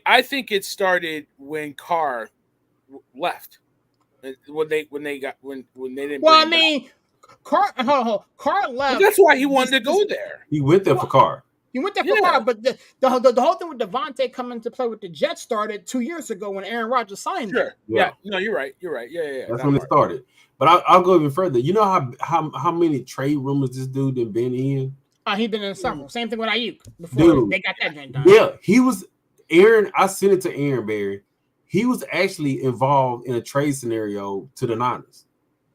I think it started when Carr left. When they didn't. Well, I mean, Carr left. But that's why he wanted to go there. He went there for Carr. He went there for Carr, but the whole thing with Devontae coming to play with the Jets started 2 years ago when Aaron Rodgers signed. Sure. Yeah. No, you're right. Yeah. That's when it started. But I'll go even further. You know how many trade rumors this dude had been in? He's been in several. Same thing with Ayuk before they got that joint done. Yeah, he was Aaron. I sent it to Aaron Barry. He was actually involved in a trade scenario to the Niners.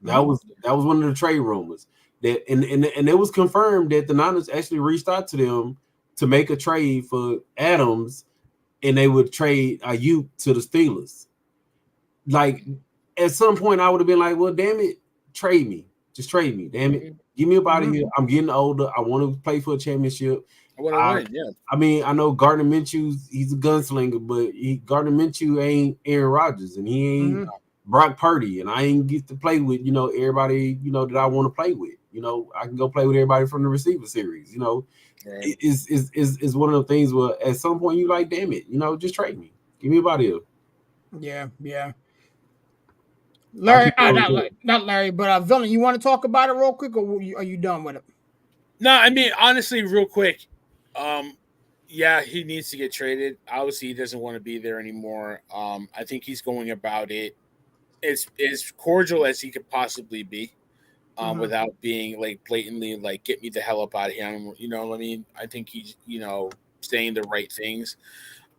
That was one of the trade rumors. That and it was confirmed that the Niners actually reached out to them to make a trade for Adams, and they would trade Ayuk to the Steelers. Like at some point, I would have been like, "Well, damn it, trade me, just trade me, damn it, get me up out of here. I'm getting older. I want to play for a championship." I mean, I know Gardner Minshew, he's a gunslinger, but Gardner Minshew ain't Aaron Rodgers, and he ain't Brock Purdy, and I ain't get to play with, everybody, that I want to play with. I can go play with everybody from the receiver series. Right. It's one of the things where at some point you like, damn it, just trade me. Give me about here. Yeah. Larry, not Larry, but Villain, you want to talk about it real quick, or are you done with it? No, I mean, honestly, real quick. Yeah, he needs to get traded. Obviously, he doesn't want to be there anymore. I think he's going about it as cordial as he could possibly be, without being like blatantly like get me the hell up out of here. You know what I mean? I think he's saying the right things.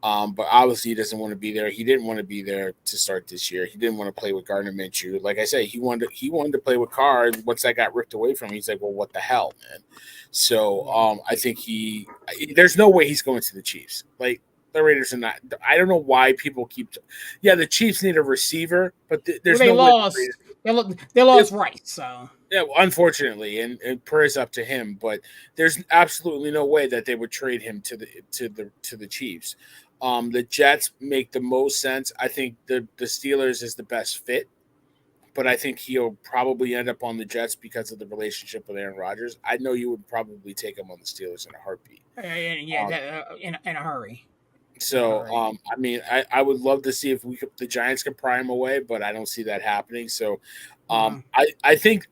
But obviously he doesn't want to be there. He didn't want to be there to start this year. He didn't want to play with Gardner Minshew. Like I said, he wanted to play with Carr. And once that got ripped away from him, he's like, well, what the hell, man? So I think there's no way he's going to the Chiefs. Like the Raiders are not. I don't know why people keep. Yeah, the Chiefs need a receiver, but there's no way. They lost Rice, so. Yeah, well, unfortunately, and prayers up to him. But there's absolutely no way that they would trade him to the Chiefs. The Jets make the most sense. I think the Steelers is the best fit, but I think he'll probably end up on the Jets because of the relationship with Aaron Rodgers. I know you would probably take him on the Steelers in a heartbeat. In a hurry. So, Right. I mean, I would love to see if the Giants can pry him away, but I don't see that happening. So, Mhm. I think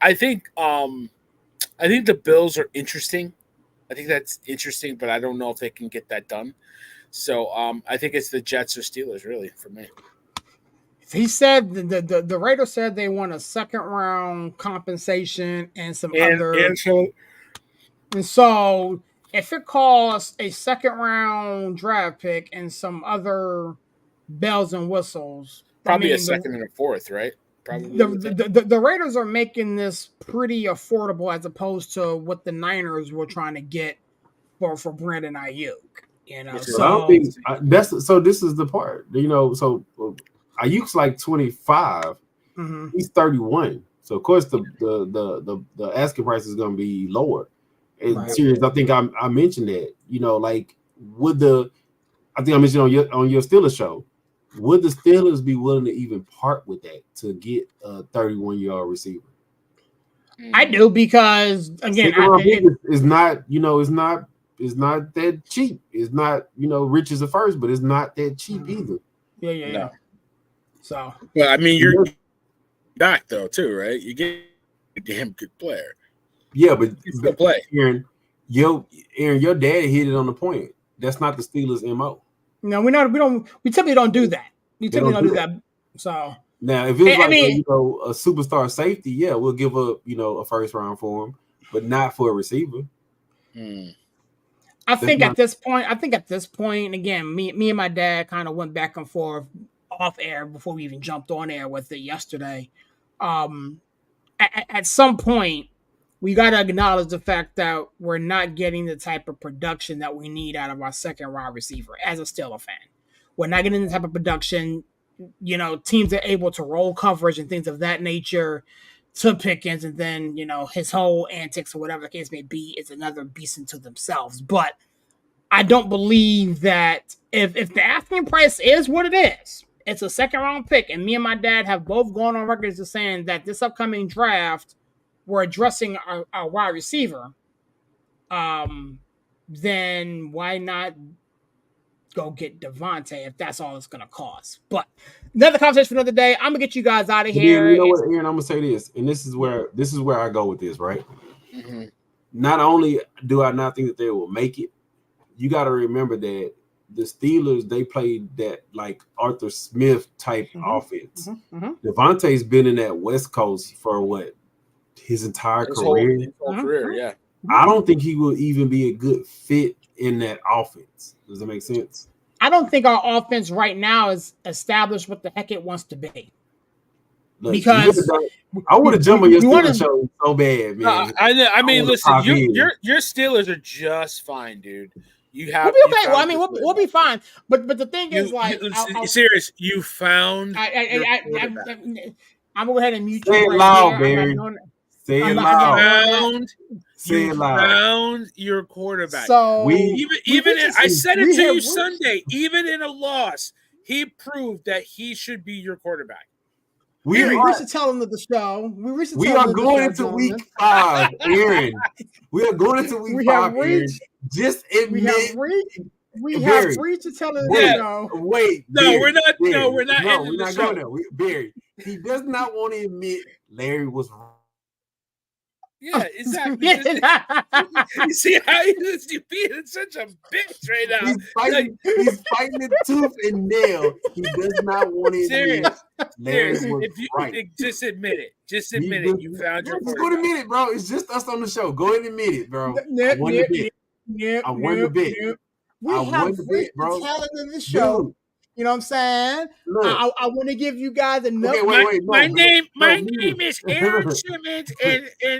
the Bills are interesting. I think that's interesting, but I don't know if they can get that done. So, I think it's the Jets or Steelers, really, for me. He said the Raiders said they want a second round compensation and some other. And so if it costs a second round draft pick and some other bells and whistles, I Probably a mean second and a fourth, right? Probably the with that. the Raiders are making this pretty affordable as opposed to what the Niners were trying to get for Brandon Ayuk. You know, Which So I don't so think that's so. This is the part, So Ayuk's like 25. mhm. He's 31. So of course the asking price is going to be lower. And Right. serious, I think I mentioned that. Like I think I mentioned on your Steelers show. Would the Steelers be willing to even part with that to get a 31-year-old receiver? I do because again, Second round pick is not, it's not that cheap. It's not, rich as a first, but it's not that cheap either. Yeah. No. So, Well, I mean, you're back though too, right? You get a damn good player. Yeah, but still play. Aaron, your dad hit it on the point. That's not the Steelers' MO. no, we typically don't do that. We typically don't do that. So now, if it was a superstar safety, yeah, we'll give up, a first round for him, but not for a receiver. I think at this point, again, me and my dad kind of went back and forth off air before we even jumped on air with it yesterday. At some point, we got to acknowledge the fact that we're not getting the type of production that we need out of our second wide receiver as a Steelers fan. We're not getting the type of production, teams are able to roll coverage and things of that nature to Pickens, and then, his whole antics or whatever the case may be is another beast into themselves. But I don't believe that if the asking price is what it is, it's a second round pick, and me and my dad have both gone on record as saying that this upcoming draft we're addressing our wide receiver, then why not go get Devontae if that's all it's going to cost? But another conversation for another day. I'm going to get you guys out of here. You know what, Aaron, I'm going to say this, and this is where I go with this, right? Mm-hmm. Not only do I not think that they will make it, you got to remember that the Steelers, they played that like Arthur Smith type offense. Devontae's been in that West Coast for what? His entire career. His whole career, yeah. I don't think he will even be a good fit in that offense. Does that make sense? I don't think our offense right now is established what the heck it wants to be. Look, because I would have jumped on your Steelers show so bad, man. I mean, listen, your Steelers are just fine, dude. You have. We'll be okay. Well, I mean, we'll be fine. But the thing is, like, serious. You found. I'm gonna go ahead and mute you. Say it loud, Barry. Say it loud. Say it loud. Found your quarterback. So I said it to you Sunday. Even in a loss, he proved that he should be your quarterback. We should tell him the show. We are going into week 5, Aaron. We are going into week 5, Aaron. Just admit. We have reached to tell him the show. Wait. No, Barry, we're not. Barry, no, we're not. No, we're not going there. Barry, he does not want to admit Larry was wrong. Yeah, exactly. You see how he's being such a bitch right now. He's fighting it tooth and nail. He does not want to admit Larry was right. Just admit it. Just admit it. You found your quarterback. Go to admit it, bro. It's just us on the show. Go ahead and admit it, bro. I won the bet. I won the bet. We have reached the tail end of the show. Dude. You know what I'm saying? I want to give you guys enough. Okay, my name is Aaron Simmons, and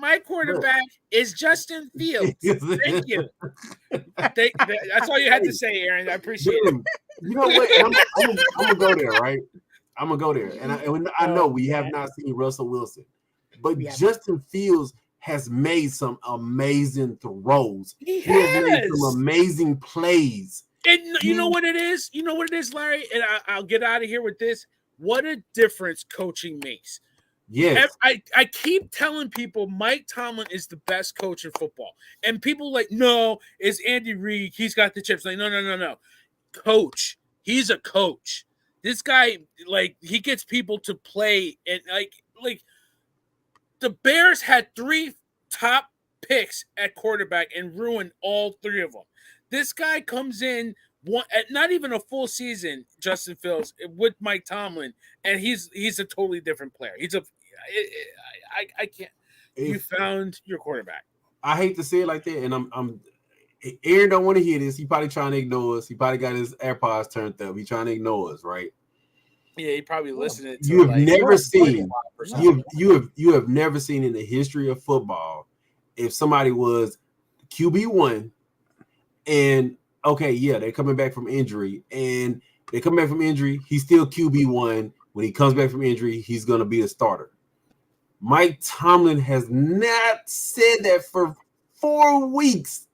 my quarterback is Justin Fields. Thank you. That's all you had to say, Aaron. I appreciate it. You know what? I'm gonna go there, right? I'm gonna go there, and I know we have not seen Russell Wilson, but Justin Fields has made some amazing throws. He has made some amazing plays. And you know what it is? You know what it is, Larry? And I'll get out of here with this. What a difference coaching makes. Yes. I keep telling people Mike Tomlin is the best coach in football. And people no, it's Andy Reid. He's got the chips. Like, no. coach. He's a coach. This guy, like, he gets people to play, and like the Bears had 3 top picks at quarterback and ruined all 3 of them. This guy comes in not even a full season, Justin Fields, with Mike Tomlin, and he's a totally different player. I can't. You found your quarterback. I hate to say it like that, and I'm Aaron don't want to hear this. He probably trying to ignore us. He probably got his AirPods turned up. He trying to ignore us, right? Yeah, he probably listening to. You have never seen. You have never seen in the history of football if somebody was QB1 and okay, yeah, they're coming back from injury, and they come back from injury. He's still QB1. When he comes back from injury, he's going to be a starter. Mike Tomlin has not said that for 4 weeks.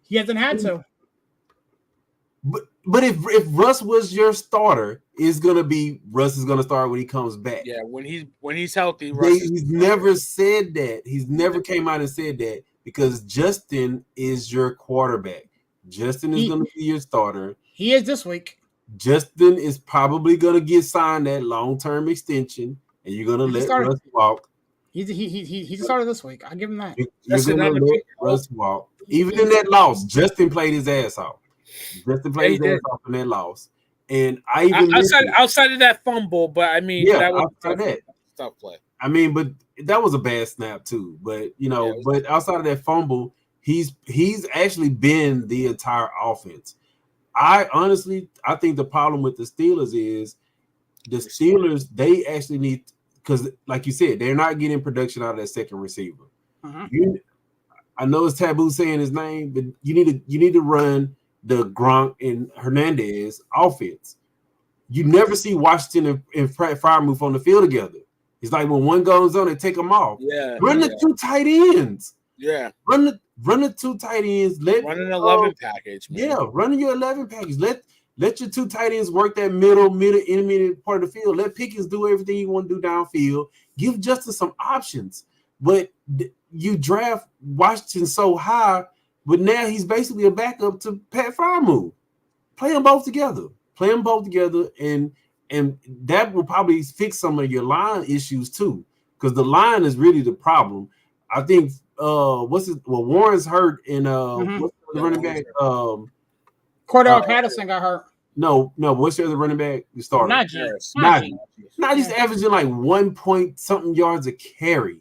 He hasn't had to. But if Russ was your starter, Russ is going to start when he comes back. Yeah, when he's healthy. He's never said that. He's never came out and said that because Justin is your quarterback. Justin is going to be your starter. He is this week. Justin is probably going to get signed that long-term extension, and you're going to let Russ walk. He started this week. I'll give him that. You're going to let Russ walk. Even in that loss, Justin played his ass off. Justin played his ass off in that loss. And I even outside of that fumble, but I mean, that was tough play. I mean, but that was a bad snap too. But but outside of that fumble, he's actually been the entire offense. I think the problem with the Steelers is the Steelers, they actually need, because like you said, they're not getting production out of that second receiver. I know it's taboo saying his name, but you need to run the Gronk and Hernandez offense. You never see Washington and Freiermuth on the field together. It's like when one goes on, they take them off. Yeah, run the 2 tight ends. Yeah, run the 2 tight ends. Run an 11 package. Man. Yeah, run your 11 package. Let your 2 tight ends work that middle intermediate part of the field. Let Pickens do everything you want to do downfield. Give Justin some options. But you draft Washington so high, but now he's basically a backup to Pat Freiermuth. Play them both together, and that will probably fix some of your line issues too, because the line is really the problem. I think Warren's hurt, and what's the running back? Cordell Patterson got hurt. No, what's the other running back? You started Najee's averaging like 1 point something yards a carry.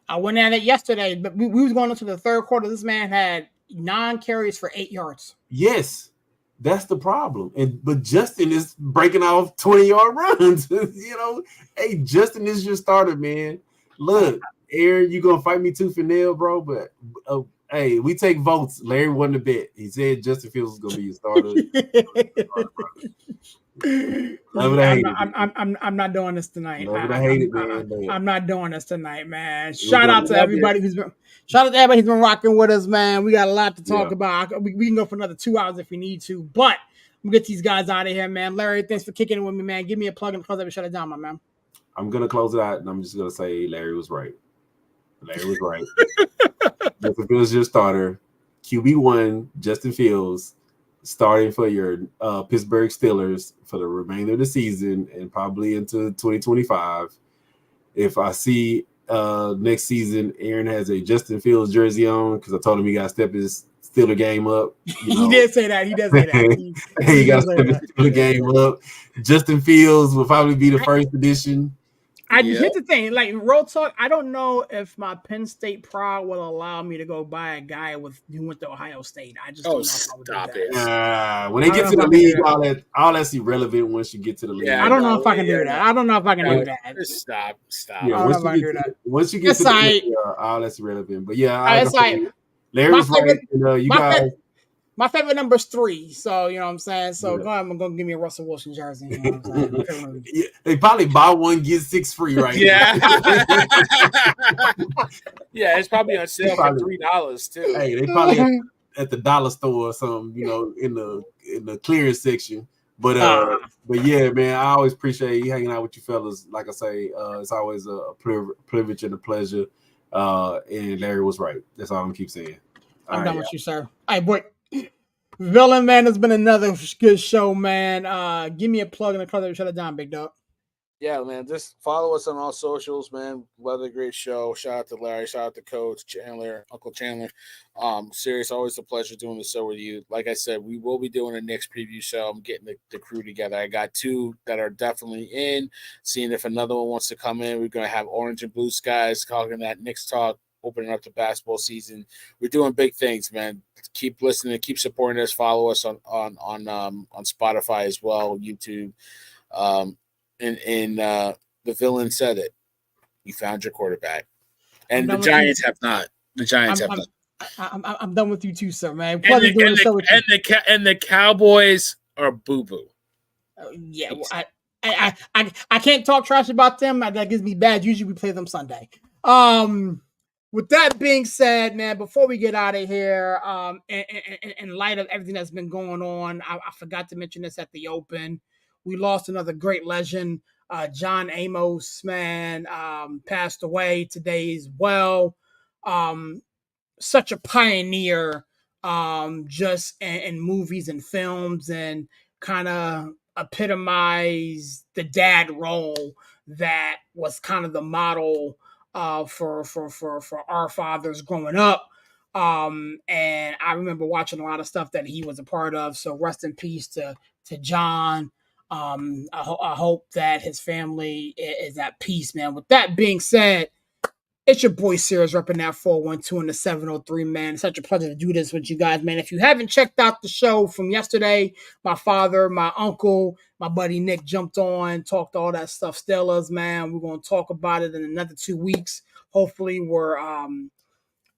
I went at it yesterday, but we was going into the third quarter. This man had 9 carries for 8 yards. Yes, that's the problem. But Justin is breaking off 20-yard runs. Hey, Justin is your starter, man. Look, Aaron, you gonna fight me tooth and nail, bro? But hey, we take votes. Larry won the bet. He said Justin Fields is gonna be your starter. I'm not doing this tonight. I'm not doing this tonight, man. Shout out to everybody who's been rocking with us, man. We got a lot to talk about. We can go for another 2 hours if we need to, but we'll get these guys out of here, man. Larry, thanks for kicking it with me, man. Give me a plug and close up and shut it down, my man. I'm gonna close it out, and I'm just gonna say Larry was right. Justin Fields is your starter. QB1, Justin Fields, starting for your Pittsburgh Steelers for the remainder of the season and probably into 2025. If I see next season Aaron has a Justin Fields jersey on, because I told him he got to step his Steeler game up. He did say that. He does say that. He got to step his Steeler game up. Justin Fields will probably be the first edition. Here's the thing, like real talk, I don't know if my Penn State pride will allow me to go buy a guy who went to Ohio State. I just don't know if I would do that. When they get to the league, all that's irrelevant once you get to the league. I don't know if I can do that. I don't know if I can do that. Just stop. Yeah, once you get to the league, all that's irrelevant. But yeah, Larry was right. You guys. My favorite number is 3, so you know what I'm saying. So go ahead, I'm gonna give me a Russell Wilson jersey. You know what I'm saying? They probably buy 1 get 6 free right now. Yeah, it's probably on sale for $3 too. Hey, they probably at the dollar store or something, in the clearance section. But yeah, man, I always appreciate you hanging out with you fellas. Like I say, it's always a privilege and a pleasure. And Larry was right. That's all I'm gonna keep saying. I'm done with you, sir. Hey, boy. Villain, man, it's been another good show, man. Give me a plug in the club that we shut it down, big dog. Yeah, man. Just follow us on all socials, man. Another great show. Shout out to Larry. Shout out to Coach Chandler, Uncle Chandler. Serious, always a pleasure doing the show with you. Like I said, we will be doing a Knicks preview show. I'm getting the crew together. I got 2 that are definitely in. Seeing if another one wants to come in. We're gonna have Orange and Blue Skies talking that Knicks talk, opening up the basketball season. We're doing big things, man. Keep listening, keep supporting us. Follow us on Spotify as well, YouTube. And the villain said it. You found your quarterback, and the Giants have not. The Giants have not. I'm done with you too, sir, man. And the Cowboys are boo boo. Yeah, well, I can't talk trash about them. That gives me bad. Usually we play them Sunday. With that being said, man, before we get out of here, in light of everything that's been going on, I forgot to mention this at the open. We lost another great legend. John Amos, man, passed away today as well. Such a pioneer, just in movies and films, and kind of epitomized the dad role that was kind of the model for our fathers growing up. And I remember watching a lot of stuff that he was a part of. So rest in peace to John. I hope that his family is at peace, man. With that being said, it's your boy Sears repping that 412 and the 703, man. It's such a pleasure to do this with you guys, man. If you haven't checked out the show from yesterday, my father, my uncle, my buddy Nick jumped on, talked all that stuff. Steelers, man. We're going to talk about it in another 2 weeks. Hopefully we're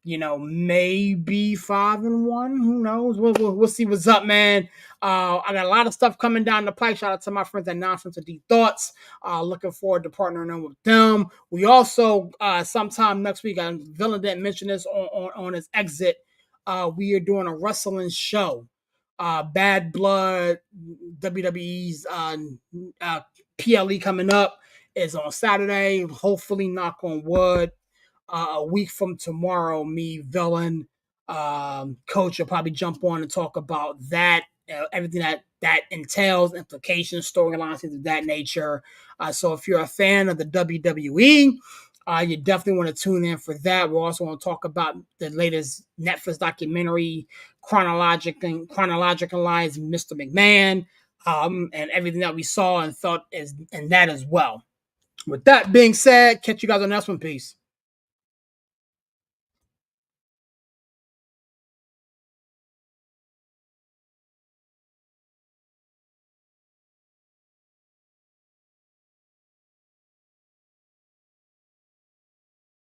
maybe 5-1. Who knows? We'll see what's up, man. I got a lot of stuff coming down the pipe. Shout out to my friends at Nonsense of Deep Thoughts. Looking forward to partnering with them. We also, sometime next week, Villain didn't mention this on his exit. We are doing a wrestling show. Bad Blood, WWE's PLE coming up is on Saturday. Hopefully, knock on wood. A week from tomorrow, me, Villain, Coach will probably jump on and talk about that, everything that entails, implications, storylines, things of that nature. So if you're a fan of the WWE, you definitely want to tune in for that. We're also going to talk about the latest Netflix documentary, chronologicalized Mr. McMahon, and everything that we saw and thought in that as well. With that being said, catch you guys on the next one. Peace.